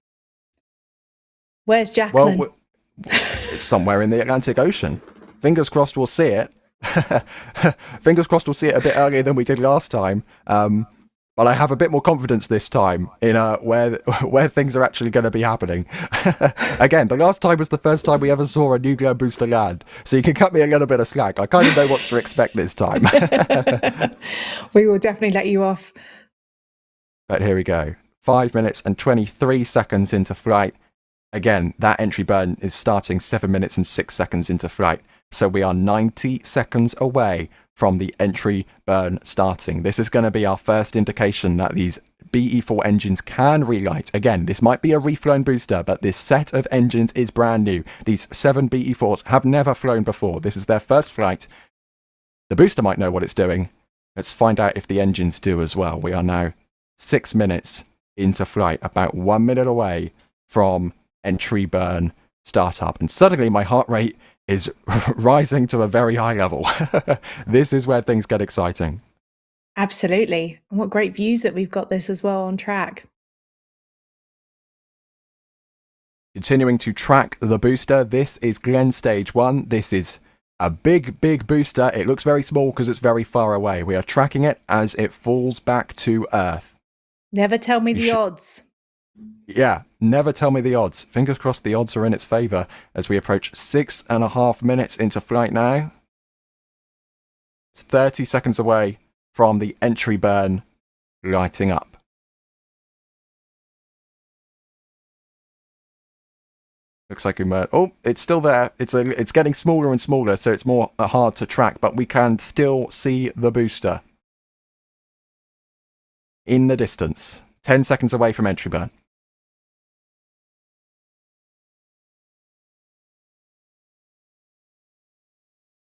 Where's Jacklyn? Well, it's somewhere in the Atlantic Ocean. Fingers crossed we'll see it. Fingers crossed we'll see it a bit earlier than we did last time. But I have a bit more confidence this time in where things are actually going to be happening. Again, the last time was the first time we ever saw a nuclear booster land, so you can cut me a little bit of slack. I kind of know what to expect this time. We will definitely let you off. But here we go. 5 minutes and 23 seconds into flight. Again, that entry burn is starting 7 minutes and 6 seconds into flight. So we are 90 seconds away from the entry burn starting. This is going to be our first indication that these BE4 engines can relight. Again, this might be a reflown booster, but this set of engines is brand new. These 7 BE4s have never flown before. This is their first flight. The booster might know what it's doing. Let's find out if the engines do as well. We are now 6 minutes into flight, about 1 minute away from entry burn startup. And suddenly my heart rate is rising to a very high level. This is where things get exciting. Absolutely. And what great views that we've got this as well on track. Continuing to track the booster. This is Glenn Stage 1. This is a big booster. It looks very small because it's very far away. We are tracking it as it falls back to Earth. Never tell me the odds. Yeah, never tell me the odds. Fingers crossed the odds are in its favour as we approach 6.5 minutes into flight now. It's 30 seconds away from the entry burn lighting up. Looks like it's still there. It's getting smaller and smaller, so it's more hard to track, but we can still see the booster in the distance. 10 seconds away from entry burn.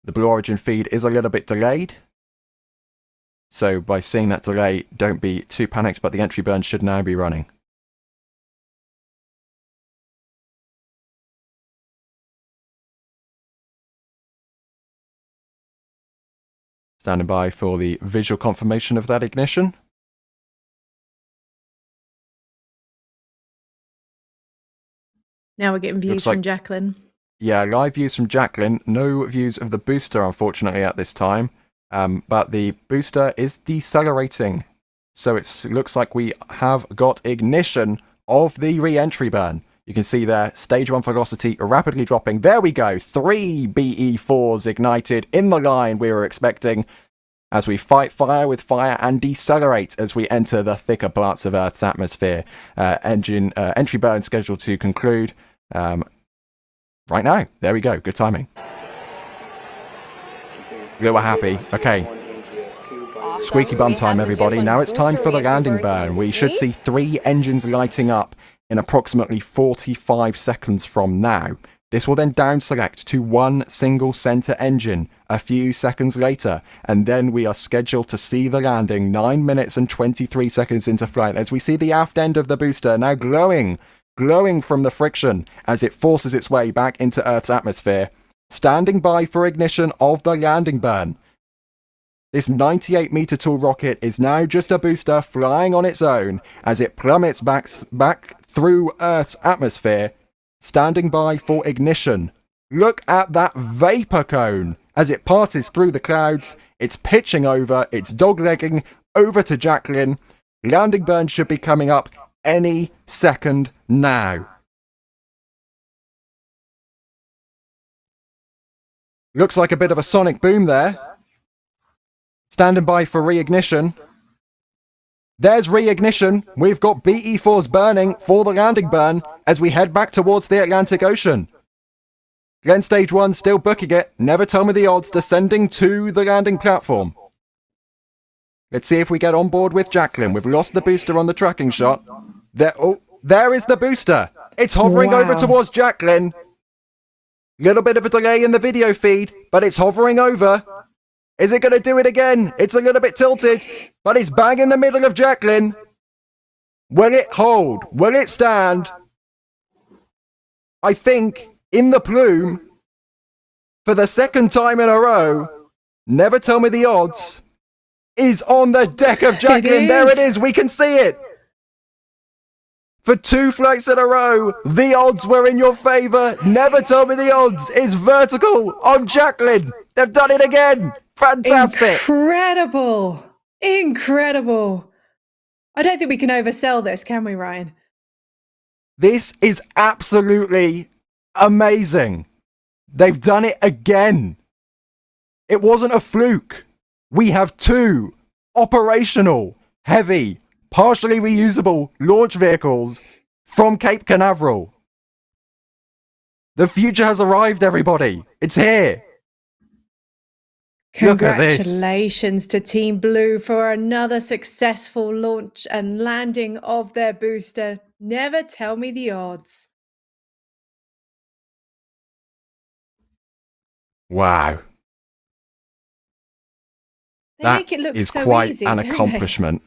The Blue Origin feed is a little bit delayed. So by seeing that delay, don't be too panicked, but the entry burn should now be running. Standing by for the visual confirmation of that ignition. Now we're getting views from Jacklyn. Yeah, live views from Jacklyn. No views of the booster, unfortunately, at this time. But the booster is decelerating. So it looks like we have got ignition of the re-entry burn. You can see there, stage 1 velocity rapidly dropping. There we go. 3 BE4s ignited in the line we were expecting as we fight fire with fire and decelerate as we enter the thicker parts of Earth's atmosphere. Entry burn scheduled to conclude right now. There we go. Good timing. We were happy. Okay. Squeaky bum time, everybody. Now it's time for the landing burn. We should see 3 engines lighting up in approximately 45 seconds from now. This will then down select to 1 single center engine a few seconds later, and then we are scheduled to see the landing 9 minutes and 23 seconds into flight as we see the aft end of the booster now glowing from the friction as it forces its way back into Earth's atmosphere. Standing by for ignition of the landing burn. This 98-meter tall rocket is now just a booster flying on its own as it plummets back through Earth's atmosphere. Standing by for ignition. Look at that vapor cone as it passes through the clouds. It's pitching over, it's doglegging over to Jacklyn. Landing burn should be coming up any second now. Looks like a bit of a sonic boom there. Standing by for reignition. There's reignition. We've got BE4s burning for the landing burn as we head back towards the Atlantic Ocean. Glenn Stage 1 still booking it. Never tell me the odds, descending to the landing platform. Let's see if we get on board with Jacklyn. We've lost the booster on the tracking shot. There is the booster. It's hovering over towards Jacklyn. Little bit of a delay in the video feed, but it's hovering over. Is it going to do it again? It's a little bit tilted, but it's bang in the middle of Jacklyn. Will it hold? Will it stand? I think in the plume, for the second time in a row, never tell me the odds, is on the deck of Jacklyn. There it is. We can see it. For 2 flights in a row, the odds were in your favour. Never tell me the odds is vertical on Jacklyn. They've done it again. Fantastic. Incredible. Incredible. I don't think we can oversell this, can we, Ryan? This is absolutely amazing. They've done it again. It wasn't a fluke. We have 2 operational, heavy, partially reusable launch vehicles from Cape Canaveral. The future has arrived, everybody. It's here. Congratulations to Team Blue for another successful launch and landing of their booster. Never tell me the odds. Wow. They That make it look is so quite easy, an don't they? accomplishment.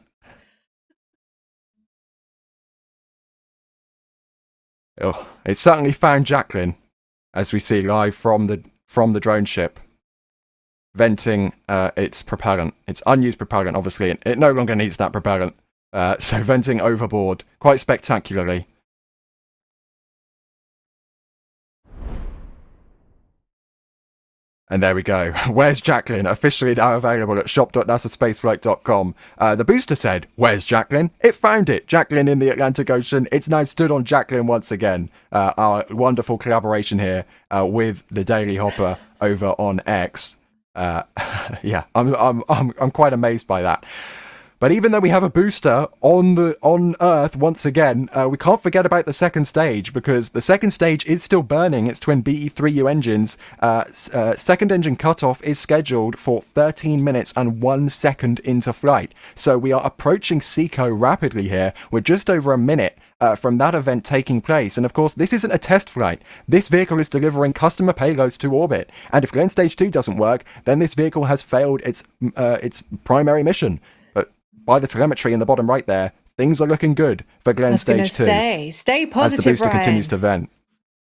Oh, it certainly found Jacklyn, as we see live from the drone ship, venting its propellant. Its unused propellant, obviously. It no longer needs that propellant. So venting overboard quite spectacularly. And there we go. Where's Jacklyn? Officially now available at shop.nasaspaceflight.com. The booster said, "Where's Jacklyn?" It found it. Jacklyn in the Atlantic Ocean. It's now stood on Jacklyn once again. Our wonderful collaboration here with the Daily Hopper over on X. Yeah, I'm quite amazed by that. But even though we have a booster on Earth once again, we can't forget about the second stage, because the second stage is still burning its twin BE3U engines. Second engine cutoff is scheduled for 13 minutes and 1 second into flight. So we are approaching SECO rapidly here. We're just over a minute from that event taking place. And of course, this isn't a test flight. This vehicle is delivering customer payloads to orbit. And if Glenn Stage 2 doesn't work, then this vehicle has failed its primary mission. By the telemetry in the bottom right there, things are looking good for Glenn Stage 2. Stay positive, as the booster Ryan. continues to vent.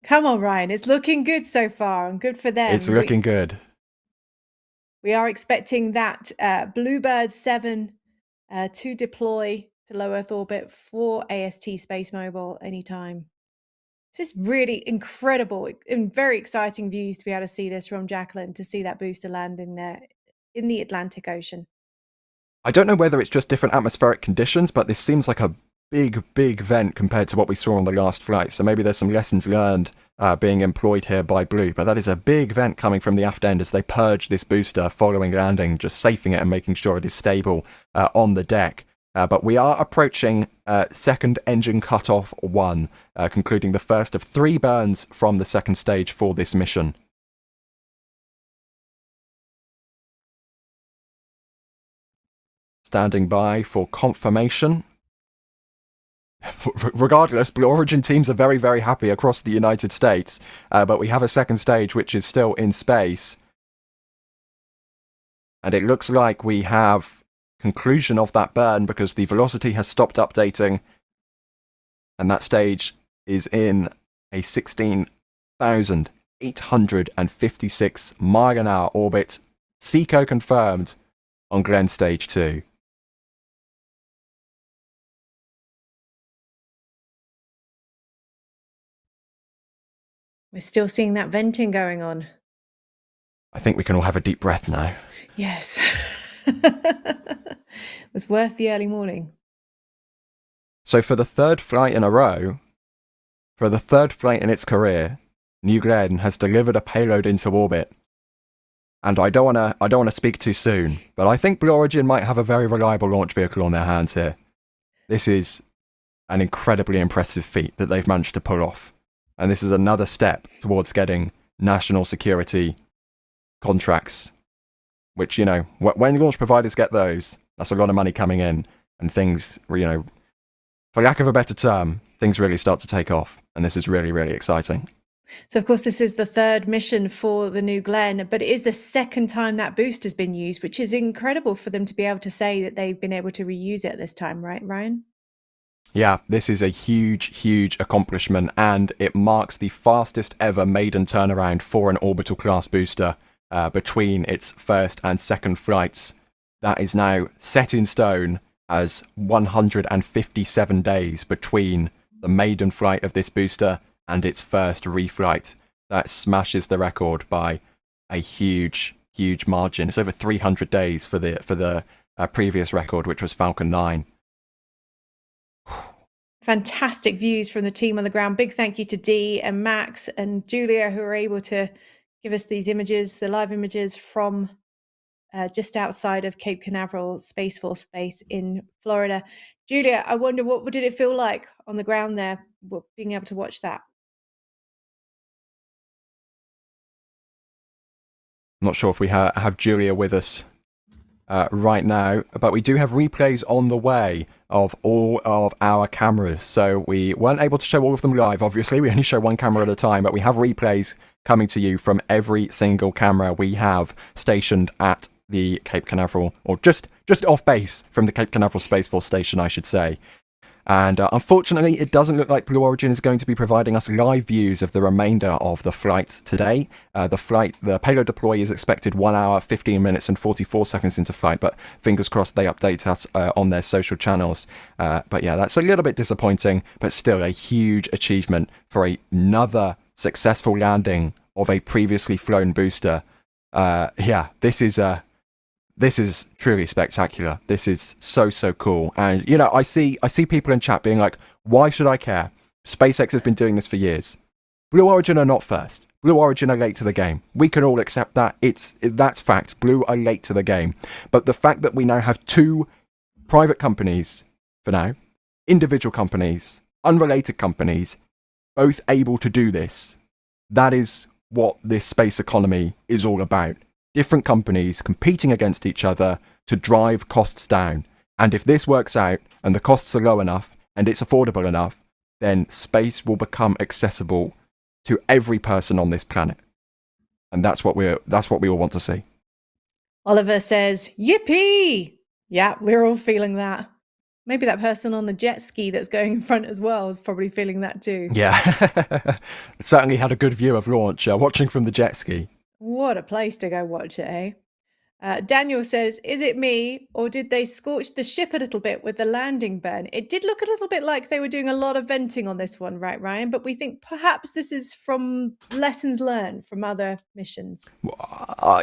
Come on, Ryan. It's looking good so far, and good for them. It's looking good. We are expecting that Bluebird 7 to deploy to low Earth orbit for AST SpaceMobile anytime. This is really incredible and very exciting views to be able to see this from Jacklyn, to see that booster landing there in the Atlantic Ocean. I don't know whether it's just different atmospheric conditions, but this seems like a big vent compared to what we saw on the last flight. So maybe there's some lessons learned being employed here by Blue. But that is a big vent coming from the aft end as they purge this booster following landing, just safing it and making sure it is stable on the deck. But we are approaching second engine cutoff 1, concluding the first of 3 burns from the second stage for this mission. Standing by for confirmation. Regardless, Blue Origin teams are very happy across the United States, but we have a second stage which is still in space. And it looks like we have conclusion of that burn because the velocity has stopped updating, and that stage is in a 16,856 mile an hour orbit. SECO confirmed on Glenn Stage 2. We're still seeing that venting going on. I think we can all have a deep breath now. Yes. It was worth the early morning. So for the third flight in a row, for the third flight in its career, New Glenn has delivered a payload into orbit. And I don't want to speak too soon, but I think Blue Origin might have a very reliable launch vehicle on their hands here. This is an incredibly impressive feat that they've managed to pull off. And this is another step towards getting national security contracts, which, you know, when launch providers get those, that's a lot of money coming in, and things, you know, for lack of a better term, things really start to take off. And this is really exciting. So, of course, this is the third mission for the New Glenn, but it is the second time that boost has been used, which is incredible for them to be able to say that they've been able to reuse it this time, right, Ryan? Yeah, this is a huge, huge accomplishment, and it marks the fastest ever maiden turnaround for an orbital class booster between its first and second flights. That is now set in stone as 157 days between the maiden flight of this booster and its first reflight. That smashes the record by a huge, huge margin. It's over 300 days for the previous record, which was Falcon 9. Fantastic views from the team on the ground. Big thank you to Dee and Max and Julia, who are able to give us these images, the live images from just outside of Cape Canaveral Space Force Base in Florida. Julia, I wonder, what did it feel like on the ground there, being able to watch that? I'm not sure if we have Julia with us right now, but we do have replays on the way of all of our cameras. So we weren't able to show all of them live, obviously. We only show one camera at a time, but we have replays coming to you from every single camera we have stationed at the Cape Canaveral, or just off base from the Cape Canaveral Space Force Station, I should say. And unfortunately, it doesn't look like Blue Origin is going to be providing us live views of the remainder of the flights today. The payload deploy is expected 1 hour, 15 minutes and 44 seconds into flight, but fingers crossed they update us on their social channels. But yeah, that's a little bit disappointing, but still a huge achievement for another successful landing of a previously flown booster. Yeah, this is truly spectacular. This is so cool. And, you know, I see people in chat being like, why should I care? SpaceX has been doing this for years. Blue Origin are not first. Blue Origin are late to the game. We can all accept that. That's fact. Blue are late to the game. But the fact that we now have two private companies, for now, individual companies, unrelated companies, both able to do this, that is what this space economy is all about. Different companies competing against each other to drive costs down. And if this works out and the costs are low enough and it's affordable enough, then space will become accessible to every person on this planet. And that's what we all want to see. Oliver says, yippee! Yeah, we're all feeling that. Maybe that person on the jet ski that's going in front as well is probably feeling that too. Yeah. It certainly had a good view of launch, watching from the jet ski. What a place to go watch it, eh? Daniel says, is it me, or did they scorch the ship a little bit with the landing burn? It did look a little bit like they were doing a lot of venting on this one, right, Ryan? But we think perhaps this is from lessons learned from other missions.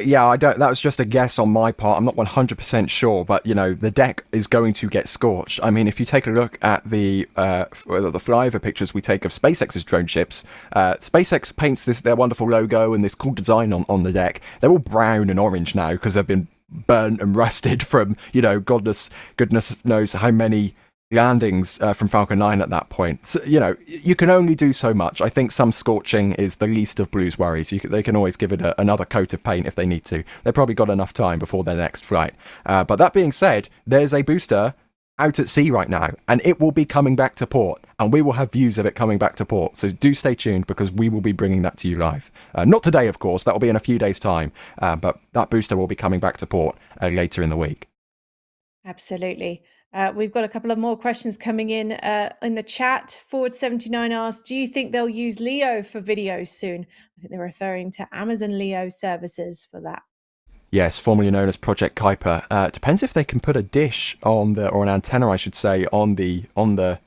Yeah, that was just a guess on my part. I'm not 100% sure, but, you know, the deck is going to get scorched. I mean, if you take a look at the flyover pictures we take of SpaceX's drone ships, SpaceX paints their wonderful logo and this cool design on the deck. They're all brown and orange now because they've been burnt and rusted from, you know, goodness knows how many landings from Falcon 9 at that point. So, you know, you can only do so much. I think some scorching is the least of Blue's worries. They can always give it another coat of paint if they need to. They've probably got enough time before their next flight. But that being said, there's a booster out at sea right now, and it will be coming back to port, and we will have views of it coming back to port. So do stay tuned, because we will be bringing that to you live. Not today, of course. That will be in a few days' time. But that booster will be coming back to port later in the week. Absolutely. We've got a couple of more questions coming in the chat. Forward79 asks, do you think they'll use LEO for videos soon? I think they're referring to Amazon LEO services for that. Yes, formerly known as Project Kuiper. Depends if they can put a dish on or an antenna, I should say, on the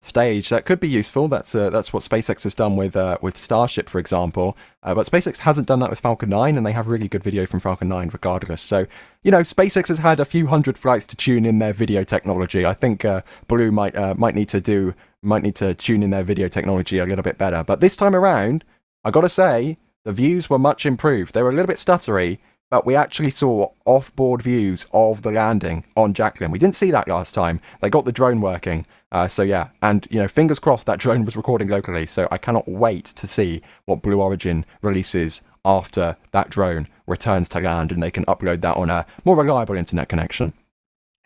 stage. That could be useful. That's what SpaceX has done with Starship, for example. But SpaceX hasn't done that with Falcon 9, and they have really good video from Falcon 9 regardless. So, you know, SpaceX has had a few hundred flights to tune in their video technology. I think Blue might need to tune in their video technology a little bit better. But this time around, I got to say, the views were much improved. They were a little bit stuttery, but we actually saw off-board views of the landing on Jacklyn. We didn't see that last time. They got the drone working. So yeah, and, you know, fingers crossed that drone was recording locally. So I cannot wait to see what Blue Origin releases after that drone returns to land and they can upload that on a more reliable internet connection.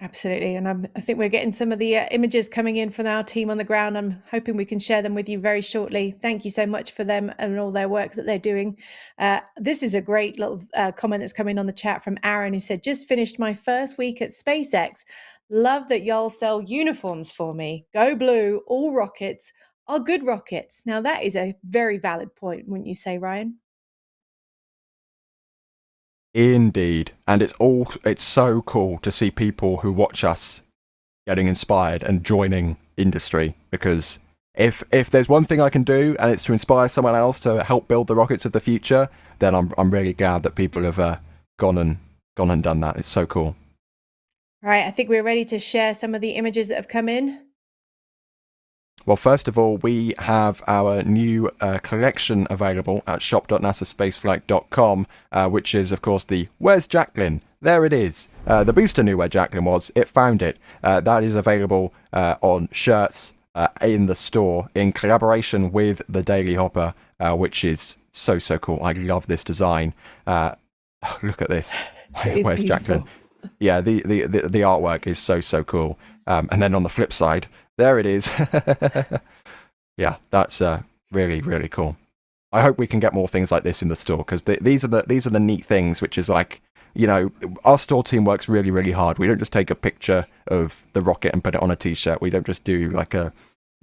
Absolutely. And I think we're getting some of the images coming in from our team on the ground. I'm hoping we can share them with you very shortly. Thank you so much for them and all their work that they're doing. This is a great little comment that's coming on the chat from Aaron, who said, just finished my first week at SpaceX. Love that y'all sell uniforms for me. Go blue, all rockets are good rockets. Now, that is a very valid point, wouldn't you say, Ryan? Indeed. And it's so cool to see people who watch us getting inspired and joining industry, because if there's one thing I can do and it's to inspire someone else to help build the rockets of the future, then I'm really glad that people have gone and done that. It's so cool. All right, I think we're ready to share some of the images that have come in. Well, first of all, we have our new collection available at shop.nasaspaceflight.com, which is, of course, the Where's Jacklyn? There it is. The booster knew where Jacklyn was. It found it. That is available on shirts in the store in collaboration with the Daily Hopper, which is so cool. I love this design. Look at this. Where's Jacklyn? Yeah, the artwork is so cool. And then on the flip side, there it is. Yeah, that's really cool. I hope we can get more things like this in the store, because these are the neat things, which is like, you know, our store team works really hard. We don't just take a picture of the rocket and put it on a t-shirt. We don't just do like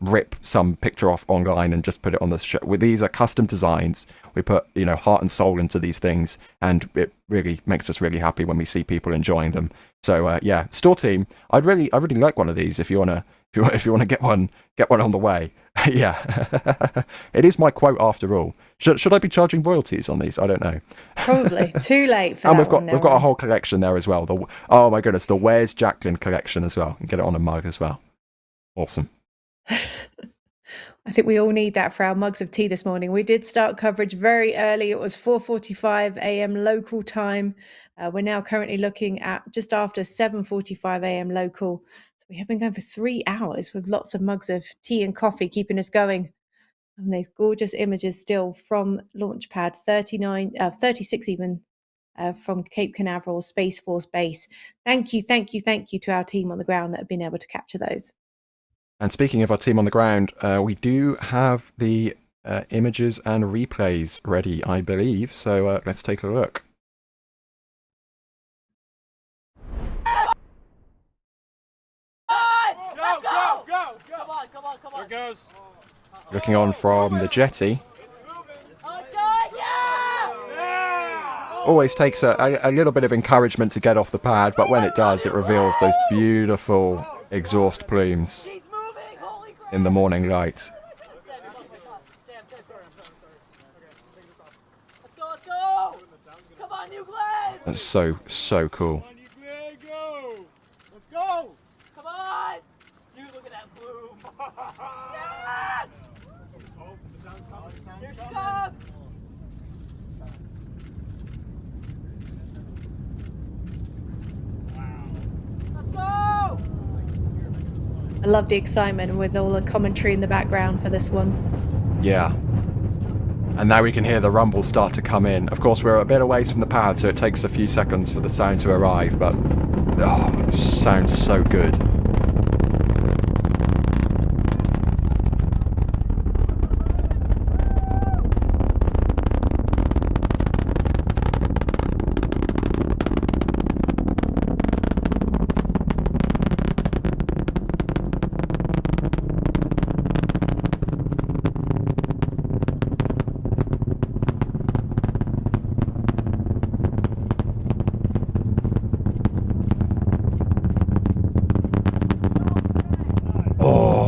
rip some picture off online and just put it on the shirt. These are custom designs. We put, you know, heart and soul into these things, and it really makes us really happy when we see people enjoying them. So yeah, store team, I'd really like one of these if you wanna get one on the way. Yeah. It is my quote after all. Should I be charging royalties on these? I don't know. Probably too late for and that. we've got a whole collection there as well. Oh my goodness, the Where's Jacklyn collection as well. And get it on a mug as well. Awesome. I think we all need that for our mugs of tea this morning. We did start coverage very early. It was 4:45 a.m. local time. We're now currently looking at just after 7:45 a.m. local. So we have been going for 3 hours with lots of mugs of tea and coffee keeping us going. And these gorgeous images still from Launchpad 36 even, from Cape Canaveral Space Force Base. Thank you to our team on the ground that have been able to capture those. And speaking of our team on the ground, we do have the images and replays ready, I believe. So let's take a look. Go! Come on. There goes. Looking on from the jetty. Always takes a little bit of encouragement to get off the pad, but when it does, it reveals those beautiful exhaust plumes in the morning light. Let's go! Come on, New Glenn! That's so cool. Let's go! Come on! Dude, look at that bloom! Yeah! Oh, the sound's coming. Here she comes! Wow. Let's go! I love the excitement with all the commentary in the background for this one. Yeah. And now we can hear the rumble start to come in. Of course, we're a bit away from the pad, so it takes a few seconds for the sound to arrive, but oh, it sounds so good.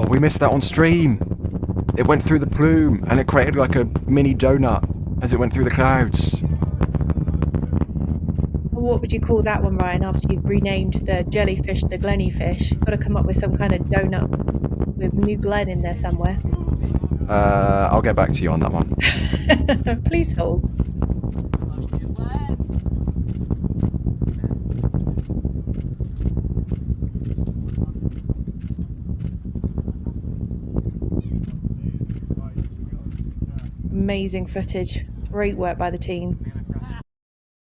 We missed that on stream. It went through the plume and it created like a mini donut as it went through the clouds. What would you call that one, Ryan, after you've renamed the jellyfish the Glennyfish? Got to come up with some kind of donut with New Glenn in there somewhere. I'll get back to you on that one. Please hold. Amazing footage. Great work by the team.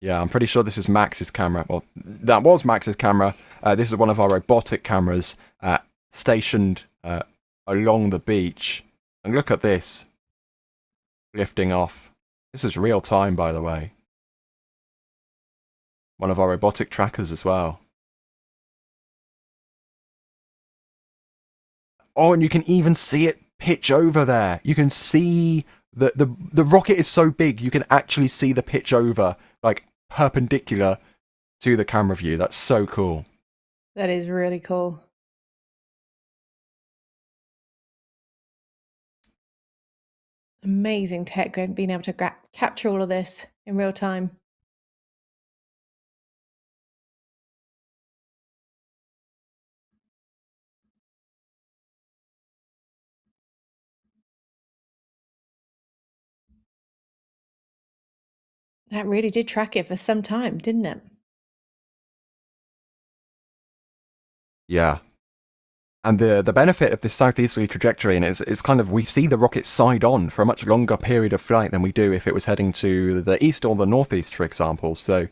Yeah, I'm pretty sure this is Max's camera. Well, that was Max's camera. This is one of our robotic cameras stationed along the beach. And look at this. Lifting off. This is real time, by the way. One of our robotic trackers as well. Oh, and you can even see it pitch over there. You can see the rocket is so big, you can actually see the pitch over, like perpendicular to the camera view. That's so cool. That is really cool. Amazing tech, being able to capture all of this in real time. That really did track it for some time, didn't it? Yeah. And the benefit of this southeasterly trajectory and it's kind of, we see the rocket side on for a much longer period of flight than we do if it was heading to the east or the northeast, for example. So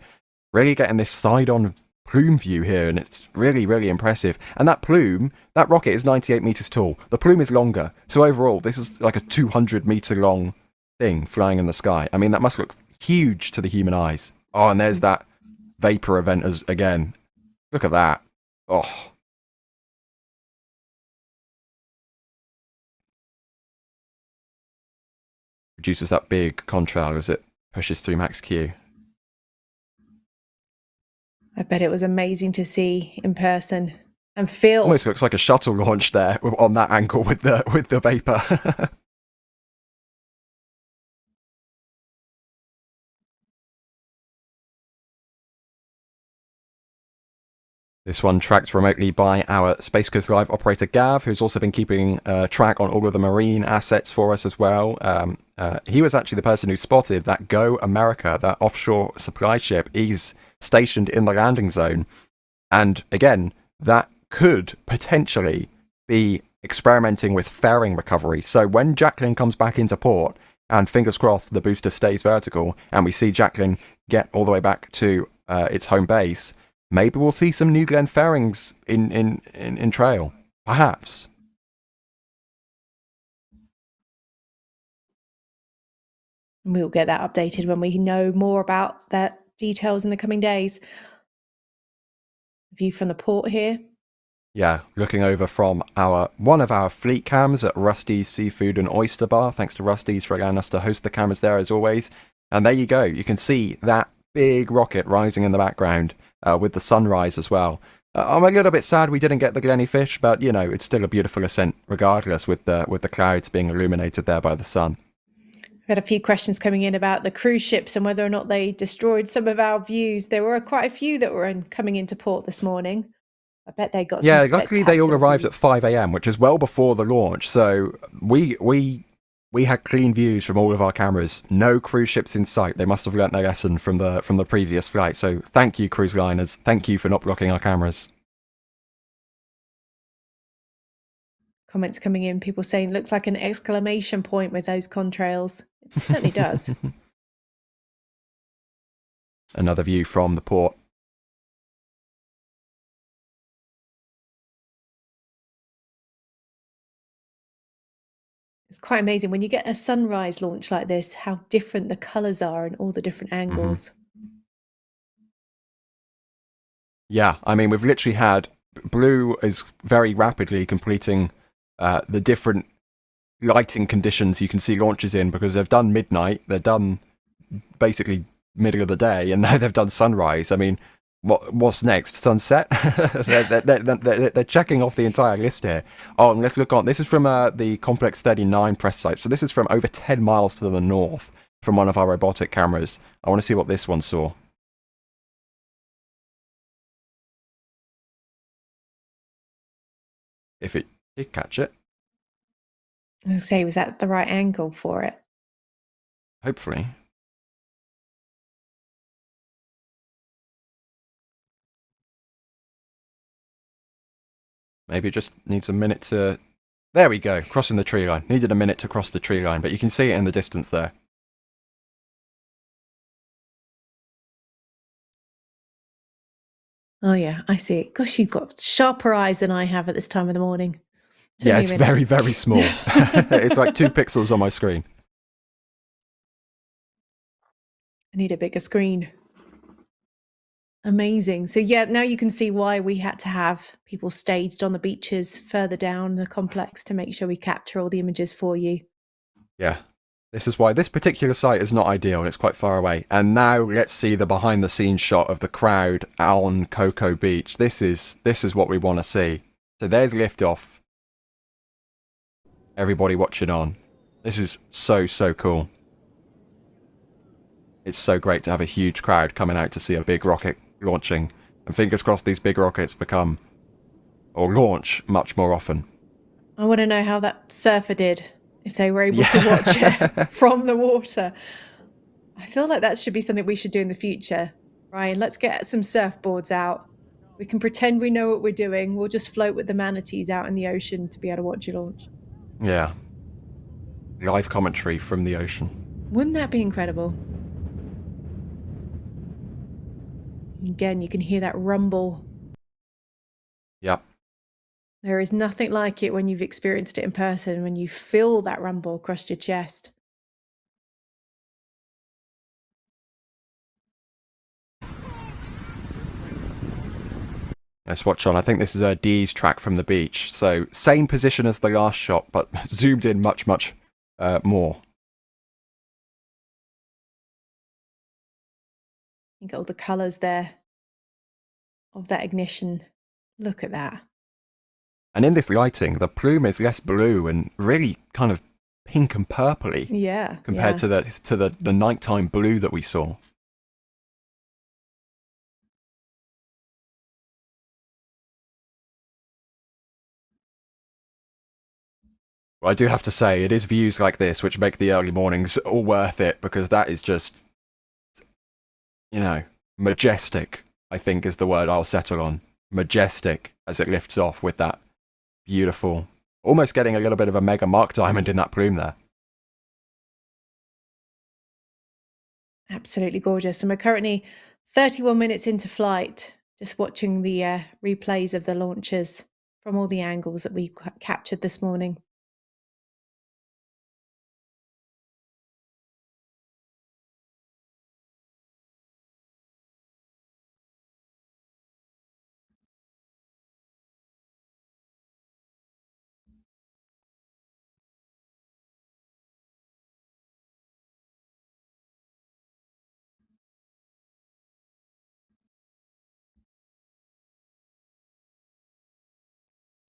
really getting this side on plume view here, and it's really, really impressive. And that plume, that rocket is 98 meters tall. The plume is longer. So overall, this is like a 200-meter long thing flying in the sky. I mean, that must look huge to the human eyes. Oh, and there's that vapor event again. Look at that. Oh. Produces that big contrail as it pushes through max Q. I bet it was amazing to see in person and feel. Almost looks like a shuttle launch there on that angle with the vapor. This one tracked remotely by our Space Coast Live operator Gav, who's also been keeping track on all of the marine assets for us as well. He was actually the person who spotted that Go America, that offshore supply ship, is stationed in the landing zone. And again, that could potentially be experimenting with fairing recovery. So when Jacklyn comes back into port, and fingers crossed the booster stays vertical, and we see Jacklyn get all the way back to its home base, maybe we'll see some New Glenn fairings in trail. Perhaps. We'll get that updated when we know more about that details in the coming days. View from the port here. Yeah, looking over from one of our fleet cams at Rusty's Seafood and Oyster Bar. Thanks to Rusty's for allowing us to host the cameras there as always. And there you go. You can see that big rocket rising in the background with the sunrise as well. I'm a little bit sad we didn't get the jellyfish, but you know, it's still a beautiful ascent regardless with the clouds being illuminated there by the sun. We had a few questions coming in about the cruise ships and whether or not they destroyed some of our views. There were quite a few that were coming into port this morning. I bet they got some luckily they all arrived views at 5 a.m, which is well before the launch. So we had clean views from all of our cameras. No cruise ships in sight. They must have learnt their lesson from the previous flight. So thank you, cruise liners. Thank you for not blocking our cameras. Comments coming in, people saying looks like an exclamation point with those contrails. It certainly does. Another view from the port. It's quite amazing when you get a sunrise launch like this, how different the colours are and all the different angles. Yeah, I mean, we've literally had Blue is very rapidly completing the different lighting conditions you can see launches in, because they've done midnight, they've done basically middle of the day, and now they've done sunrise. I mean, what's next? Sunset? they're checking off the entire list here. Oh, and let's look on. This is from the Complex 39 press site. So this is from over 10 miles to the north from one of our robotic cameras. I want to see what this one saw. If it did catch it. I was say, was that the right angle for it? Hopefully. Maybe it just needs a minute to... There we go, crossing the tree line. Needed a minute to cross the tree line, but you can see it in the distance there. Oh, yeah, I see it. Gosh, you've got sharper eyes than I have at this time of the morning. Yeah, it's very, very small. It's like 2 pixels on my screen. I need a bigger screen. Amazing. So yeah, now you can see why we had to have people staged on the beaches further down the complex to make sure we capture all the images for you. Yeah. This is why this particular site is not ideal. It's quite far away. And now let's see the behind the scenes shot of the crowd on Cocoa Beach. This is what we want to see. So there's Liftoff. Everybody watching on. This is so cool. It's so great to have a huge crowd coming out to see a big rocket launching. And fingers crossed these big rockets become, or launch, much more often. I want to know how that surfer did, if they were able to watch it from the water. I feel like that should be something we should do in the future. Ryan, let's get some surfboards out. We can pretend we know what we're doing. We'll just float with the manatees out in the ocean to be able to watch it launch. Yeah. Live commentary from the ocean. Wouldn't that be incredible? Again, you can hear that rumble. Yep. There is nothing like it when you've experienced it in person, when you feel that rumble across your chest. Let's watch on. I think this is Dee's track from the beach. So same position as the last shot, but zoomed in much more. You get all the colours there of that ignition. Look at that. And in this lighting, the plume is less blue and really kind of pink and purpley. Yeah. Compared to the nighttime blue that we saw. Well, I do have to say, it is views like this which make the early mornings all worth it, because that is just, majestic, I think is the word I'll settle on. Majestic as it lifts off with that beautiful, almost getting a little bit of a mega mark diamond in that plume there. Absolutely gorgeous. And we're currently 31 minutes into flight, just watching the replays of the launches from all the angles that we captured this morning.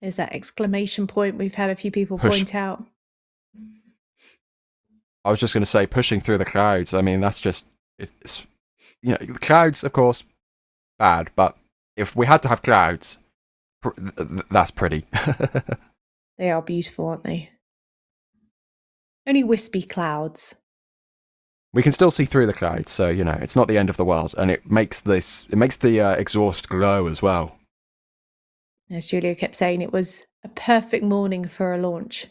There's that exclamation point we've had a few people point out. I was just going to say, pushing through the clouds. I mean, that's just, it's, clouds, of course, bad, but if we had to have clouds, that's pretty. They are beautiful, aren't they? Only wispy clouds. We can still see through the clouds, so, it's not the end of the world, and it makes the exhaust glow as well. As Julia kept saying, it was a perfect morning for a launch.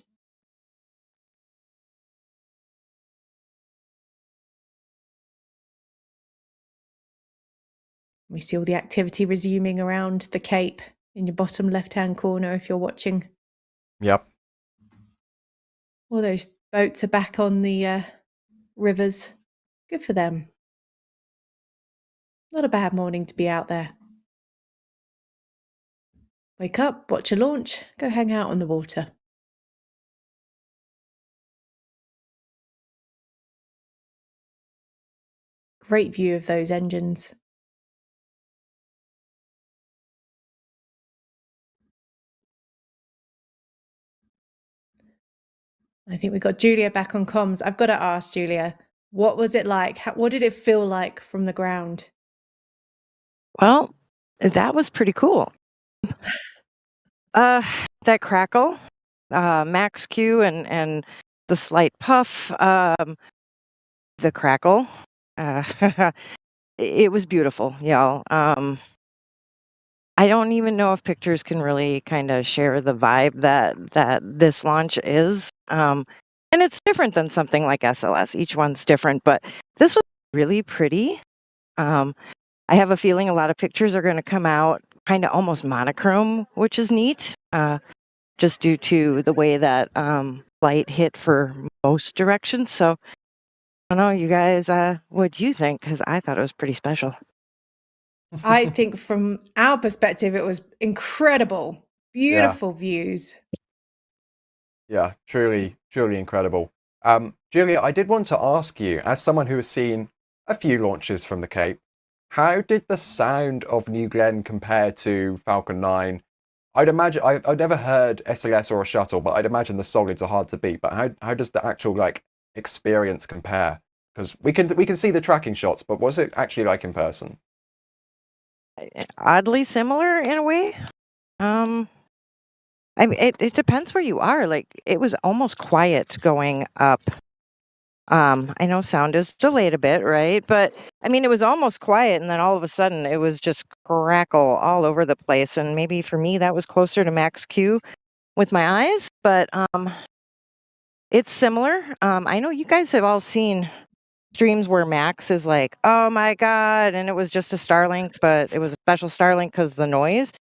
We see all the activity resuming around the Cape in your bottom left-hand corner if you're watching. Yep. All those boats are back on the rivers. Good for them. Not a bad morning to be out there. Wake up, watch a launch, go hang out on the water. Great view of those engines. I think we've got Julia back on comms. I've got to ask Julia, what was it like? What did it feel like from the ground? Well, that was pretty cool. That crackle, max Q and the slight puff, the crackle, it was beautiful, y'all. I don't even know if pictures can really kind of share the vibe that this launch is. And it's different than something like SLS. Each one's different, but this was really pretty. I have a feeling a lot of pictures are going to come out kind of almost monochrome, which is neat, just due to the way that light hit for most directions. So I don't know, you guys, what do you think? Because I thought it was pretty special. I think from our perspective, it was incredible. Yeah. Beautiful views. Yeah, truly, truly incredible. Julia, I did want to ask you, as someone who has seen a few launches from the Cape, how did the sound of New Glenn compare to Falcon 9? I'd imagine, I've never heard SLS or a shuttle, but I'd imagine the solids are hard to beat. But how does the actual like experience compare? Because we can see the tracking shots, but what's it actually like in person? Oddly similar in a way. I mean, it depends where you are. Like, it was almost quiet going up. I know sound is delayed a bit, right? But I mean, it was almost quiet, and then all of a sudden, it was just crackle all over the place. And maybe for me, that was closer to max Q with my eyes. But it's similar. I know you guys have all seen streams where Max is like, "Oh my god," and it was just a Starlink, but it was a special Starlink because the noise.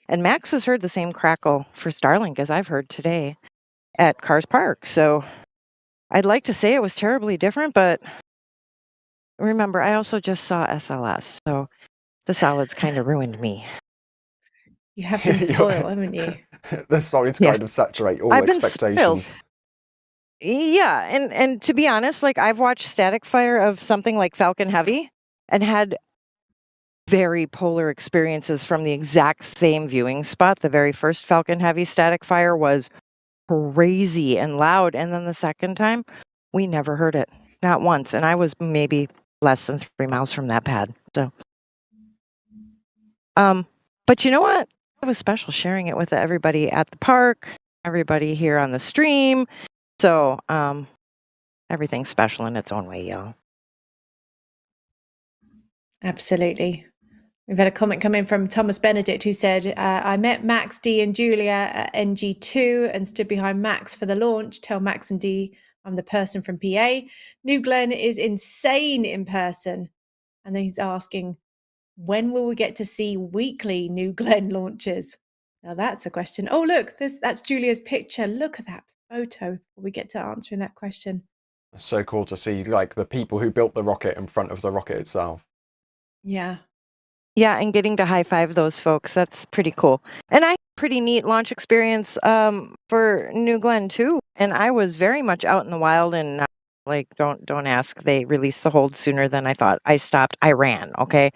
And Max has heard the same crackle for Starlink as I've heard today at Cars Park. So I'd like to say it was terribly different, but remember, I also just saw SLS, so the solids kind of ruined me. You have been spoiled, haven't you? The solids Yeah. kind of saturate all I've been spoiled. expectations. Yeah, and to be honest, like I've watched static fire of something like Falcon Heavy and had very polar experiences from the exact same viewing spot. The very first Falcon Heavy static fire was crazy and loud, and then the second time, we never heard it, not once, and I was maybe less than 3 miles from that pad. So, but you know what? It was special sharing it with everybody at the park, everybody here on the stream. So, everything's special in its own way, y'all. Absolutely. We've had a comment come in from Thomas Benedict who said, I met Max, D and Julia at NG2 and stood behind Max for the launch. Tell Max and D I'm the person from PA. New Glenn is insane in person. And then he's asking, when will we get to see weekly New Glenn launches? Now that's a question. Oh, look, that's Julia's picture. Look at that photo. We get to answering that question. It's so cool to see like the people who built the rocket in front of the rocket itself. Yeah. Yeah, and getting to high five those folks, that's pretty cool. And I had a pretty neat launch experience for New Glenn too. And I was very much out in the wild and like don't ask. They released the hold sooner than I thought. I stopped. I ran, okay?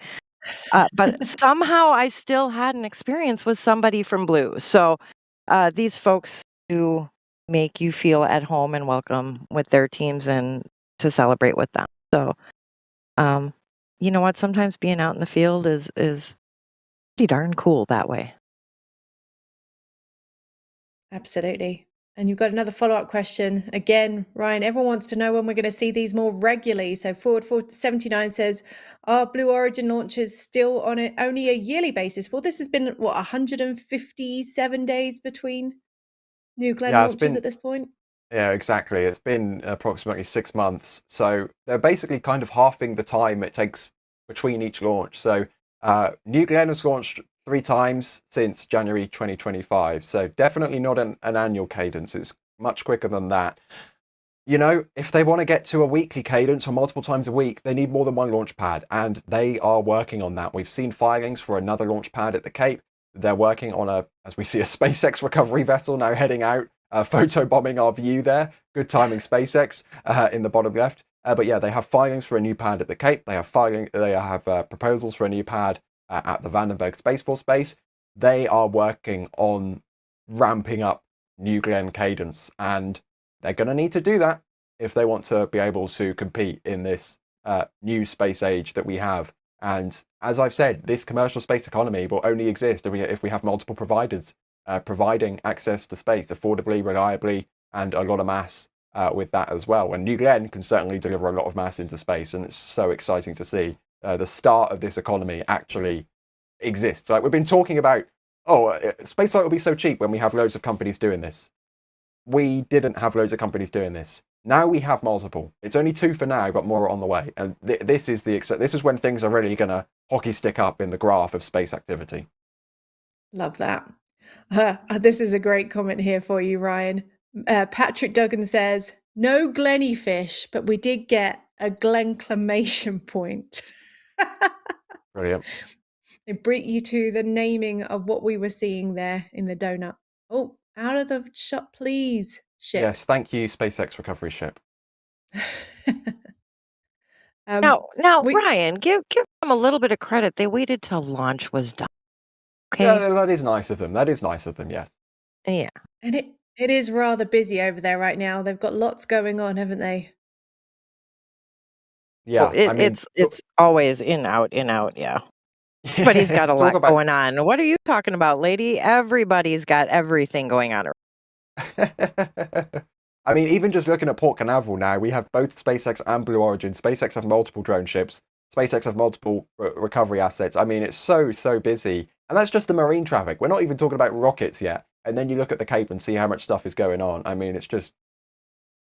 But somehow I still had an experience with somebody from Blue. So these folks do make you feel at home and welcome with their teams and to celebrate with them. So you know what? Sometimes being out in the field is pretty darn cool that way. Absolutely. And you've got another follow-up question. Again, Ryan, everyone wants to know when we're going to see these more regularly. So Forward 479 says, are Blue Origin launches still on only a yearly basis? Well, this has been, 157 days between New Glenn launches at this point? Yeah, exactly. It's been approximately 6 months. So they're basically kind of halving the time it takes between each launch. So New Glenn was launched 3 times since January 2025. So definitely not an annual cadence. It's much quicker than that. You know, if they want to get to a weekly cadence or multiple times a week, they need more than one launch pad. And they are working on that. We've seen filings for another launch pad at the Cape. They're working on as we see, a SpaceX recovery vessel now heading out. Photo bombing our view there. Good timing, SpaceX, in the bottom left. But yeah, they have filings for a new pad at the Cape. They have proposals for a new pad at the Vandenberg Space Force Base. They are working on ramping up New Glenn cadence, and they're going to need to do that if they want to be able to compete in this new space age that we have. And as I've said, this commercial space economy will only exist if we have multiple providers providing access to space affordably, reliably, and a lot of mass with that as well. And New Glenn can certainly deliver a lot of mass into space, and it's so exciting to see the start of this economy actually exists. Like we've been talking about, spaceflight will be so cheap when we have loads of companies doing this. We didn't have loads of companies doing this. Now we have multiple. It's only 2 for now, but more are on the way. And this is when things are really going to hockey stick up in the graph of space activity. Love that. This is a great comment here for you, Ryan. Patrick Duggan says, no Glenny fish, but we did get a Glenclamation point. Brilliant. It brought you to the naming of what we were seeing there in the donut. Oh, out of the shot, please, ship. Yes, thank you, SpaceX recovery ship. Now, Ryan, give them a little bit of credit. They waited till launch was done. Okay. Yeah, that is nice of them. That is nice of them, yes. Yeah. And it is rather busy over there right now. They've got lots going on, haven't they? Yeah, I mean, it's always in out, yeah. Everybody's got a lot going on. What are you talking about, lady? Everybody's got everything going on. I mean, even just looking at Port Canaveral now, we have both SpaceX and Blue Origin. SpaceX have multiple drone ships. SpaceX have multiple recovery assets. I mean, it's so busy. And that's just the marine traffic. We're not even talking about rockets yet. And then you look at the Cape and see how much stuff is going on. I mean, it's just,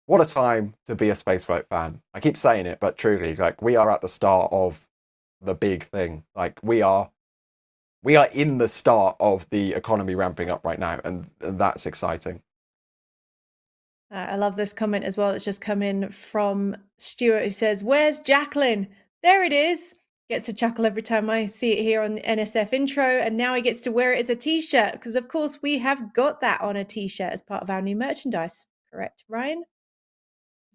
what a time to be a spaceflight fan. I keep saying it, but truly, like, we are at the start of the big thing. Like, we are in the start of the economy ramping up right now. And that's exciting. I love this comment as well that's just come in from Stuart, who says, where's Jacklyn? There it is. Gets a chuckle every time I see it here on the NSF intro. And now he gets to wear it as a t-shirt because, of course, we have got that on a t-shirt as part of our new merchandise. Correct, Ryan?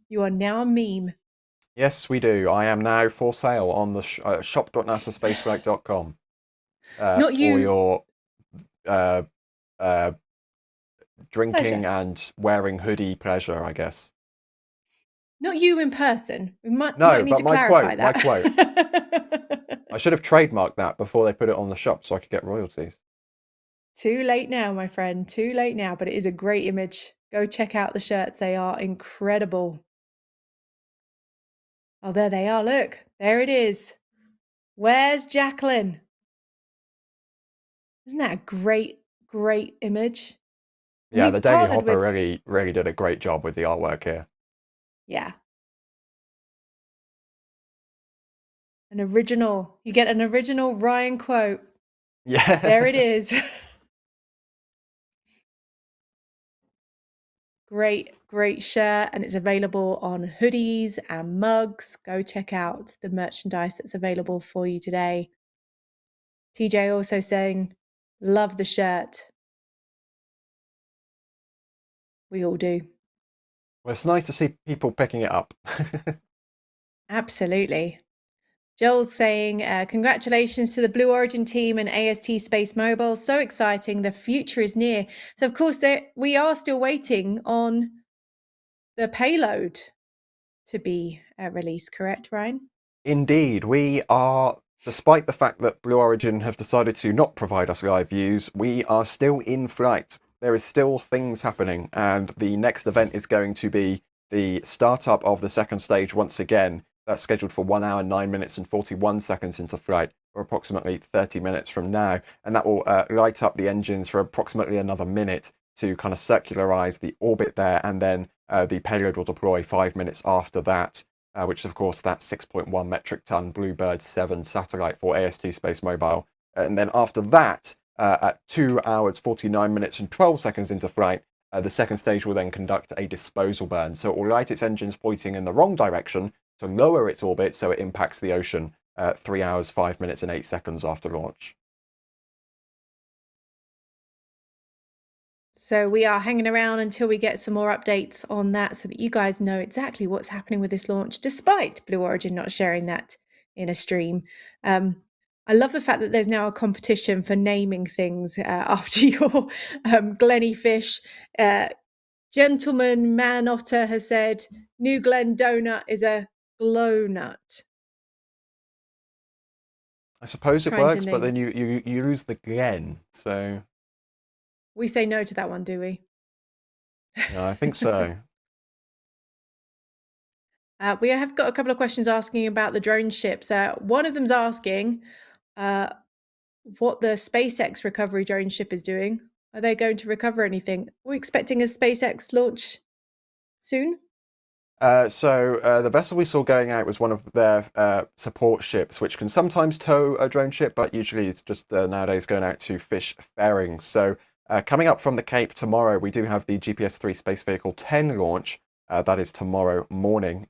You are now a meme. Yes, we do. I am now for sale on the shop.nasaspaceflight.com. Not you. For your drinking Pleasure. and wearing hoodie pleasure, I guess. Not you in person. We might need but to my clarify quote, that. my quote. I should have trademarked that before they put it on the shop so I could get royalties. Too late now, my friend. Too late now, but it is a great image. Go check out the shirts. They are incredible. Oh, there they are. Look, there it is. Where's Jacklyn? Isn't that a great image? Yeah, We've the Daily partnered Hopper with- really did a great job with the artwork here. Yeah. An original. You get an original Ryan quote. Yeah. There it is. Great shirt, and it's available on hoodies and mugs. Go check out the merchandise that's available for you today. TJ also saying, love the shirt. We all do. Well, it's nice to see people picking it up. Absolutely. Joel's saying, congratulations to the Blue Origin team and AST SpaceMobile. So exciting. The future is near. So, of course, we are still waiting on the payload to be released, correct, Ryan? Indeed, we are, despite the fact that Blue Origin have decided to not provide us live views, we are still in flight. There is still things happening, and the next event is going to be the startup of the second stage once again. That's scheduled for 1 hour, 9 minutes and 41 seconds into flight, or approximately 30 minutes from now. And that will light up the engines for approximately another minute to kind of circularize the orbit there. And then the payload will deploy 5 minutes after that, which is, of course, that 6.1 metric ton Bluebird 7 satellite for AST SpaceMobile. And then after that, at 2 hours, 49 minutes and 12 seconds into flight, the second stage will then conduct a disposal burn. So it will light its engines pointing in the wrong direction to lower its orbit so it impacts the ocean 3 hours, 5 minutes and 8 seconds after launch. So we are hanging around until we get some more updates on that so that you guys know exactly what's happening with this launch, despite Blue Origin not sharing that in a stream. I love the fact that there's now a competition for naming things after your Glenny fish. Gentleman Man Otter has said, New Glen donut is a glow nut. I suppose it works, but then you lose the Glen, so... We say no to that one, do we? Yeah, I think so. We have got a couple of questions asking about the drone ships. One of them's asking what the SpaceX recovery drone ship is doing. Are they going to recover anything? We're expecting a SpaceX launch soon? The vessel we saw going out was one of their support ships, which can sometimes tow a drone ship, but usually it's just nowadays going out to fish fairings. So coming up from the Cape tomorrow, we do have the GPS-3 Space Vehicle 10 launch. That is tomorrow morning,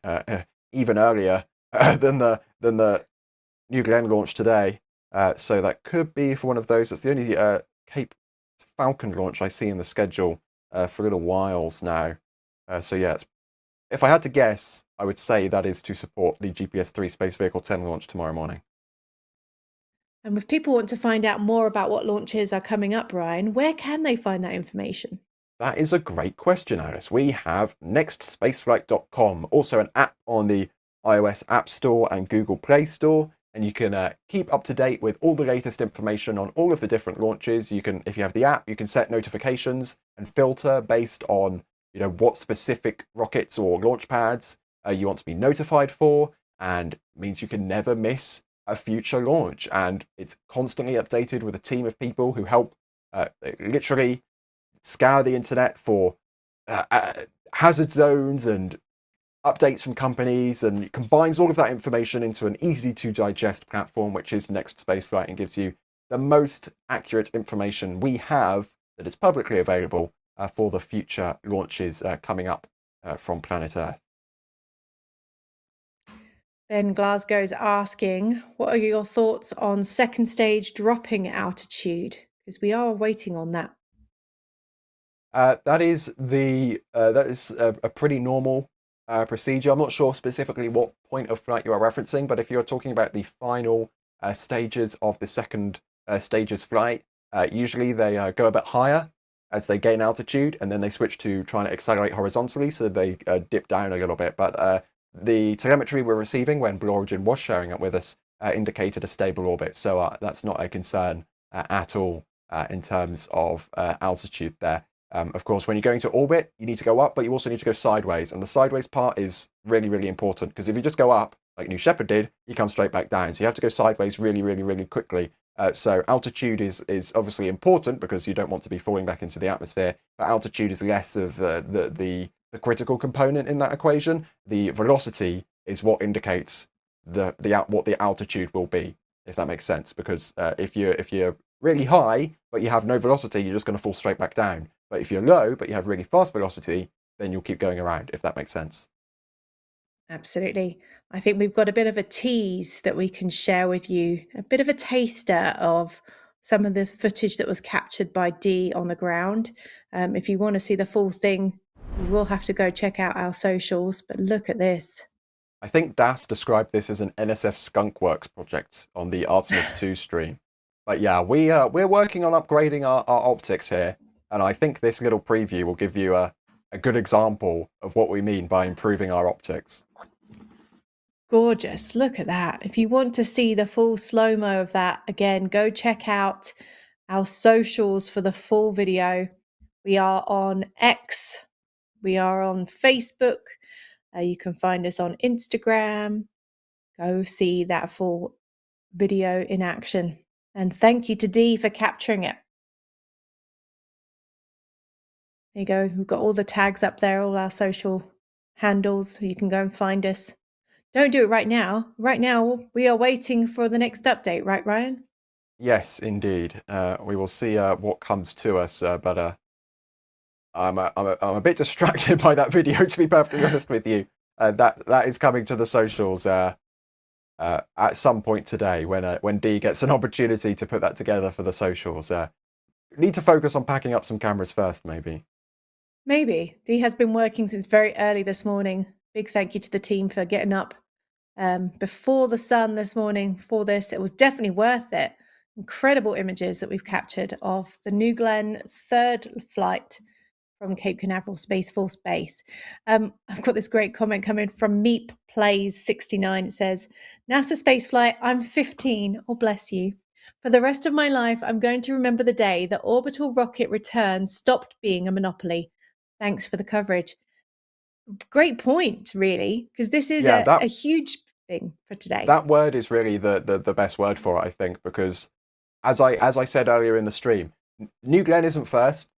even earlier than the New Glenn launch today. So that could be for one of those. It's the only Cape Falcon launch I see in the schedule for little whiles now. If I had to guess, I would say that is to support the GPS-3 Space Vehicle 10 launch tomorrow morning. And if people want to find out more about what launches are coming up, Ryan, where can they find that information? That is a great question, Alice. We have nextspaceflight.com, also an app on the iOS App Store and Google Play Store, and you can keep up to date with all the latest information on all of the different launches. You can, if you have the app, you can set notifications and filter based on what specific rockets or launch pads you want to be notified for, and means you can never miss a future launch. And it's constantly updated with a team of people who help literally scour the internet for hazard zones and updates from companies, and it combines all of that information into an easy to digest platform, which is Next Spaceflight, and gives you the most accurate information we have that is publicly available for the future launches coming up from planet Earth. Ben Glasgow's asking, what are your thoughts on second stage dropping altitude? Because we are waiting on that. That is a pretty normal procedure. I'm not sure specifically what point of flight you are referencing, but if you're talking about the final stages of the second stage's flight, usually they go a bit higher as they gain altitude, and then they switch to trying to accelerate horizontally, so they dip down a little bit. But the telemetry we're receiving when Blue Origin was sharing it with us indicated a stable orbit, so that's not a concern at all in terms of altitude there. Of course, when you're going to orbit, you need to go up, but you also need to go sideways. And the sideways part is really, really important, because if you just go up, like New Shepard did, you come straight back down. So you have to go sideways really, really, really quickly. So altitude is obviously important, because you don't want to be falling back into the atmosphere. But altitude is less of the critical component in that equation. The velocity is what indicates what the altitude will be, if that makes sense. Because if you're really high, but you have no velocity, you're just going to fall straight back down. But if you're low, but you have really fast velocity, then you'll keep going around, if that makes sense. Absolutely. I think we've got a bit of a tease that we can share with you, a bit of a taster of some of the footage that was captured by Dee on the ground. If you want to see the full thing, you will have to go check out our socials, but look at this. I think Das described this as an NSF Skunkworks project on the Artemis 2 stream. But yeah, we're working on upgrading our optics here. And I think this little preview will give you a good example of what we mean by improving our optics. Gorgeous. Look at that. If you want to see the full slow-mo of that, again, go check out our socials for the full video. We are on X. We are on Facebook. You can find us on Instagram. Go see that full video in action. And thank you to Dee for capturing it. There you go. We've got all the tags up there, all our social handles. So you can go and find us. Don't do it right now. Right now, we are waiting for the next update, right, Ryan? Yes, indeed. We will see what comes to us, but I'm a bit distracted by that video, to be perfectly honest with you. That is coming to the socials at some point today when Dee gets an opportunity to put that together for the socials. Need to focus on packing up some cameras first, maybe. Maybe. Dee has been working since very early this morning. Big thank you to the team for getting up before the sun this morning for this. It was definitely worth it. Incredible images that we've captured of the New Glenn third flight from Cape Canaveral Space Force Base. I've got this great comment coming from Meep Plays 69. It says, NASA spaceflight, I'm 15. Oh, bless you. For the rest of my life, I'm going to remember the day the orbital rocket return stopped being a monopoly. Thanks for the coverage. Great point, really, because this is a huge thing for today. That word is really the best word for it, I think, because as I said earlier in the stream, New Glenn isn't first.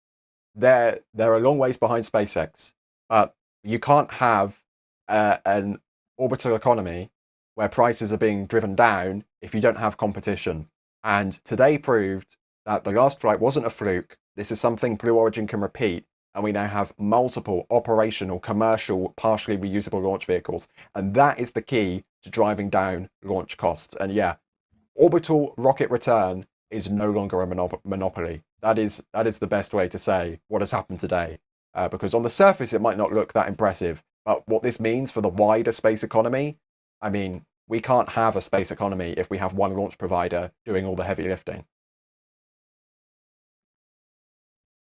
They're a long ways behind SpaceX, but you can't have an orbital economy where prices are being driven down if you don't have competition. And today proved that the last flight wasn't a fluke. This is something Blue Origin can repeat, and we now have multiple operational, commercial, partially reusable launch vehicles. And that is the key to driving down launch costs. And yeah, orbital rocket return is no longer a monopoly. That is the best way to say what has happened today. Because on the surface, it might not look that impressive. But what this means for the wider space economy, I mean, we can't have a space economy if we have one launch provider doing all the heavy lifting.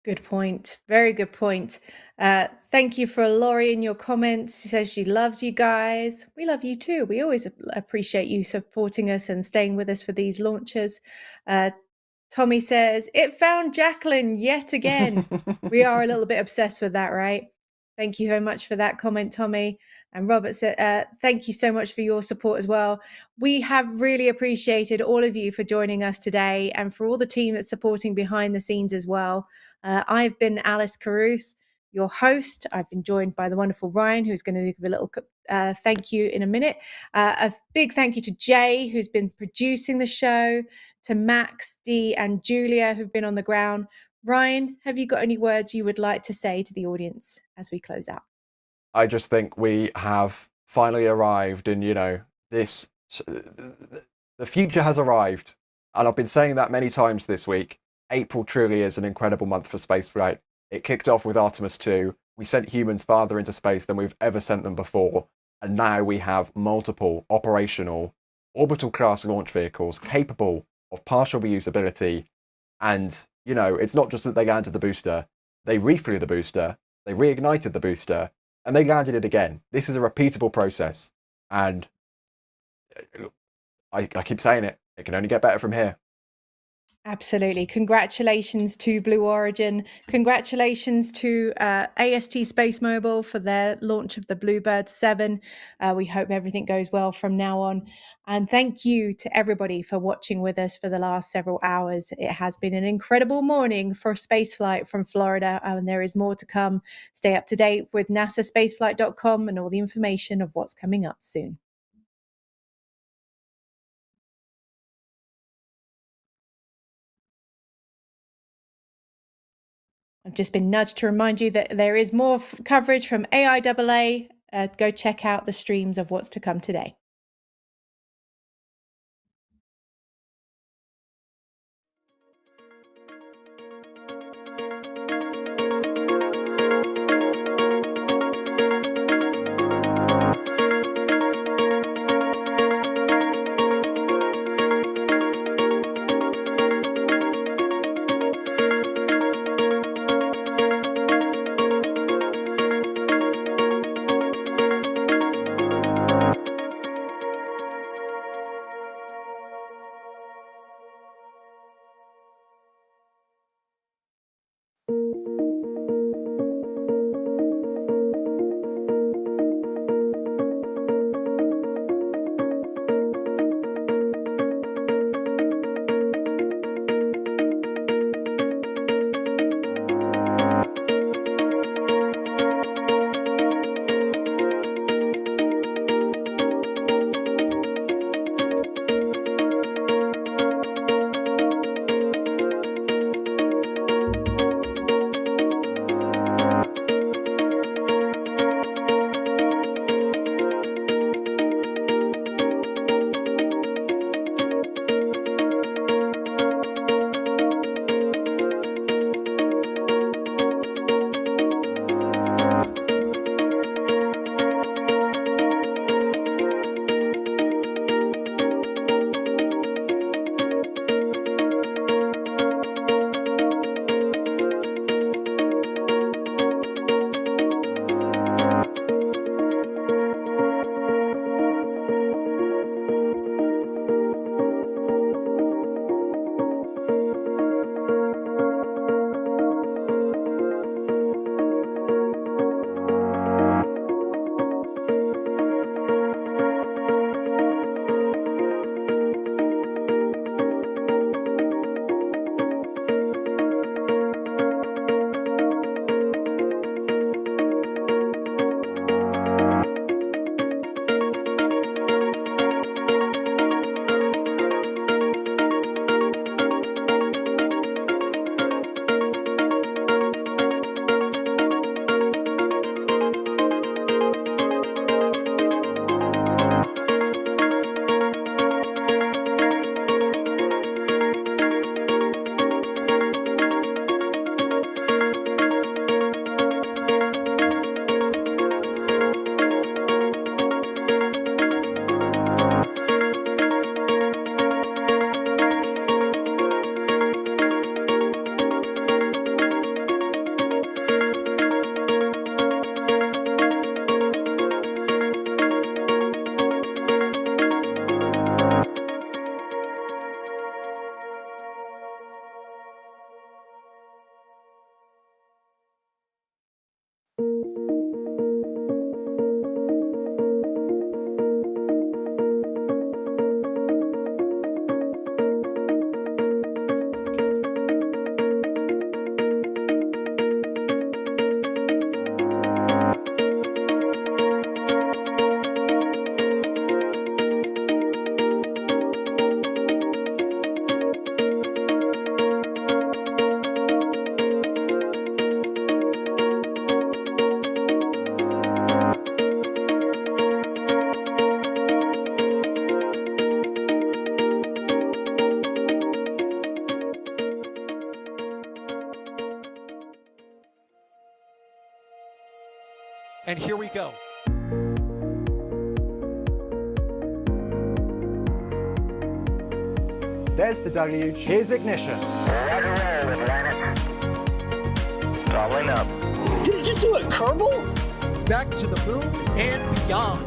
Good point. Very good point. Thank you for Laurie in your comments. She says she loves you guys. We love you too. We always appreciate you supporting us and staying with us for these launches. Tommy says, it found Jacklyn yet again. We are a little bit obsessed with that, right? Thank you very much for that comment, Tommy. And Robert said, thank you so much for your support as well. We have really appreciated all of you for joining us today and for all the team that's supporting behind the scenes as well. I've been Alice Carruth, your host. I've been joined by the wonderful Ryan, who's going to give a little thank you in a minute. A big thank you to Jay, who's been producing the show, to Max, Dee, and Julia, who've been on the ground. Ryan, have you got any words you would like to say to the audience as we close out? I just think we have finally arrived, and this, the future has arrived. And I've been saying that many times this week. April truly is an incredible month for spaceflight. It kicked off with Artemis 2. We sent humans farther into space than we've ever sent them before. And now we have multiple operational orbital class launch vehicles capable of partial reusability. And, it's not just that they landed the booster, they reflew the booster, they reignited the booster, and they landed it again. This is a repeatable process. And I keep saying it can only get better from here. Absolutely. Congratulations to Blue Origin. Congratulations to AST SpaceMobile for their launch of the Bluebird 7. We hope everything goes well from now on. And thank you to everybody for watching with us for the last several hours. It has been an incredible morning for spaceflight from Florida, and there is more to come. Stay up to date with nasaspaceflight.com and all the information of what's coming up soon. I've just been nudged to remind you that there is more coverage from AIAA. Go check out the streams of what's to come today. And here we go. There's the deluge. Here's ignition. Doubling up. Did it just do a Kerbal? Back to the moon and beyond.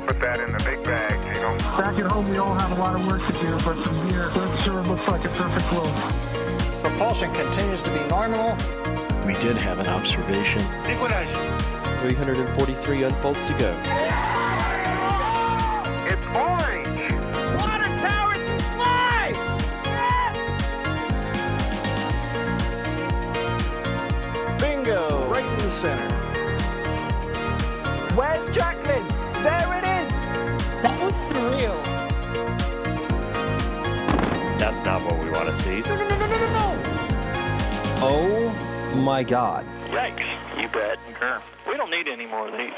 Put that in the big bag, Jingle. Back at home, we all have a lot of work to do, but from here, it sure looks like a perfect world. Propulsion continues to be normal. We did have an observation. 343 unfolds to go. It's orange! Water towers can fly! Bingo! Right in the center. Where's Jacklyn? There it is! That was surreal. That's not what we want to see. No. Oh my God. Yikes, you bet. We don't need any more of these.